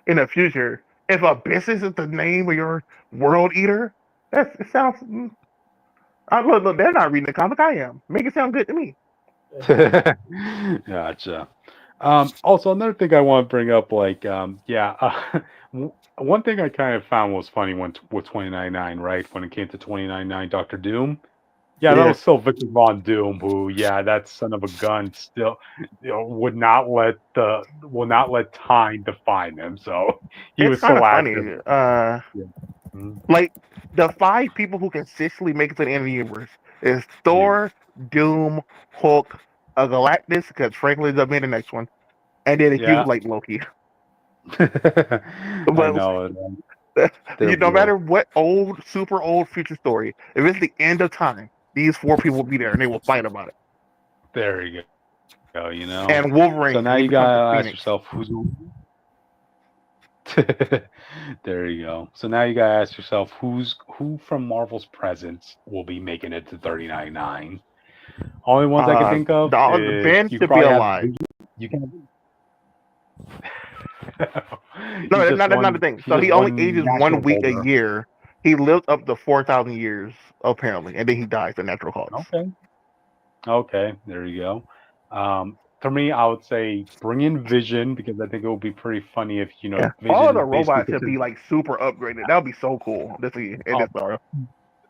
in the future, if Abyssus is the name of your world eater, it sounds... Look, they're not reading the comic, I am. Make it sound good to me. Gotcha. Also, another thing I want to bring up, one thing I kind of found was funny with 29.9, right? When it came to 29.9 Doctor Doom. Yeah, that was still Victor Von Doom, who, that son of a gun still will not let time define him. So he was so active. Like the 5 people who consistently make it to the end of the universe is Thor, Doom, Hulk, Galactus, because Franklin made the next one, and then he was like Loki. But no matter what super old future story, if it's the end of time, these 4 people will be there and they will fight about it. There you go. And Wolverine. So now you gotta ask yourself, who's There you go. So now you gotta ask yourself, who from Marvel's presence will be making it to 39.9? Only ones I can think of The is Ben you should be probably have alive. you can No, he's that's just not the one thing. he's So just he only one ages 1 natural week a older. year. He lives up to 4,000 years apparently, and then he dies of natural causes. Okay, there you go. For me, I would say bring in Vision because I think it would be pretty funny if Yeah, all of Vision the is basically robots should be like super upgraded. That would be so cool. This in oh, this story.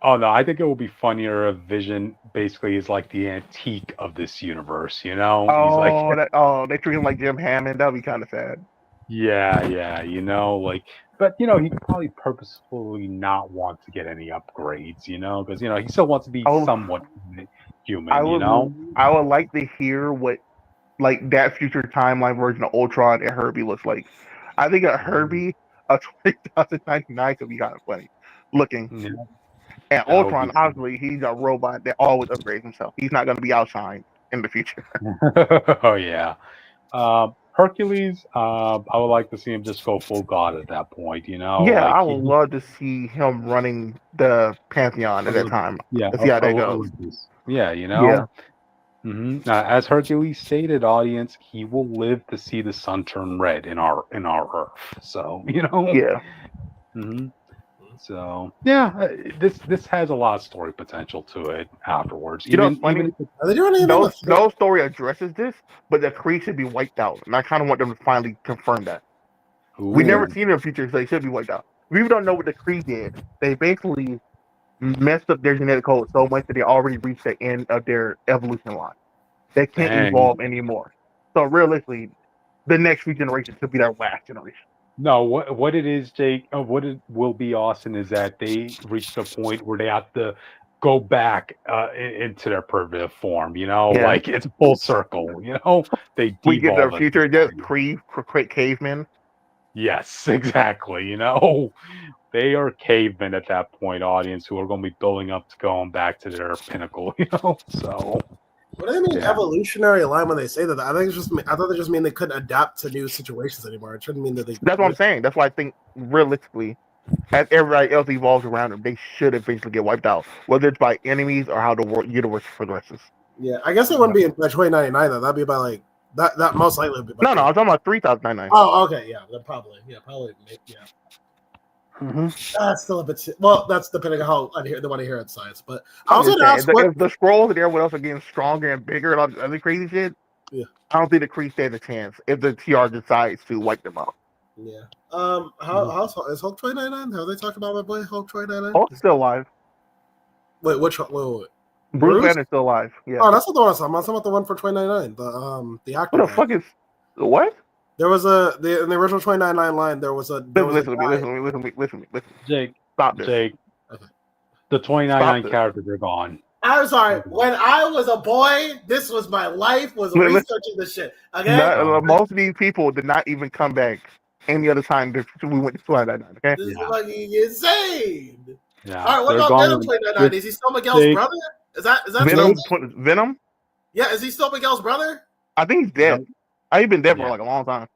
oh no, I think it would be funnier if Vision basically is like the antique of this universe. He's like They treat him like Jim Hammond. That'd be kind of sad. yeah, like, but he probably purposefully not want to get any upgrades, because he still wants to be I would, somewhat I human, would, I would like to hear what like that future timeline version of Ultron and Herbie looks like. I think a Herbie of 2099 could be kind of funny looking. Yeah, And that would Ultron, be. obviously, he's a robot that always upgrades himself. He's not going to be outshined in the future. Oh yeah. Hercules, I would like to see him just go full god at that point. Yeah, Like I would love to see him running the Pantheon at that time. Yeah, Let's see how that goes. Olympus. Yeah, Yeah, As Hercules stated, audience, he will live to see the sun turn red in our Earth. So yeah. hmm So yeah, this has a lot of story potential to it afterwards. What's funny? Even if Are they doing anything with No story addresses this, but the Kree should be wiped out, and I kind of want them to finally confirm that. We never seen their future, so they should be wiped out. We even don't know what the Kree did. They basically messed up their genetic code so much that they already reached the end of their evolution line. They can't Dang. evolve anymore. So realistically, the next few generations could be their last generation. No, what it is, Jake, what it will be, Austin, is that they reached a point where they have to go back into their primitive form, like it's full circle, they We get their devolve. future just cavemen. Yes, exactly, they are cavemen at that point, audience, who are going to be building up to going back to their pinnacle, so. What do they mean evolutionary line when they say that? I thought they just mean they couldn't adapt to new situations anymore. It shouldn't mean that they. That's what I'm saying. That's why I think realistically, as everybody else evolves around them, they should eventually get wiped out, whether it's by enemies or how the universe progresses. Yeah, I guess it wouldn't be in 2099 though. That'd be by like that most likely would be. No, I'm talking about 3099. Oh, okay, yeah, then probably, yeah. That's still a bit. Well, that's depending on how they want to hear it science. But I was going to ask if the scrolls and everyone else are getting stronger and bigger and all the other crazy shit. Yeah, I don't think the Kree stand a chance if the TR decides to wipe them out. Yeah. How is Hulk 2099? Have they talked about my boy Hulk 2099? Hulk's still alive. Wait, which wait. Bruce Banner's still alive. Yeah. Oh, that's not the one I'm talking about. The one for 2099. The actor. What the fuck is what? There was in the original 2099 line. Listen to me. Jake, stop this. Jake, okay. The 2099 characters are gone. I'm sorry. When I was a boy, this was my life. Was researching this shit. Okay. Most of these people did not even come back any other time we went to 2099. Okay. This is fucking insane. Yeah. All right. What about Venom 2099? Is he still Miguel's brother? Is that Venom? Yeah. Is he still Miguel's brother? I think he's dead. He's been dead for like a long time.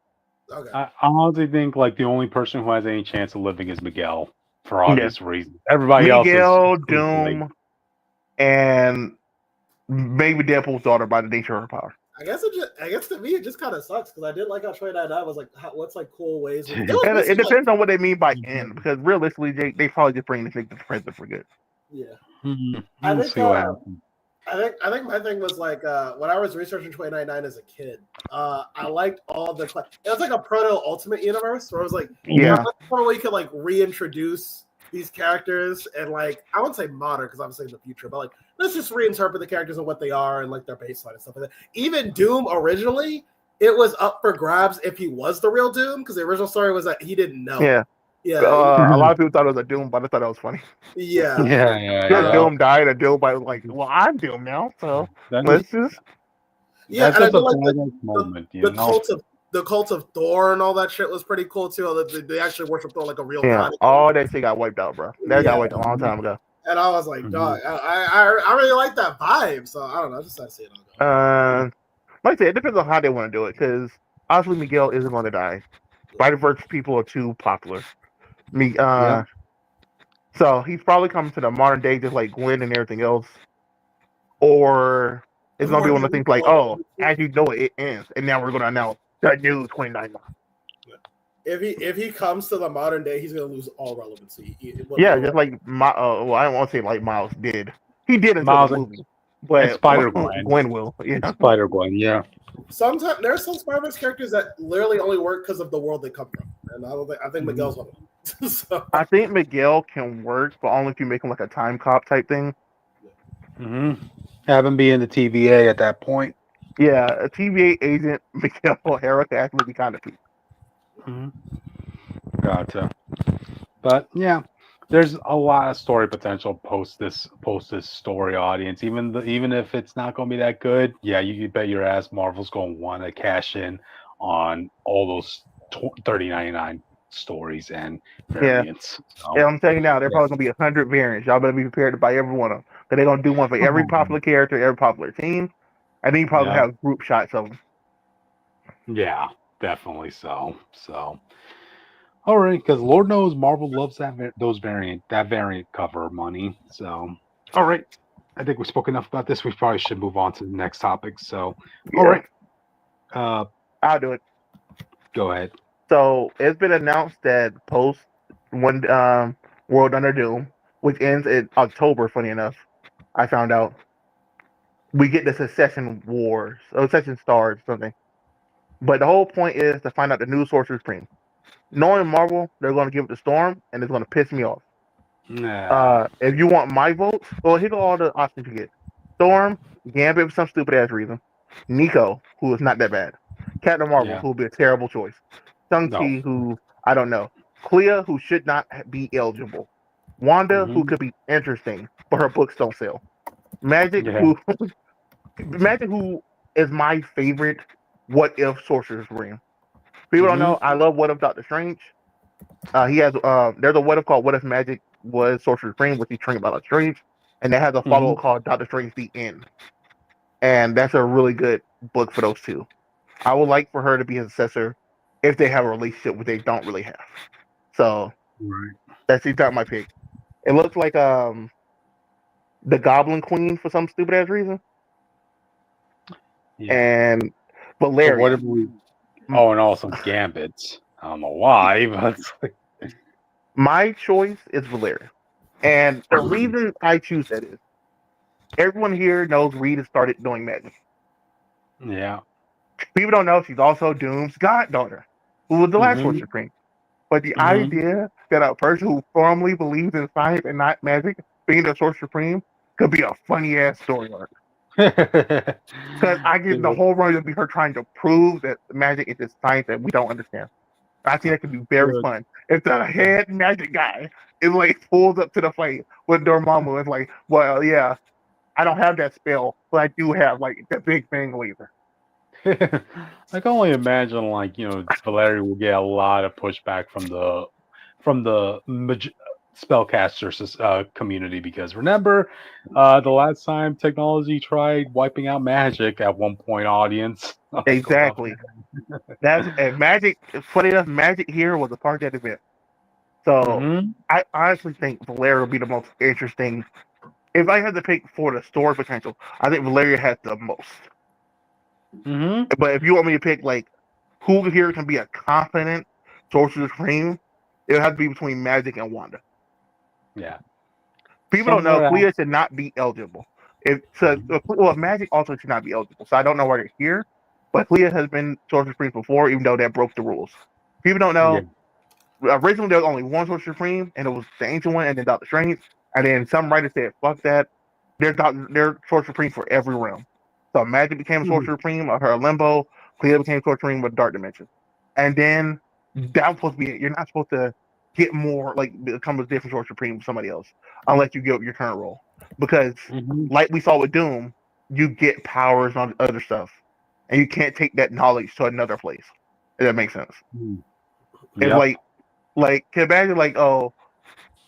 Okay. I honestly think like the only person who has any chance of living is Miguel for obvious reasons. Everybody else is Doom, and maybe Deadpool's daughter by the nature of her power. I guess to me it just kind of sucks because I did like how 2099 was like what's like cool ways. It depends on what they mean by end because realistically, they probably just bring the thing to the present for good. Yeah. I think I think my thing was like when I was researching 2099 as a kid, I liked all the it was like a proto Ultimate Universe where it was like where you could like reintroduce these characters and like I wouldn't say modern because obviously in the future, but like let's just reinterpret the characters and what they are and like their baseline and stuff like that. Even Doom originally, it was up for grabs if he was the real Doom because the original story was that he didn't know. Yeah. A lot of people thought it was a Doom, but I thought that was funny. Yeah. Doom died, and Doom was like, "Well, I'm Doom now, so let's just." Yeah, and I feel like the cult of Thor and all that shit was pretty cool too. They actually worship Thor like a real god. All that shit got wiped out, bro. That got wiped a long time ago. And I was like, dog, I really like that vibe. So I don't know, I just had to see it on. Like I said, it depends on how they want to do it, because obviously Miguel isn't going to die. Spider-Verse people are too popular. Me, Yeah. so he's probably coming to the modern day just like Gwen and everything else, or it's gonna be Everyone one of here the is things like, all oh, as you know it ends, and now we're gonna announce the new 29. if he comes to the modern day, he's gonna lose all relevancy. Yeah, just like well, I don't want to say like Miles did. He did until the Miles movie, and but Spider Gwen. Gwen will. Yeah, Spider Gwen. Yeah. Sometimes there are some Spider-Verse characters that literally only work because of the world they come from, and I think Miguel's one of them. So, I think Miguel can work, but only if you make him like a time cop type thing. Have him be in the TVA at that point. Yeah, a TVA agent Miguel O'Hara could actually be kind of cool. Gotcha. But yeah, there's a lot of story potential post this story audience. Even if it's not going to be that good, yeah, you bet your ass Marvel's going to want to cash in on all those 30.99 stories and Yeah. variants. So, Yeah, I'm telling you now, they're probably gonna be 100 variants. Y'all better be prepared to buy every one of them. Cause they're gonna do one for every popular character, every popular team, and then you probably yeah, have group shots of them. yeah, definitely so. So, all right, because Lord knows Marvel loves that variant cover money. So, all right, I think we've spoken enough about this. We probably should move on to the next topic. So, all Yeah, right, uh, I'll do it. go ahead. So it's been announced that post one World Under Doom, which ends in October. Funny enough, I found out we get the Secession Wars, or Secession Stars, something. But the whole point is to find out the new Sorcerer Supreme. Knowing Marvel, they're going to give it to Storm, and it's going to piss me off. Nah, If you want my votes, well, here are all the options you get: Storm, Gambit for some stupid ass reason, Nico, who is not that bad, Captain Marvel, yeah, who would be a terrible choice, no, Shang-Chi, who I don't know, Clea, who should not be eligible, Wanda, who hmm could be interesting, but her books don't sell, Magic, yeah, who Magic, who is my favorite. What if Sorcerer's Ring? People don't hmm know. I love What If Doctor Strange. He has there's a what if called What If Magic was Sorcerer Supreme, which he trained about Strange, and that has a follow up hmm called Doctor Strange the End, and that's a really good book for those two. I would like for her to be his successor if they have a relationship which they don't really have. So right, that's my pick. It looks like the Goblin Queen for some stupid ass reason, yeah. and So what Valeria. if we? Oh, and also Gambits. I don't know why, but it's like, My choice is Valeria, and the reason I choose that is everyone here knows Reed has started doing magic. yeah, People don't know she's also Doom's goddaughter, who was the last hmm Sorcerer Supreme. But the hmm idea that a person who firmly believes in science and not magic being the Sorcerer Supreme could be a funny ass story arc. Because I get the whole run to be her trying to prove that magic is this science that we don't understand. I think that could be very fun. If the head magic guy is like pulls up to the fight with Dormammu, it's like, well, yeah, I don't have that spell, but I do have like the big bang laser. I can only imagine, like, Valeria will get a lot of pushback from the spellcasters community because remember, the last time technology tried wiping out magic at one point, audience. Go top. Exactly. That's and magic. Funny enough, magic here was a part of that event. So Mm-hmm. I honestly think Valeria will be the most interesting. If I had to pick for the story potential, I think Valeria has the most. Mm-hmm. But if you want me to pick like who here can be a confident Sorcerer Supreme, it would have to be between Magic and Wanda. Yeah. People don't know Similar. Clea should not be eligible. If so, well, Magic also should not be eligible. So I don't know why they're here. But Clea has been Sorcerer Supreme before, even though that broke the rules. People don't Yeah. know. Originally, there was only one Sorcerer Supreme, and it was the Ancient One, and then Doctor Strange. And then some writers said, "Fuck that." They're Sorcerer Supreme for every realm. So Magic became Sorcerer Supreme of her Limbo. Clea became Sorcerer Supreme with Dark Dimension. And then that was supposed to be it. You're not supposed to get more, like, become a different Sorcerer Supreme with somebody else unless you give up your current role. Because, Mm-hmm. like we saw with Doom, you get powers on other stuff. And you can't take that knowledge to another place. If that makes sense. It's Yep. can you imagine, like, oh,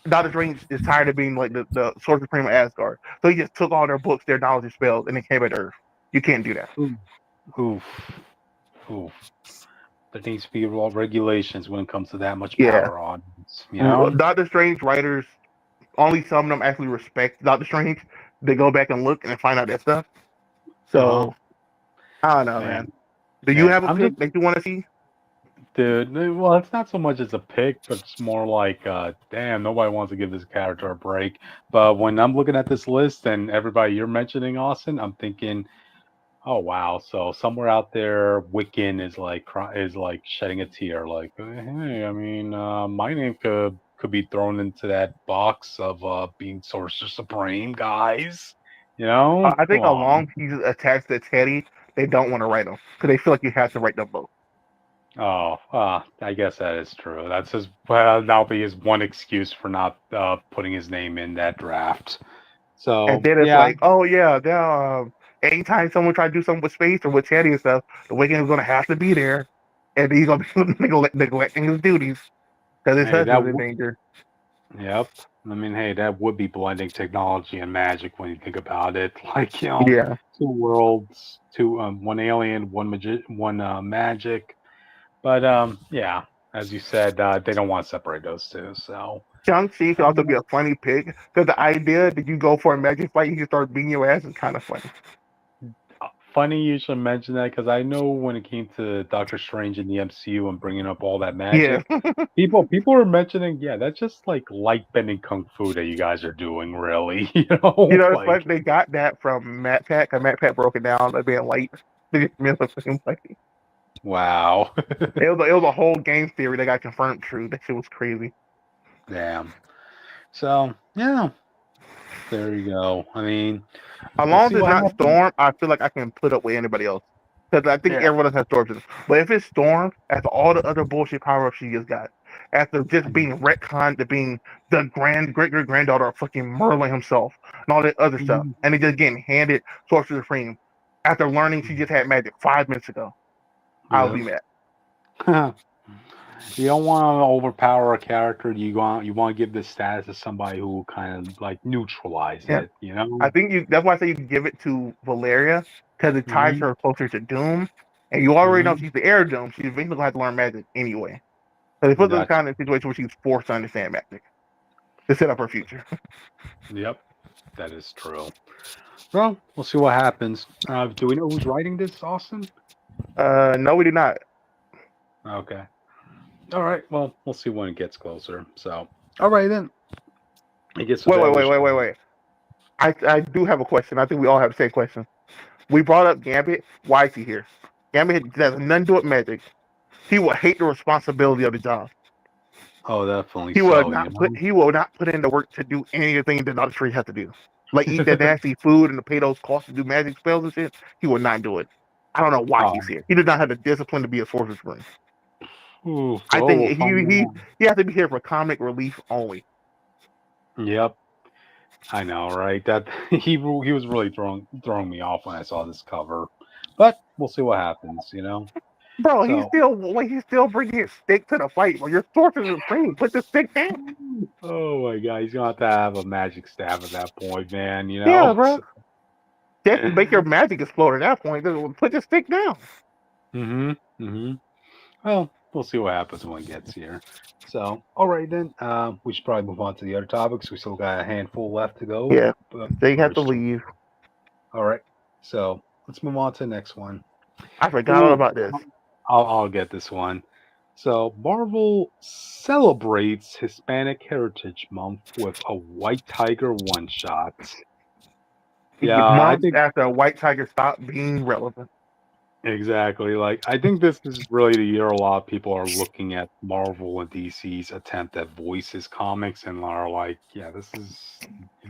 Doctor Strange is tired of being like the Sorcerer Supreme of Asgard. So he just took all their books, their knowledge and spells, and then came back to Earth. You can't do that. Oof. Oof. Oof. there needs to be regulations when it comes to that much Yeah. power on. You know. Doctor Strange writers, only some of them actually respect Doctor Strange. They go back and look and find out that stuff. Uh-huh. So I don't know, man. Man, Do you man, have a I'm just pick that you want to see? dude. Well, it's not so much as a pick, but it's more like, damn, nobody wants to give this character a break. But when I'm looking at this list and everybody you're mentioning, Austin, I'm thinking, oh wow, so somewhere out there, Wiccan is like is like shedding a tear, like, hey, I mean, my name could be thrown into that box of being Sorcerer Supreme, guys. You know, I come think on. along he's attached to Teddy, they don't want to write him because they feel like you have to write them both. Oh, I guess that is true. That's his. Well, that'll be his one excuse for not putting his name in that draft. And So then it's yeah, like, oh yeah, anytime someone try to do something with space or with Teddy and stuff, the Wiccan is going to have to be there, and he's going to be neglecting his duties because his hey, husband's in danger. yep. I mean, hey, that would be blending technology and magic when you think about it. Like, you know, Yeah. two worlds, two one alien, one magic. But yeah, as you said, they don't want to separate those two. So Shang-Chi could also be um, a funny pick because the idea that you go for a magic fight, he can start beating your ass is kind of funny. funny you should mention that because I know when it came to Doctor Strange in the MCU and bringing up all that Yeah. magic, people are mentioning, yeah, that's just like light bending kung fu that you guys are doing, really. You You know, know, it's like like they got that from Matt Pack, and Matt Pack broke it down as being light. They just made it seem like wow, it was a whole game theory that got confirmed true. That shit was crazy. damn. So yeah, there you go. I mean, As we'll long as see it's what not happens. Storm, I feel like I can put up with anybody else. Because I think Yeah. everyone else has Storm. But if it's Storm, after all the other bullshit power ups she just got, after just being retconned to being the great granddaughter of fucking Merlin himself and all that other stuff, Mhm. and then just getting handed Sorcerer Supreme after learning she just had magic 5 minutes ago, I'll be mad. Yeah. You don't want to overpower a character. You want to give the status to somebody who kind of like neutralize Yeah. it. You know. I think that's why I say you can give it to Valeria because it ties Hmm. her closer to Doom. And you already know Hmm. she's the heir of Doom. She's eventually going to have to learn magic anyway. So they put her in That's kind of situation where she's forced to understand magic to set up her future. yep. That is true. Well, we'll see what happens. Do we know who's writing this, Austin? No, we do not. Okay. All right. Well, we'll see when it gets closer. So, all right then. I guess with Wait, that, wait, we wait, should. wait, wait, wait. I do have a question. I think we all have the same question. We brought up Gambit. Why is he here? Gambit has nothing to do with magic. He will hate the responsibility of the job. Oh, definitely He will so. not put he will not put in the work to do anything that Doctor Strange has to do. Like eat that nasty food and to pay those costs to do magic spells and shit. He will not do it. I don't know why Oh, he's here. He does not have the discipline to be a sorcerer supreme. ooh, I well, think we'll find he out. he has to be here for comic relief only. Yep. I know, right? That he was really throwing me off when I saw this cover, but we'll see what happens, you know. Bro, So, he's still bringing his stick to the fight. Well, your sorcerer supreme. Put the stick down. oh my god, he's gonna have a magic staff at that point, man. You Yeah, know. bro. Just make your magic explode at that point. Put the stick down. Mm-hmm. Mm-hmm. Well, we'll see what happens when it gets here. So, all right then. We should probably move on to the other topics. We still got a handful left to go. Yeah, But they have very to short. leave. All right. So let's move on to the next one. I forgot all Ooh, about this. I'll get this one. So Marvel celebrates Hispanic Heritage Month with a White Tiger one shot. Yeah, I Months think after White Tiger stopped being relevant. exactly. Like I think this is really the year a lot of people are looking at Marvel and DC's attempt at voices comics and are like, yeah,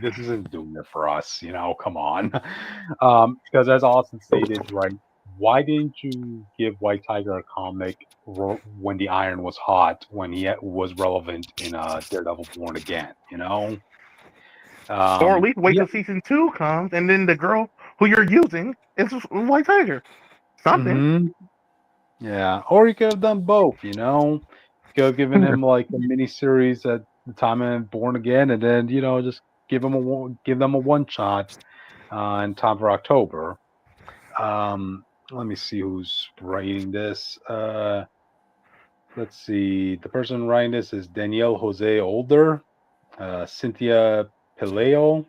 this isn't doing it for us. You know, come on. Because as Austin stated, right, why didn't you give White Tiger a comic when the Iron was hot, when he was relevant in Daredevil Born Again? You know, Or at least wait yeah. till season 2 comes and then the girl who you're using is White Tiger. Something. Hmm. Yeah, or you could have done both, you know. You could have given him like a mini series at the time of Born Again, and then just give them a one shot in time for October. Let me see who's writing this. let's see. The person writing this is Danielle Jose Older, Cynthia Pileo.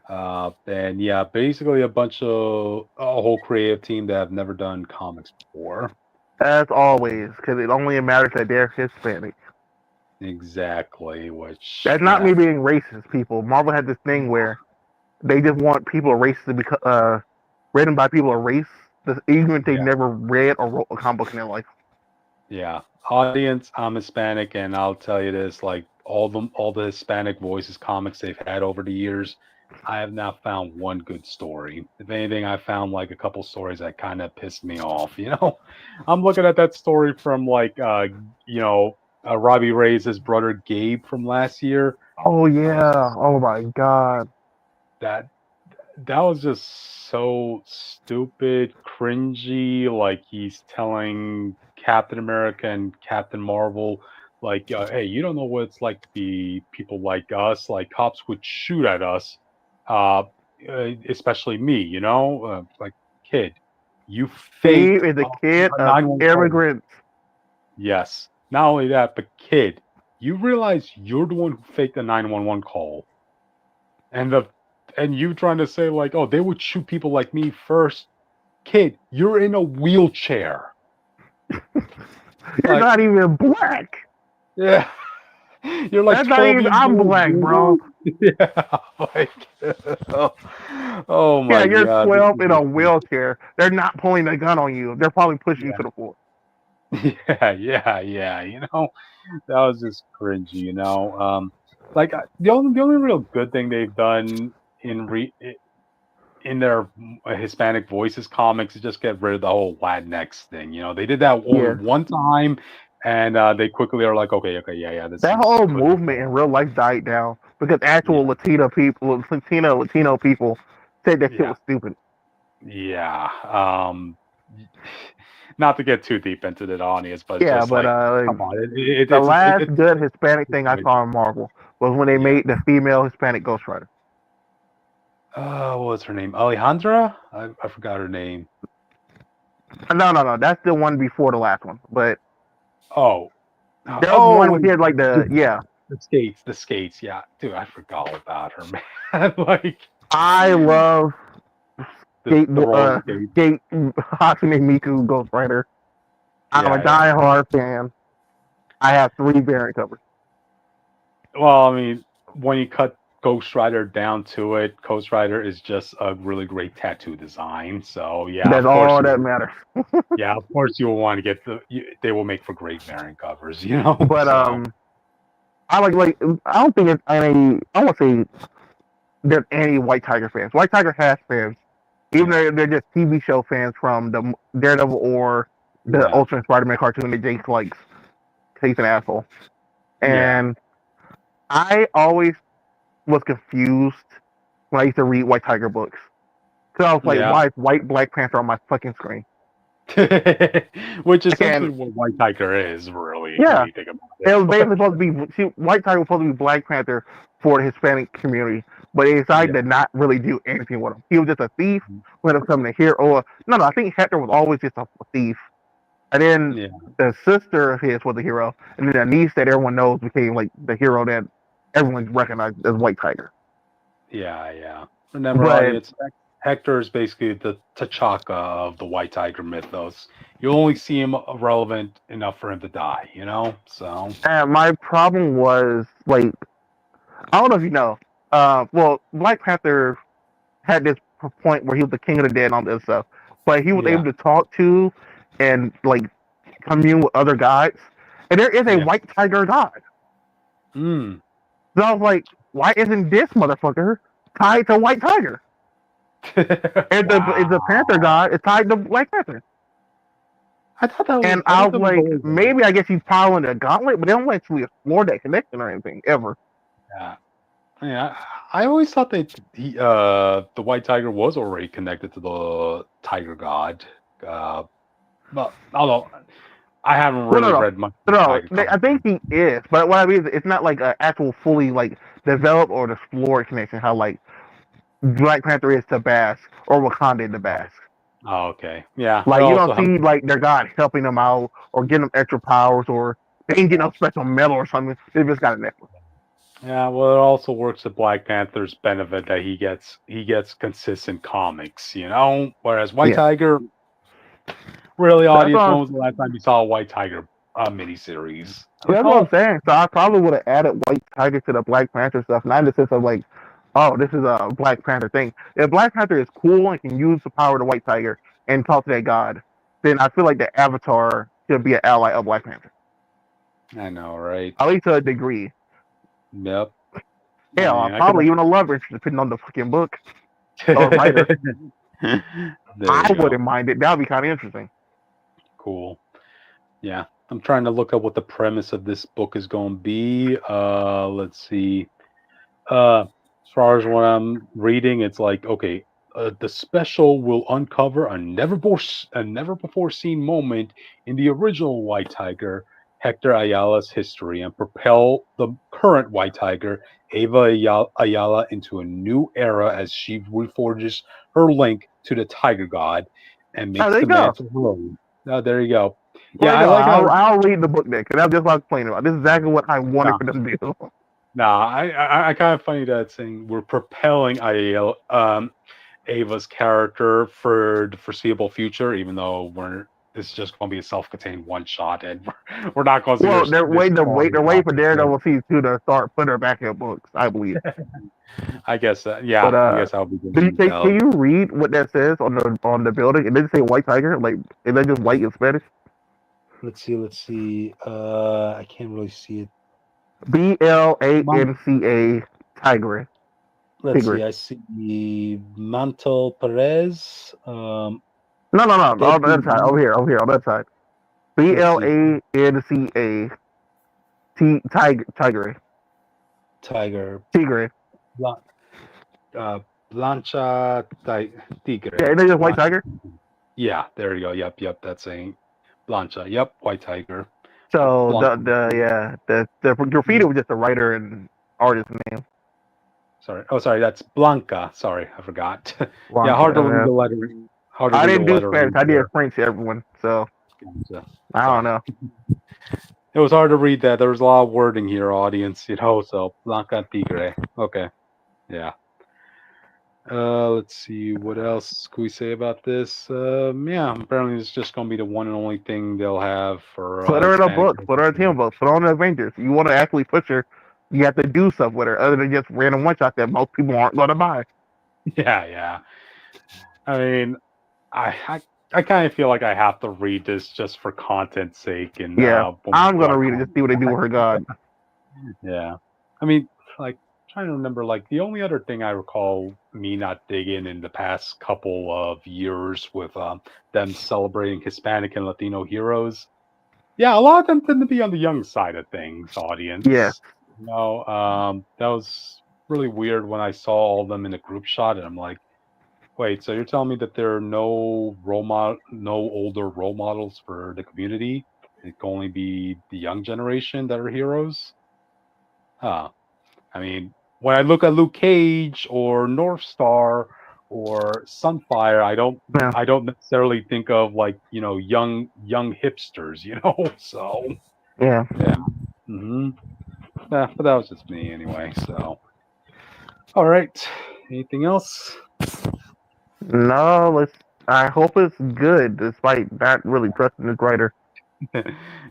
And yeah, basically a whole creative team that have never done comics before. As always, because it only matters that they're Hispanic. Exactly, which That's not me being racist, people. Marvel had this thing where they just want people of race to be written by people of race, even if they never read or wrote a comic book in their life. Yeah, audience, I'm Hispanic, and I'll tell you this: like all the Hispanic voices comics they've had over the years, I have not found one good story. If anything, I found like a couple stories that kind of pissed me off. I'm looking at that story from Robbie Reyes' brother Gabe from last year. Oh yeah! Oh my god! That that was just so stupid, cringy. Like he's telling Captain America and Captain Marvel, like, "Hey, you don't know what it's like to be people like us. Like cops would shoot at us, uh, especially me. Like kid, you Steve faked is a kid a of 911 call. immigrants. Yes. Not only that, but kid, you realize you're the one who faked the 911 call, and you trying to say like, oh, they would shoot people like me first. Kid, you're in a wheelchair. You're Like, not even black. yeah, you're like That's not 12 even. years I'm old. black, bro. Yeah, like, oh Yeah, my you're god, this 12 is in a wheelchair. They're not pulling a gun on you. They're probably pushing you to the floor. yeah. That was just cringy. Like the only real good thing they've done in their Hispanic voices comics is just get rid of the whole Latinx thing. They did that only Yeah. one time, and they quickly are like, okay, yeah, this That is whole good. movement in real life died down because Yeah, actual Latino people said that shit yeah, was stupid. yeah. Not to get too deep into the audience, but it's Yeah, just but like, come on, the last it's good Hispanic it's thing I good. saw in Marvel was when they Yeah. made the female Hispanic Ghost Rider. What was her name? Alejandra? I forgot her name. No, that's the one before the last one. But Oh, there was one where he had like the skates. Yeah, dude, I forgot all about her, man. Like I love the roller skates. skate Hatsune Miku Ghost Rider. I'm a Yeah. die-hard fan. I have 3 variant covers. Well, I mean, when you cut Ghost Rider down to it, Ghost Rider is just a really great tattoo design. So yeah, That's all that matters. of course you will want to get they will make for great variant covers, But So I like I don't think it's any. I won't say there's any White Tiger fans. White Tiger has fans, even yeah, though they're just TV show fans from the Daredevil or the yeah, Ultimate Spider-Man cartoon that Jake likes. He's an asshole, yeah, and I always was confused when I used to read White Tiger books. Cause I was like, yeah. why is White Black Panther on my fucking screen? Which is And essentially what White Tiger is, really, when yeah, you think about it was it. basically supposed to be White Tiger was supposed to be Black Panther for the Hispanic community, but he decided Yeah. to not really do anything with him. He was just a thief when it becoming a hero. Or no, I think Hector was always just a thief, and then Yeah. the sister of his was a hero, and then the niece that everyone knows became like the hero that everyone recognized as White Tiger. Yeah. Remember, But audience, Hector is basically the T'Chaka of the White Tiger mythos. You only see him relevant enough for him to die, So, my problem was like I don't know if you know. Well, Black Panther had this point where he was the king of the dead and all this stuff, but he was yeah. able to talk to and like commune with other gods. And there is a Yeah. white tiger god. Mm. So I was like, why isn't this motherfucker tied to White Tiger? And the Panther Wow. god is tied to Black Panther. I thought that And was I was like, always maybe I guess he's piling the gauntlet, but they don't actually explore that connection or anything ever. yeah. Yeah, I always thought that the White Tiger was already connected to the Tiger God. But although I haven't really read much of the Tiger I comic. think he is, but what I mean is, it's not like an actual fully like developed or explored connection. How like Black Panther is to Basque or Wakanda to Basque. Oh, okay. Yeah. Like you don't Also, see like their god helping them out or getting them extra powers or they ain't getting no special medal or something. They just got a necklace. yeah. Well, it also works to Black Panther's benefit that he gets consistent comics. Whereas White Yeah, Tiger, really, that's audience, what when was the last time you saw a White Tiger miniseries? I mean, that's what I'm saying. So I probably would have added White Tiger to the Black Panther stuff, not in the sense of like, oh, this is a Black Panther thing. If Black Panther is cool and can use the power of the White Tiger and talk to that god, then I feel like the Avatar should be an ally of Black Panther, I know, right? at least to a degree. Yep. I Hell, mean, I probably even a love interest, depending on the fucking book or writer. could. There I you go. wouldn't mind it. That would be kind of interesting. Cool. Yeah. I'm trying to look up what the premise of this book is going to be. Let's see. As far as what I'm reading, it's like, okay, the special will uncover a never before seen moment in the original White Tiger, Hector Ayala's history, and propel the current White Tiger, Ayala, into a new era as she reforges her link to the Tiger God and Oh, makes there you go. demands of her own. Oh, there you go. There Yeah, you I go. like how. I'll read the book then, because that's just what I was complaining about. This is exactly what I wanted for them to do. Nah, I kind of funny that saying we're propelling Ava's character for the foreseeable future, even though it's just going to be a self-contained one shot, and we're not going to see Well, they're this waiting. They're waiting for obviously. Daredevil season 2 to start putting her back in books, I believe. I guess, yeah, But I guess I'll be do you doing think? Can so. you read what that says on the building? It doesn't say White Tiger. Like, is that just white in Spanish? Let's see. I can't really see it. BLANCA Tigre. Let's see. Tigre. I see Mantle Perez. No, no, no. On the other side. Deadly. Over here, on that side. Let's see. BLANCA Tigre. Tiger. Tigre. Blan- Blancha Tigre. Yeah, isn't it just White Blancha. Tiger? Yeah, there you go. Yep. That's saying Blancha. Yep, White Tiger. So Blanca. the graffiti was just a writer and artist name. Sorry. Oh, sorry. That's Blanca. Sorry, I forgot. Yeah, Blanca. hard to read the lettering. Hard to I read the didn't do lettering Spanish. I did there. French to everyone. So Gotcha. I don't Sorry. know. It was hard to read that. There was a lot of wording here, audience. So Blanca Tigre. Okay. Yeah. Let's see what else can we say about this. Yeah, apparently it's just gonna be the one and only thing they'll have for Put her in a Hispanic. book. Put her in a team book. Put her on the Avengers. You want to actually push her, you have to do stuff with her other than just random one shot that most people aren't going to buy. Yeah. I mean, I kind of feel like I have to read this just for content's sake, and Yeah, I'm going to read it. Just see what they do with her god. Yeah, I mean, like trying to remember, like the only other thing I recall me not digging in the past couple of years with them celebrating Hispanic and Latino heroes. Yeah, a lot of them tend to be on the young side of things, audience. Yeah. That was really weird when I saw all of them in a group shot, and I'm like, wait, so you're telling me that there are no older role models for the community? It can only be the young generation that are heroes? Huh. I mean, when I look at Luke Cage or North Star or Sunfire, Yeah. I don't necessarily think of like, young hipsters, So Yeah. hmm yeah, but that was just me anyway. So, all right. Anything else? No, I hope it's good, despite not really trusting this writer.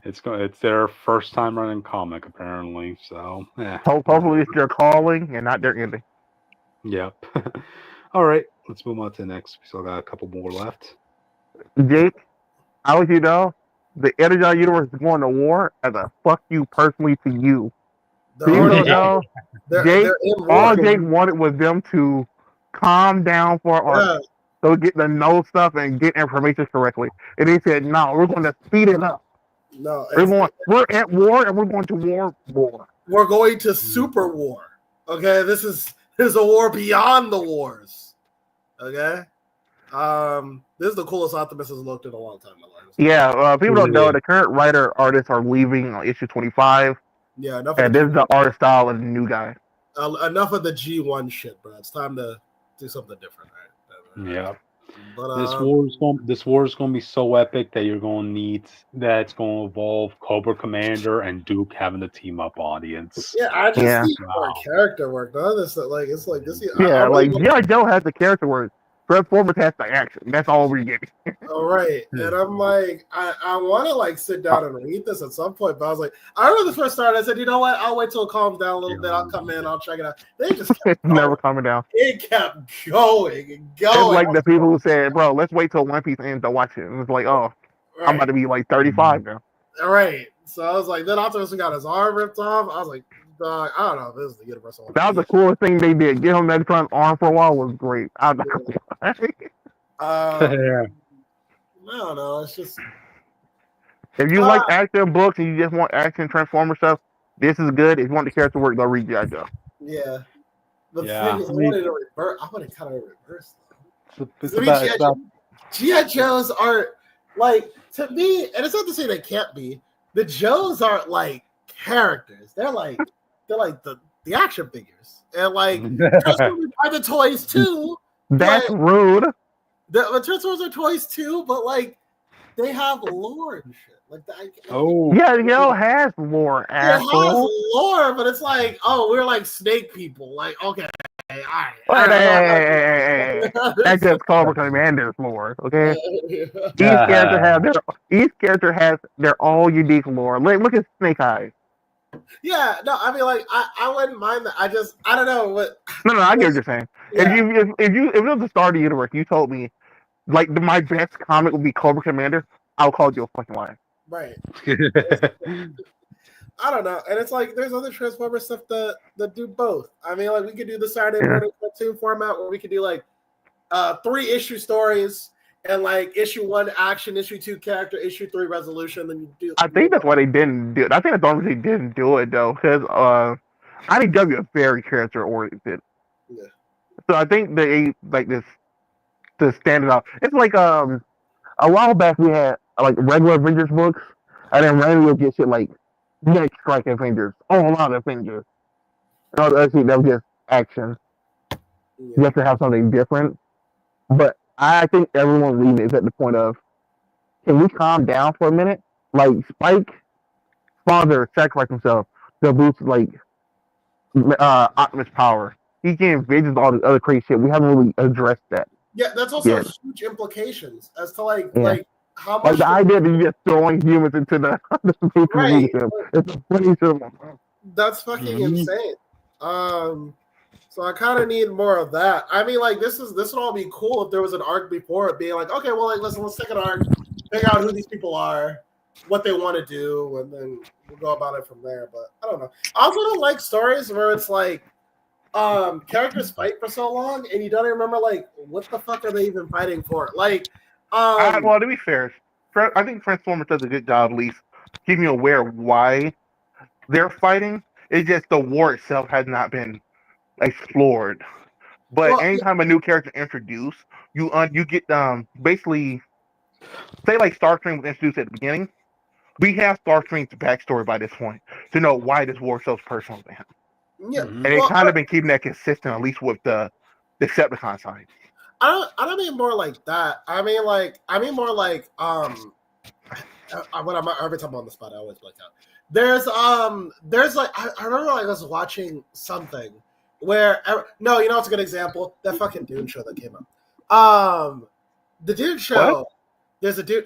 It's their first time running comic apparently. So, yeah. Hopefully, it's their calling and not their ending. Yep. All right. Let's move on to the next. We still got a couple more left. Jake, I'll let you know the Energon Universe is going to war as a fuck you personally to you. They're People already don't know. they're in All war. Jake wanted was them to calm down for our Yeah. so get to know stuff and get information correctly. And they said, no, we're going to speed it up. No, We're at war and we're going to war more. we're going to super war. Okay, this is a war beyond the wars. Okay, this is the coolest Optimus has looked in a long time in my life. Yeah, people don't know the current writer artists are leaving on issue 25. Yeah, enough. And this is the art style of the new guy. Enough of the G1 shit, bro. It's time to do something different, right? Yeah. But This war is going to be so epic that you're going to need that it's going to involve Cobra Commander and Duke having a team up audience. yeah, I just Yeah. need more character work. None of this, like, it's like this. Yeah, I like really G.I. Joe has the character work. Transformers has the action. That's all we're getting. All right, and I'm like, I want to like sit down and read this at some point, but I was like, I remember the first start. I said, you know what? I'll wait till it calms down a little bit. I'll come in. I'll check it out. They just kept Never going. coming down. It kept going and It's going. like the people who said, "Bro, let's wait till One Piece ends to watch it." And it's like, oh, I'm about to be like 35 now. All right, so I was like, then Optimus got his arm ripped off. I was like, dog, I don't know if this is the Universal. That was the coolest thing they did. Get him Megatron's arm for a while was great. I don't know. It's just if you like action books and you just want action Transformer stuff, this is good. If you want the character work, go read G.I. Joe. yeah. The Yeah, thing is, I wanted to reverse. I want to kind of reverse. it's about G.I. Joes are like, to me, and it's not to say they can't be. The Joes aren't like characters. They're like the action figures, and like Transformers are the toys too. That's but rude. the Transformers are toys too, but like they have lore and shit. Like that. oh Yeah, Joe has lore, It has asshole. lore, but it's like, oh, we're like snake people. Like, okay, all right. Hey. That's just Cobra Commander's lore, okay? Each character has their all unique lore. Look at Snake Eyes. Yeah, no, I mean, like, I wouldn't mind that. I don't know what. No, I get what you're saying. Yeah. If it was the start of the universe, you told me like my best comic would be Cobra Commander, I'll call you a fucking liar. Right. I don't know, and it's like there's other Transformer stuff that do both. I mean, like we could do the Saturday morning cartoon format where we could do like 3-issue stories and like issue 1 action, issue 2 character, issue 3 resolution. Then you do. I think that's why they didn't do it. I think that's why they didn't do it though, because IDW is very character oriented. Yeah. So I think they like this to stand it out. It's like a while back we had like regular Avengers books, and then randomly you'll get shit like Next Strike Avengers, All Out Avengers. No, actually that was just action. You have to have something different. But I think everyone reading is at the point of, can we calm down for a minute? Like Spike's father sacrificed himself to boost like Optimus power. He can visions all the other crazy shit. We haven't really addressed that. Yeah, that's also huge implications as to like how much. Like the idea that you're just throwing humans into the space Right. It's pretty simple. That's fucking insane. So I kind of need more of that. I mean, like this would all be cool if there was an arc before it being like, okay, well, like let's take an arc, figure out who these people are, what they want to do, and then we'll go about it from there. But I don't know. I also don't like stories where it's like characters fight for so long and you don't even remember like what the fuck are they even fighting for? Like, well, to be fair, I think Transformers does a good job at least keeping you aware of why they're fighting. It's just the war itself has not been explored. But anytime a new character introduced, you get basically say like Starscream was introduced at the beginning. We have Starscream's backstory by this point to know why this war is so personal to him. Yeah, and they've kind of been keeping that consistent, at least with the Decepticon side. I don't mean more like that. I mean more like every time I'm on the spot, I always blank out. There's like I remember like I was watching something where no, you know what's a good example? That fucking Dune show that came up. The Dune show. What? There's a Dune.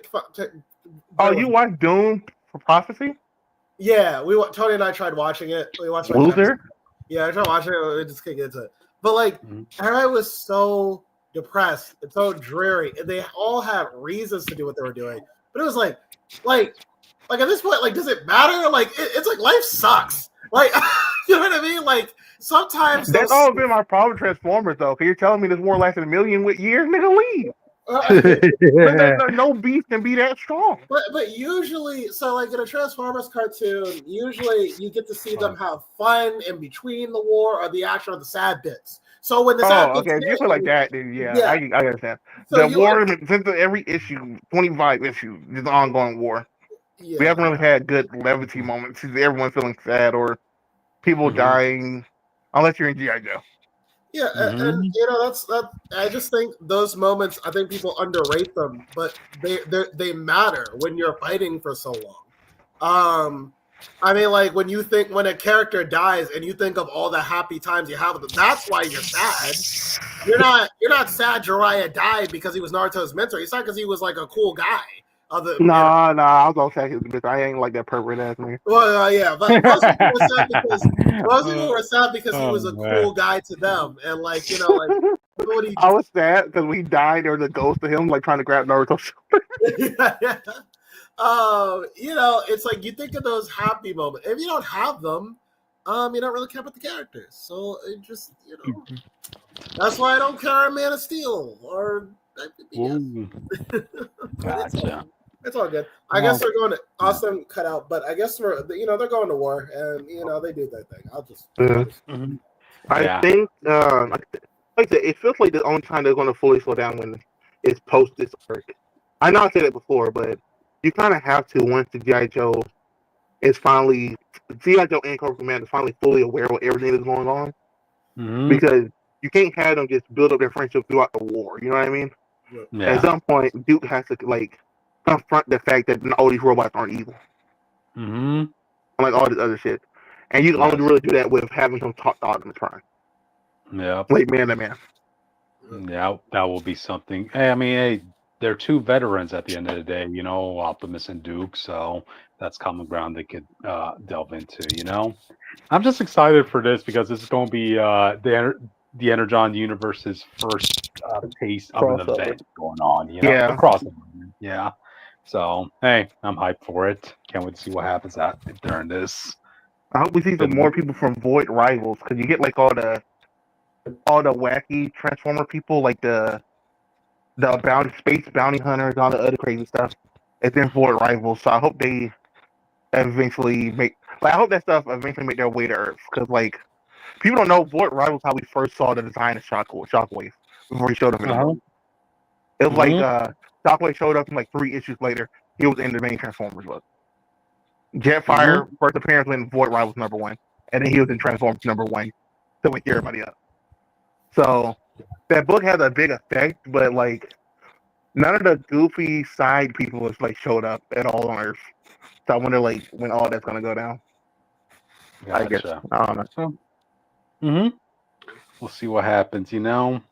You watched Dune for Prophecy? Yeah, Tony and I tried watching it. We watched Loser. Yeah, I tried watching it. We just couldn't get into it. But like, everybody was so depressed and so dreary, and they all had reasons to do what they were doing. But it was like at this point, like, does it matter? Like, it's like life sucks. Like, you know what I mean? Like, sometimes that's all been my problem with Transformers, though. Because you're telling me this war lasted 1 million years, nigga, leave. No beast can be that strong. But usually, so like in a Transformers cartoon, usually you get to see them have fun in between the war or the action or the sad bits. So when the sad bits if you feel like that, then I understand. So the war since every issue, 25 issues, is an ongoing war. Yeah. We haven't really had good levity moments. Everyone feeling sad or people dying, unless you're in G.I. Joe. Yeah, and you know that I just think those moments. I think people underrate them, but they matter when you're fighting for so long. I mean, like when a character dies and you think of all the happy times you have with them, that's why you're sad. You're not sad Jiraiya died because he was Naruto's mentor. You're sad because he was like a cool guy. Nah, I was gonna say his bitch. I ain't like that pervert ass man. Well, yeah, but most people were sad because he was a cool guy to them, and like like what he. I was sad because when he died, there was a ghost of him like trying to grab Naruto's shoulder. It's like you think of those happy moments. If you don't have them, you don't really care about the characters. So it just that's why I don't care Man of Steel or. Gotcha. It's all good. I guess they're going to Austin cut out, but I guess they're going to war, and they do their thing. I think like I said, it feels like the only time they're going to fully slow down when it's post this arc. I know I said it before, but you kind of have to once the G.I. Joe is finally G.I. Joe and Cobra Command is finally fully aware of everything that's going on, because you can't have them just build up their friendship throughout the war. You know what I mean? Yeah. At some point, Duke has to like confront the fact that all these robots aren't evil. Like all this other shit. And you can only really do that with having him talk to Optimus Prime. Yeah. Like man to man. Yeah, that will be something. Hey, they're two veterans at the end of the day, Optimus and Duke, so that's common ground they could delve into, I'm just excited for this because this is going to be the Energon Universe's first taste of an event going on, across the board. Yeah. So, hey, I'm hyped for it. Can't wait to see what happens during this. I hope we see some more people from Void Rivals, because you get like all the wacky Transformer people, like the space bounty hunters, all the other crazy stuff. It's in Void Rivals, so I hope they eventually I hope that stuff eventually make their way to Earth, because like people don't know Void Rivals how we first saw the design of Shockwave before he showed up in the movie. It was like Shockwave showed up and like 3 issues later, he was in the main Transformers book. Jetfire first appearance in Void Rivals #1, and then he was in Transformers #1 to wake everybody up. So that book has a big effect, but like none of the goofy side people has like showed up at all on Earth. So I wonder like when all that's gonna go down. Gotcha. I guess I don't know. We'll see what happens. Well,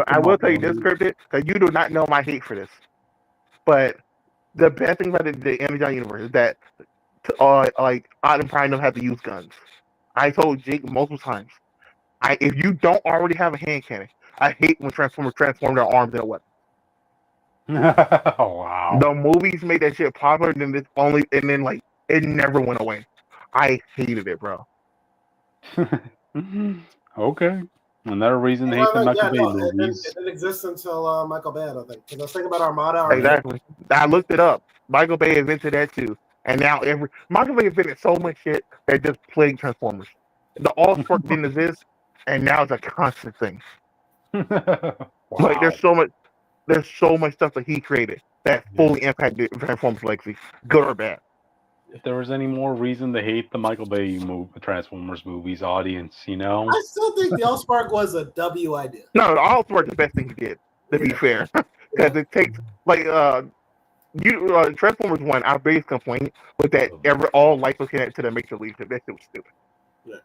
I will tell you this, Cryptid, because you do not know my hate for this. But the best thing about the Energon Universe is that like Optimus Prime don't have to use guns. I told Jake multiple times. If you don't already have a hand cannon, I hate when Transformers transform their arms into a weapon. Oh, wow. The movies made that shit popular, and then like it never went away. I hated it, bro. Okay. Another reason to hate the Michael Bay movies. It didn't exist until Michael Bay, I think. Because I was thinking about Armada. Exactly. I looked it up. Michael Bay invented that too. And now Michael Bay invented so much shit that just plagued Transformers. The All-Spark didn't exist, and now it's a constant thing. Wow. Like there's so much stuff that he created that fully impacted Transformers legacy, good or bad. If there was any more reason to hate the Michael Bay Transformers movies, audience, I still think the All-Spark was a W idea. No, the All-Spark is the best thing he did, to be fair. Because it takes, like, Transformers 1, our biggest complaint was that all life was connected to the Major Leadership. That shit was stupid. Yeah.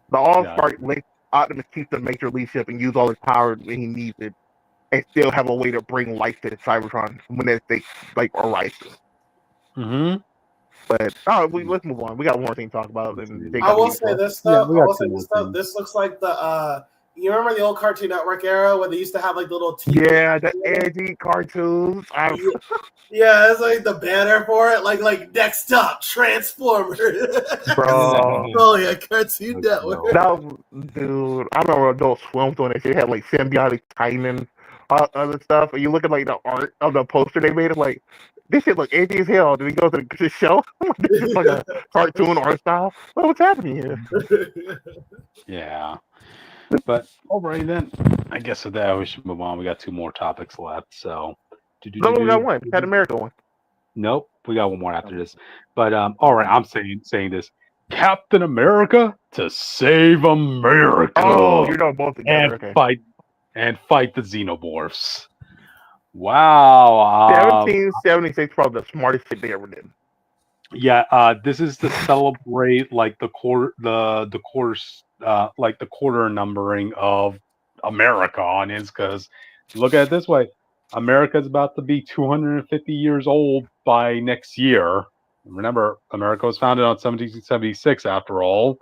The All-Spark lets Optimus keep the Major Leadership and use all his power when he needs it, and still have a way to bring life to the Cybertron when they arise. But let's move on. We got one more thing to talk about. I will say this stuff. This looks like the you remember the old Cartoon Network era where they used to have like the little TV? Yeah, the edgy cartoons. Yeah, it's like the banner for it, like next up, Transformers. Bro. Oh yeah, Cartoon Network. Dude, I remember Adult Swim doing that shit. It had like Symbiotic Titan and other stuff. And you look at like the art of the poster they made, it like this shit look edgy as hell. Did we go to the show? This is like a cartoon art style. What's happening here? Yeah. But alrighty then. I guess with that we should move on. We got 2 more topics left. So no, we got one. Captain America one. Nope. We got one more after this. But alright, I'm saying this. Captain America to save America. Oh, you know both together. Okay. Fight the Xenomorphs. Wow. 1776, probably the smartest shit they ever did. Yeah, this is to celebrate like the quarter numbering of America on it, because look at it this way. America's about to be 250 years old by next year. Remember, America was founded on 1776 after all.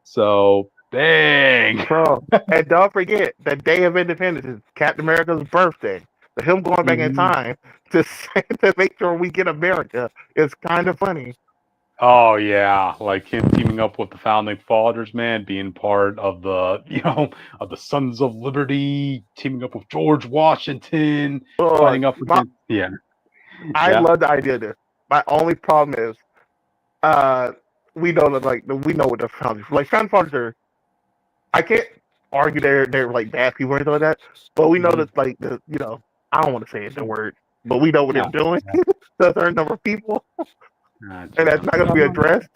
So, dang. Bro, and don't forget, the Day of Independence is Captain America's birthday. So him going back in time to to make sure we get America is kind of funny. Oh yeah, like him teaming up with the founding fathers, man, being part of the of the Sons of Liberty, teaming up with George Washington, fighting up against I love the idea there. My only problem is, we know that we know what the founders founding fathers are. I can't argue they're like bad people or anything like that, but we know that I don't want to say it the word, but we know what they're doing to a certain number of people, and that's not going to be addressed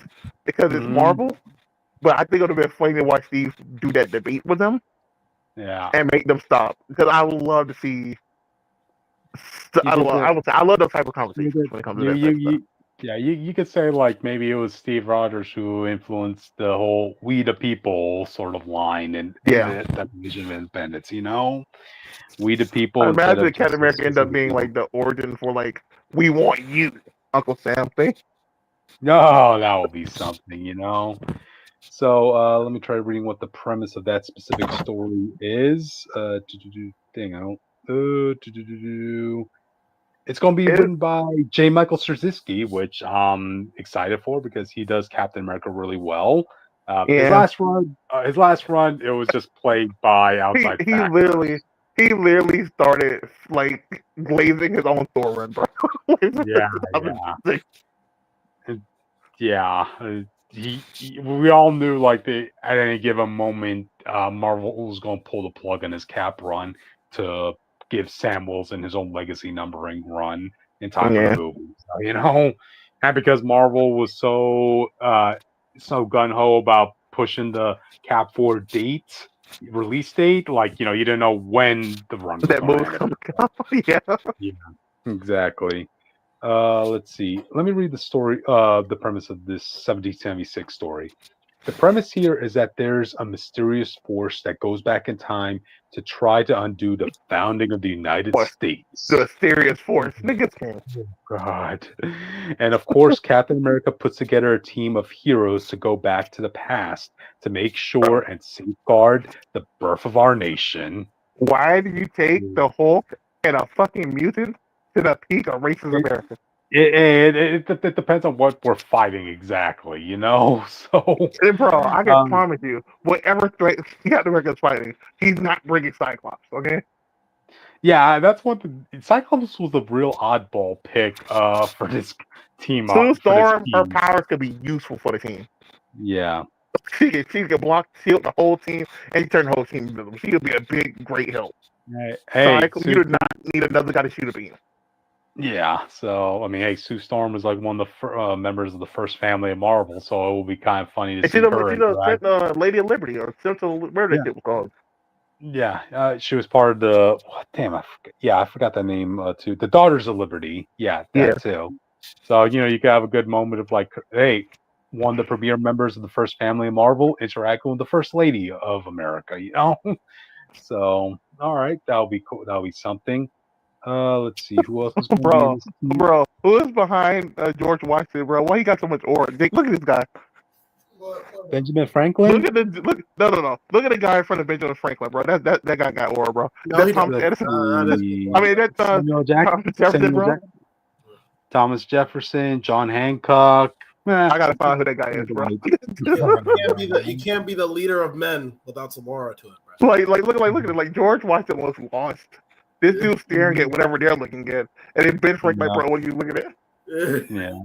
because it's Marvel. But I think it would have been funny to watch Steve do that debate with them, and make them stop, because I would love to see. I love those type of conversations when it comes to that. You could say like maybe it was Steve Rogers who influenced the whole "We the People" sort of line and that vision of independence. We the people. I imagine Captain America end up being like the origin for like "We want you, Uncle Sam" thing. No, that would be something. So let me try reading what the premise of that specific story is. Dang, I don't. It's going to be written by J. Michael Straczynski, which I'm excited for because he does Captain America really well. His last run, it was just played by outside. He literally started like glazing his own Thor run, bro. We all knew like at any given moment, Marvel was going to pull the plug on his Cap run to give Sam Wilson his own legacy numbering run in time for the movie. And because Marvel was so gun ho about pushing the Cap 4 release date, like you didn't know when the run was going to yeah, exactly. Let's see. Let me read the story. The premise of this 1776 story. The premise here is that there's a mysterious force that goes back in time to try to undo the founding of the United States. The mysterious force. Niggas Oh, God. And of course, Captain America puts together a team of heroes to go back to the past to make sure and safeguard the birth of our nation. Why do you take the Hulk and a fucking mutant to the peak of racist America? It depends on what we're fighting exactly, So, bro, I can promise you, whatever threat Captain America's fighting, he's not bringing Cyclops. Okay. Yeah, that's what Cyclops was the real oddball pick for this team. Sue Storm, her powers could be useful for the team. Yeah. She can block, shield the whole team, and turn the whole team invisible. She could be a great help. Hey, you do not need another guy to shoot a beam. Yeah, so I mean, Sue Storm was like one of the members of the first family of Marvel, so it will be kind of funny to see her. She's Lady of Liberty or Central, whatever that shit was called. Yeah, she was part of the. I forgot that name too. The Daughters of Liberty. Yeah, that too. So you could have a good moment of like, hey, one of the premier members of the first family of Marvel interacting with the First Lady of America. So all right, that'll be cool. That'll be something. Let's see who else is bro. Who is behind George Washington, bro? Why he got so much aura? Look at this guy. Benjamin Franklin. No. Look at the guy in front of Benjamin Franklin, bro. That guy got aura, bro. No, that's Thomas Edison. That's Thomas Jefferson, bro. Thomas Jefferson, John Hancock. I gotta find who that guy is, bro. You can't be the leader of men without some aura to it, bro. Look at it. Like George Washington was lost. This dude's staring at whatever they're looking at, and then Ben Franklin, bro, what are you looking at? Yeah.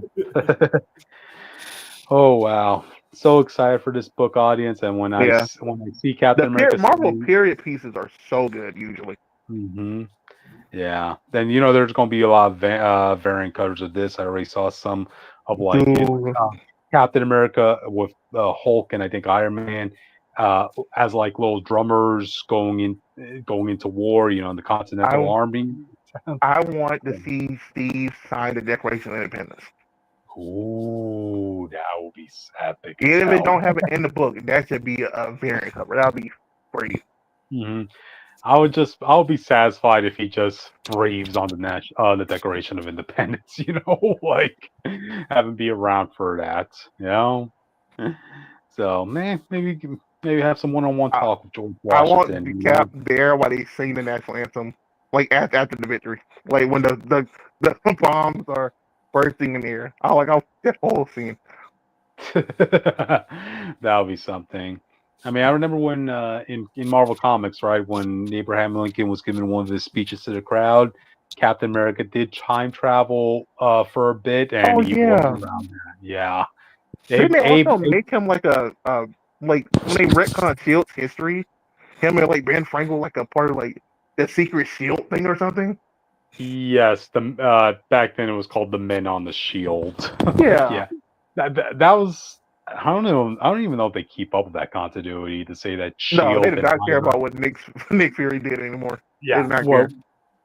Oh wow! So excited for this book, audience, and when I see Captain America, Marvel period pieces are so good usually. Mm-hmm. Yeah. Then there's going to be a lot of variant covers of this. I already saw some of like Captain America with Hulk and I think Iron Man as like little drummers going into war. You know, in the Continental I Army. I want to see Steve sign the Declaration of Independence. Ooh, that would be epic as Even if it hell. don't have it in the book, that should be a variant cover. That'll be great. Hmm. I would be satisfied if he just braves on the Declaration of Independence. You know, like have him be around for that. You know, so man, maybe have some one-on-one I, talk with George I want Washington. the You cap know? there while they sing the national anthem, like after the victory, like when the bombs are bursting in the air. I that whole scene. That would be something. I mean, I remember when in Marvel Comics, right, when Abraham Lincoln was giving one of his speeches to the crowd, Captain America did time travel for a bit, and Oh he was yeah. around that. Yeah, Didn't Abe, they Abe, also make him like like when they retcon Shield's history, him and like Ben Franklin like a part of like the secret Shield thing or something? yes, the back then it was called the Men on the Shield. Yeah. Yeah, that was. I don't know. I don't even know if they keep up with that continuity to say that No, they Shield did and not care Hydra. about what Nick Fury did anymore. They Yeah, did not well, care.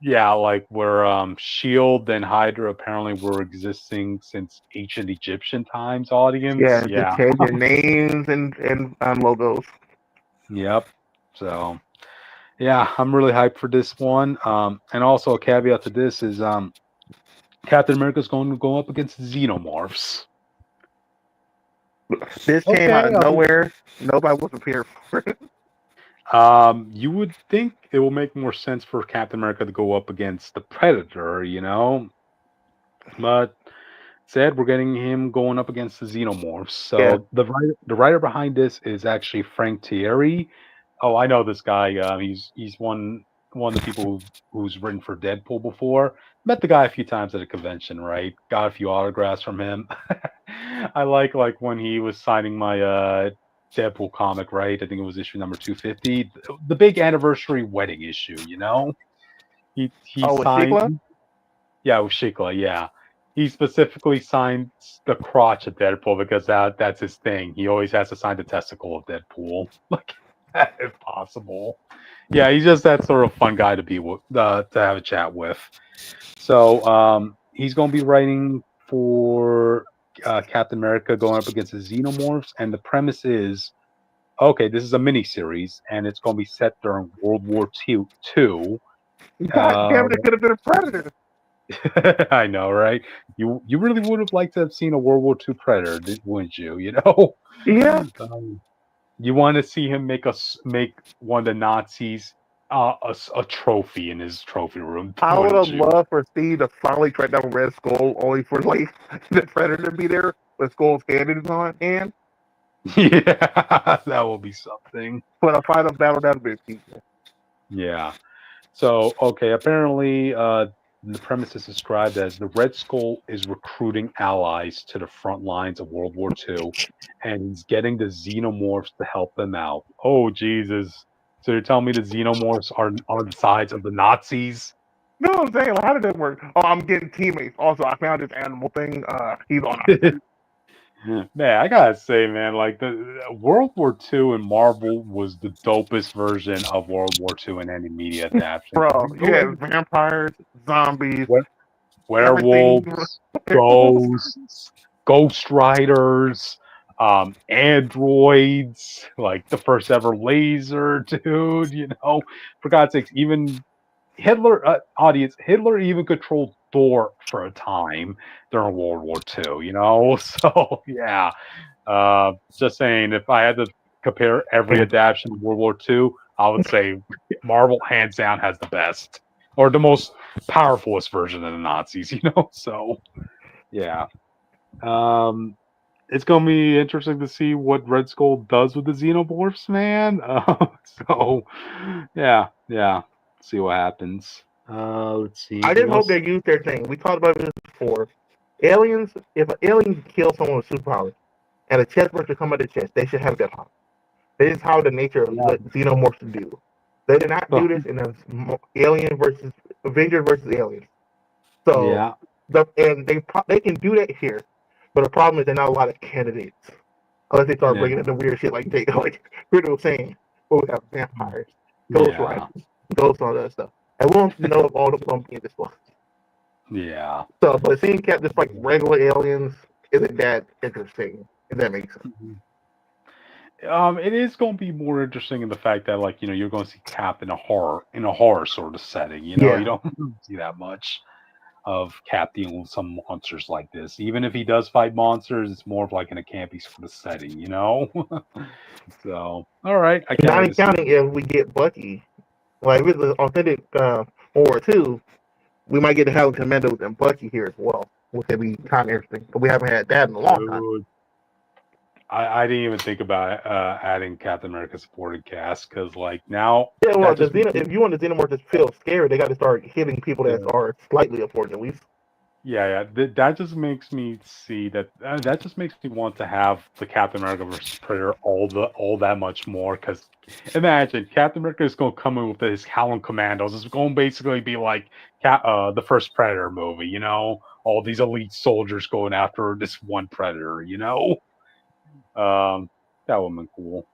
yeah, like where Shield and Hydra apparently were existing since ancient Egyptian times. Audience, Yeah, just yeah, changing names and logos. yep. So yeah, I'm really hyped for this one. And also a caveat to this is Captain America's going to go up against Xenomorphs. This came out Okay, of nowhere. Nobody was prepared for it. you would think it will make more sense for Captain America to go up against the Predator, you know, but said we're getting him going up against the Xenomorphs. Yeah. So the writer behind this is actually Frank Thierry. Oh, I know this guy. He's one of the people who's written for Deadpool before. Met the guy a few times at a convention, right? Got a few autographs from him. I like when he was signing my Deadpool comic, right? I think it was issue number 250, the big anniversary wedding issue. You know, he Oh, with Shikla? signed. Yeah, with Shikla, yeah. He specifically signed the crotch of Deadpool because that's his thing. He always has to sign the testicle of Deadpool. Like, if possible. Yeah, he's just that sort of fun guy to be with, to have a chat with. So he's going to be writing for Captain America going up against the Xenomorphs, and the premise is okay. This is a mini series, and it's going to be set during World War Two. God damn it, it could have been a Predator. I know, right? You really would have liked to have seen a World War II Predator, wouldn't you? You know, Yeah. you want to see him make one of the Nazis a trophy in his trophy room, I would wouldn't have you? loved for Steve to finally track down Red Skull, only for like the Predator to be there with Skull's hand in his hand. Yeah, that will be something. For the final battle, that would be peaceful. Yeah. So okay, apparently the premise is described as the Red Skull is recruiting allies to the front lines of World War II, and he's getting the Xenomorphs to help them out. Oh Jesus! So you're telling me the Xenomorphs are on the sides of the Nazis? No, I'm saying, like, how did that work? Oh, I'm getting teammates. Also, I found this animal thing. He's on our side. Man, I gotta say, man, like the World War II in Marvel was the dopest version of World War II in any media adaptation. Bro, you had vampires, zombies, everything. Werewolves, ghosts, ghost riders, androids, like the first ever laser, dude. You know, for God's sakes, even Hitler, Hitler even controlled Thor for a time during World War II. You know, so yeah. Just saying, if I had to compare every adaptation of World War II, I would say Marvel hands down has the best or the most powerfulest version of the Nazis, you know? So, yeah. It's going to be interesting to see what Red Skull does with the Xenomorphs, man. So, yeah. See what happens. Let's see. I just Anything hope else? they use their thing. We talked about this before. Aliens, if an alien kills someone with superpowers and a chest burster come out the chest, they should have that power. This is how the nature of what xenomorphs do. They did not do this in a Alien versus Avengers versus Aliens. So Yeah. and they can do that here. But the problem is there's not a lot of candidates. Unless they start bringing in the weird shit like Britta was saying. What we have vampires, ghost riders, ghosts, all that stuff. And we don't know if all of them going to be in this one. Yeah. So, but seeing just like regular aliens isn't that interesting, if that makes sense. It is going to be more interesting in the fact that, like, you're going to see Cap in a horror sort of setting. You don't see that much of Cap dealing with some monsters like this. Even if he does fight monsters, it's more of like in a campy sort of setting, So, all right, I can't wait to counting if we get Bucky, like with the authentic World War II, we might get to have Commandos and Bucky here as well, which would be kind of interesting. But we haven't had that in a long time. I didn't even think about adding Captain America supporting cast because, like, now. Yeah, well, if you want the Xenomorphs to feel scared, they got to start hitting people that are slightly afforded at least. Yeah. That just makes me see that. That just makes me want to have the Captain America versus Predator all that much more. Because imagine Captain America is going to come in with his Howling Commandos. It's going to basically be like the first Predator movie. All these elite soldiers going after this one Predator. That would have been cool.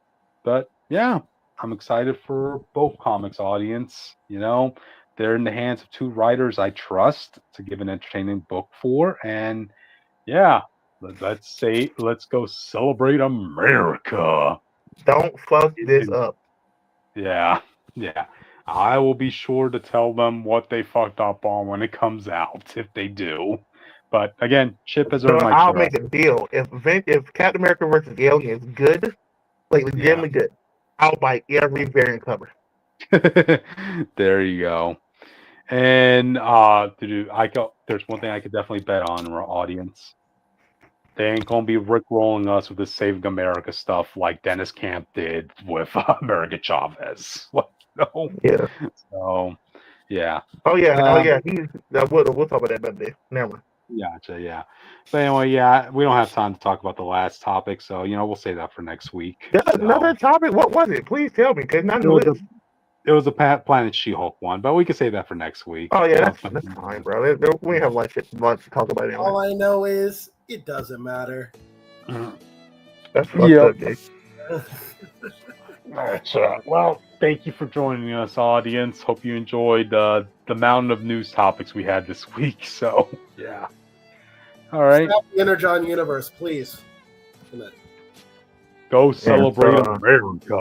But yeah, I'm excited for both comics audience. They're in the hands of two writers I trust to give an entertaining book for. And yeah, let's go celebrate America. Don't fuck this up. Yeah. I will be sure to tell them what they fucked up on when it comes out, if they do. But again, Chip has earned my I'll make a deal. If Captain America versus Alien is good, like legitimately good, I'll buy every variant cover. There you go. And there's one thing I could definitely bet on our audience. They ain't gonna be rickrolling us with the Saving America stuff like Dennis Camp did with America Chavez. Yeah. So, yeah. Oh yeah. We'll talk about that another day. Never mind. Gotcha, yeah. But anyway, we don't have time to talk about the last topic, so we'll save that for next week. There's another topic. What was it? Please tell me, because not it was a Planet She-Hulk one, but we can save that for next week. Oh yeah, that's fine, bro. We have much to talk about anyway. All I know is it doesn't matter. That's fucked up, Jake. Well, thank you for joining us, audience. Hope you enjoyed the mountain of news topics we had this week. So, yeah. All right. Stop the Energon Universe, please. Go celebrate America.